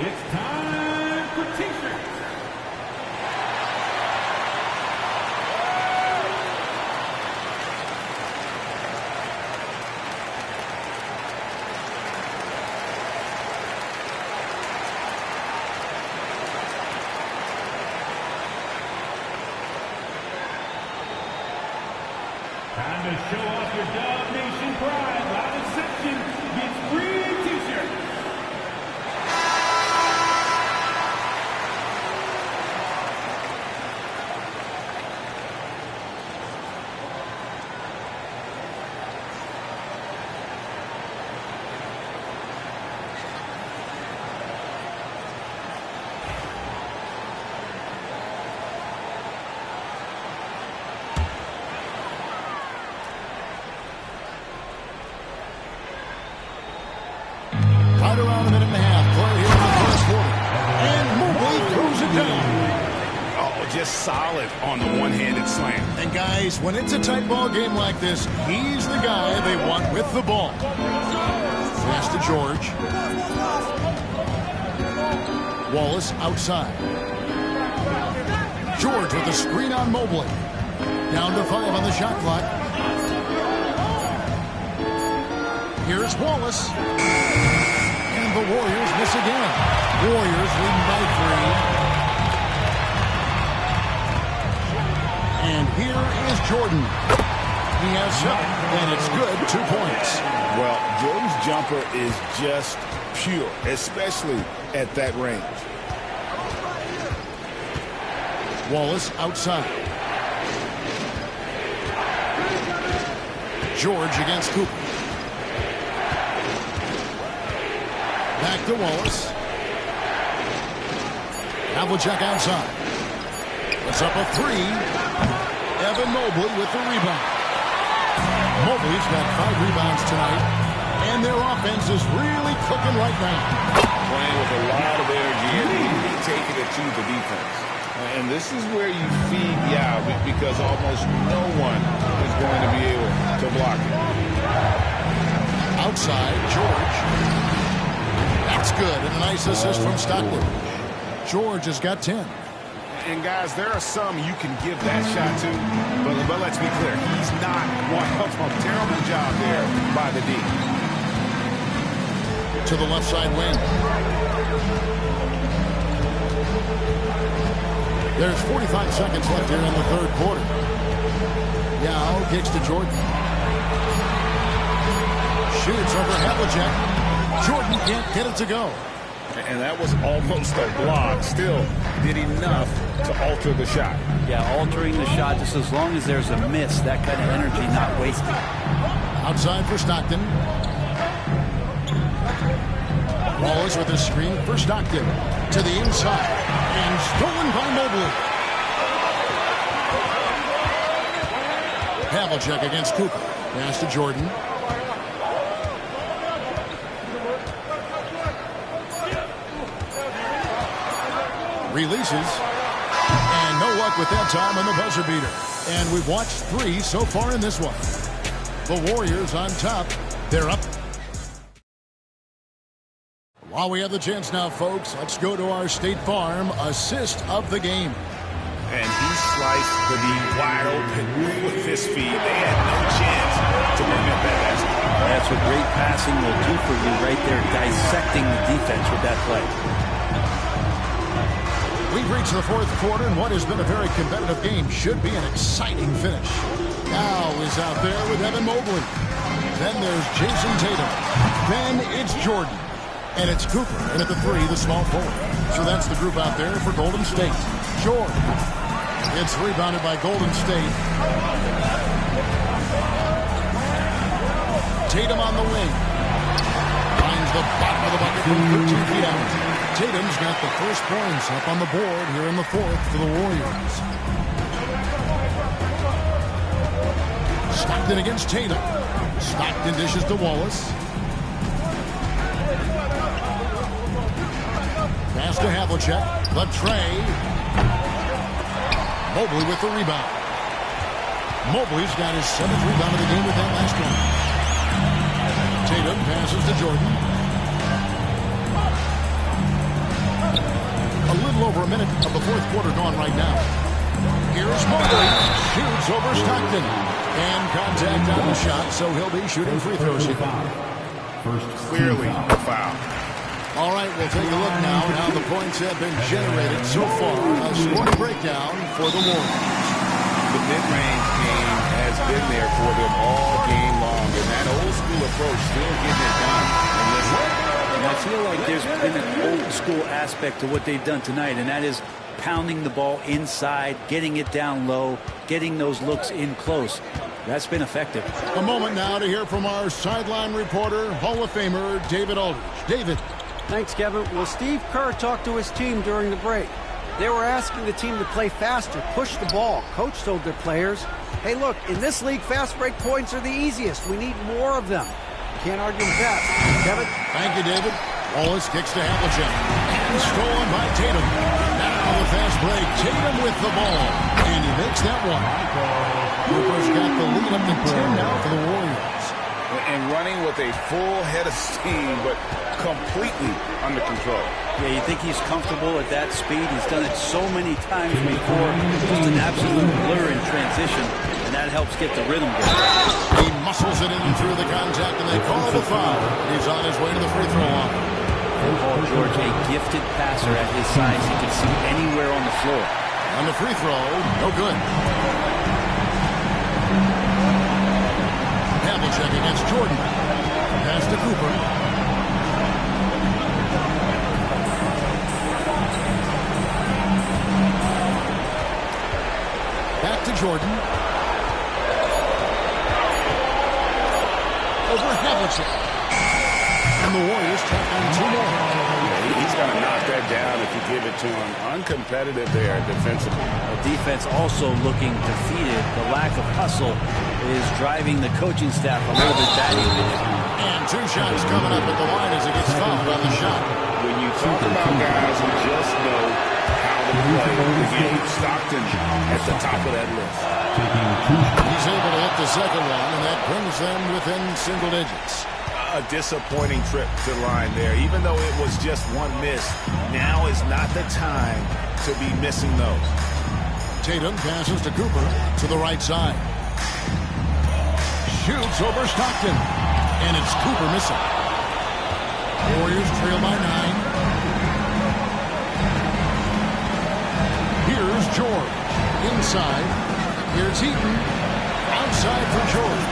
[SPEAKER 5] It's time for T-shirts. Time to show off your Dub Nation pride. Loudest section gets free T-shirts.
[SPEAKER 6] right around a minute and a half. Play here in the first quarter. And Mobley throws it down.
[SPEAKER 7] Oh, just solid on the one-handed slam.
[SPEAKER 6] And guys, when it's a tight ball game like this, he's the guy they want with the ball. Pass to George. Wallace outside. George with the screen on Mobley. Down to 5 on the shot clock. Here's Wallace. And the Warriors miss again. Warriors leading by 3. And here is Jordan. He has 7, and it's good. 2 points.
[SPEAKER 7] Well, Jordan's jumper is just pure, especially at that range.
[SPEAKER 6] Wallace outside. George against Cooper. Back to Wallace. Havlicek outside. It's up a 3. Evan Mobley with the rebound. Mobley's got 5 rebounds tonight, and their offense is really clicking right now.
[SPEAKER 7] Playing with a lot of energy, and really taking it to the defense. And this is where you feed Yao, because almost no one is going to be able to block it.
[SPEAKER 6] Outside, George. That's good, and a nice assist from Stockton. George has got 10.
[SPEAKER 7] And guys, there are some you can give that shot to, but let's be clear, he's not one of them. Terrible job there by the D.
[SPEAKER 6] To the left side wing. There's 45 seconds left here in the third quarter. Yao kicks to Jordan. Shoots over Havlicek. Jordan can't get it to go.
[SPEAKER 7] And that was almost a block. Still did enough to alter the shot.
[SPEAKER 12] Yeah, altering the shot just as long as there's a miss. That kind of energy not wasted.
[SPEAKER 6] Outside for Stockton. Wallace with a screen for Stockton. To the inside. And stolen by Mobley. Havlicek against Cooper. Pass to Jordan. Releases. And no luck with that time on the buzzer beater. And we've watched 3 so far in this one. The Warriors on top. They're up. While we have the chance now, folks, let's go to our State Farm assist of the game.
[SPEAKER 7] And he sliced the D wide open with his feet. They had no chance to prevent that basket.
[SPEAKER 12] That's what great passing will do for you right there, dissecting the defense with that play.
[SPEAKER 6] We've reached the fourth quarter, and what has been a very competitive game should be an exciting finish. Now is out there with Evan Mobley. Then there's Jason Tatum. Then it's Jordan. And it's Cooper. And at the 3, the small forward. So that's the group out there for Golden State. Jordan. It's rebounded by Golden State. Tatum on the wing. Finds the bottom of the bucket from 13 feet out. Tatum's got the first points up on the board here in the fourth for the Warriors. Stockton against Tatum. Stockton dishes to Wallace. Pass to Havlicek. The tray. Mobley with the rebound. Mobley's got his 7th rebound of the game with that last one. Tatum passes to Jordan. A little over a minute of the fourth quarter gone right now. Here's Mobley. Shoots over Stockton. And contact on the shot, so he'll be shooting free throws here.
[SPEAKER 7] Clearly a foul.
[SPEAKER 6] All right, we'll take a look now at how the points have been generated so far. A scoring breakdown for the Warriors.
[SPEAKER 7] The mid-range game has been there for them all game long, and that old-school approach still getting it done. And listen,
[SPEAKER 12] and I feel like there's been an old-school aspect to what they've done tonight, and that is pounding the ball inside, getting it down low, getting those looks in close. That's been effective.
[SPEAKER 6] A moment now to hear from our sideline reporter, Hall of Famer David Aldridge. David.
[SPEAKER 9] Thanks, Kevin. Well, Steve Kerr talked to his team during the break. They were asking the team to play faster, push the ball. Coach told their players, hey, look, in this league, fast break points are the easiest. We need more of them. Can't argue with that. Kevin?
[SPEAKER 6] Thank you, David. Wallace kicks to Havlicek. And stolen by Tatum. Now the fast break. Tatum with the ball. And he makes that one. Cooper's got the lead up to 10 now for the Warriors.
[SPEAKER 7] And running with a full head of steam, but completely under control.
[SPEAKER 12] Yeah, you think he's comfortable at that speed. He's done it so many times before. Just an absolute blur in transition, and that helps get the rhythm going.
[SPEAKER 6] He muscles it in through the contact, and they call the foul. He's on his way to the free throw line.
[SPEAKER 12] Paul George, a gifted passer at his size. He can see anywhere on the floor.
[SPEAKER 6] On the free throw, no good. Havlicek against Jordan. Pass to Cooper. Back to Jordan. Over Havlicek. And the Warriors tack on 2 more.
[SPEAKER 7] Yeah, he's going to knock that down if you give it to him. Uncompetitive there defensively.
[SPEAKER 12] The defense also looking defeated. The lack of hustle is driving the coaching staff a little bit back.
[SPEAKER 6] And 2 shots coming up at the line as he gets fouled on the shot.
[SPEAKER 7] When you talk about guys who just know how to play the game, Stockton at the top of that list.
[SPEAKER 6] He's able to hit the second one, and that brings them within single digits.
[SPEAKER 7] A disappointing trip to the line there. Even though it was just 1 miss, now is not the time to be missing those.
[SPEAKER 6] Tatum passes to Cooper to the right side. Shoots over Stockton. And it's Cooper missing. Warriors trail by 9. Here's George. Inside. Here's Heaton. Outside for George.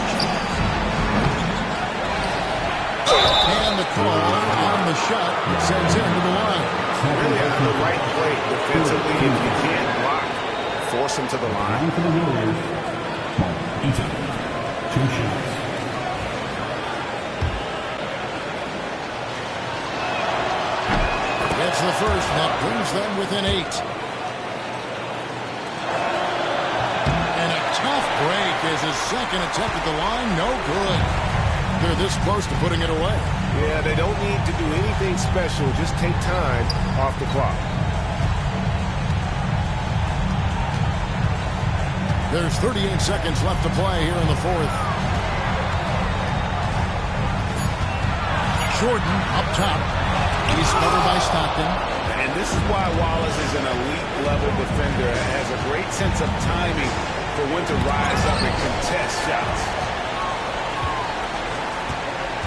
[SPEAKER 6] And the call on the shot sends him to the line.
[SPEAKER 7] Really on the right play defensively. If you can't block, force him to the line.
[SPEAKER 5] For the Warriors, Heaton. 2 shots.
[SPEAKER 6] That's the first, and that brings them within 8. And a tough break is his second attempt at the line. No good. They're this close to putting it away.
[SPEAKER 7] Yeah, they don't need to do anything special. Just take time off the clock.
[SPEAKER 6] There's 38 seconds left to play here in the 4th. Jordan up top. He's covered by Stockton.
[SPEAKER 7] And this is why Wallace is an elite-level defender and has a great sense of timing for when to rise up and contest shots.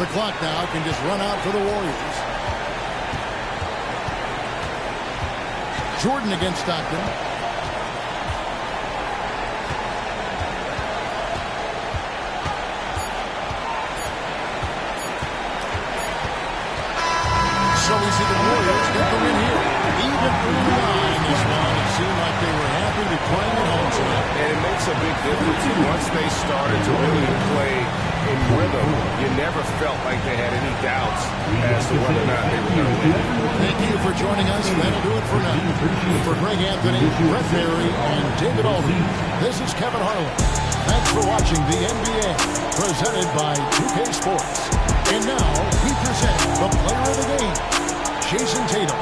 [SPEAKER 6] The clock now can just run out for the Warriors. Jordan against Stockton. So we see the Warriors get the win here. Even through the line this one, it seemed like they were happy to be playing at home tonight.
[SPEAKER 7] And it makes a big difference. Once they started to really play in rhythm, you never felt like they had any doubts as to whether or not they were going to win.
[SPEAKER 6] Thank you for joining us. That'll do it for now. For Greg Anthony, Brett Berry, and David Aldridge, this is Kevin Harlan. Thanks for watching the NBA, presented by 2K Sports. And now, we present the player of the game, Jason Tatum.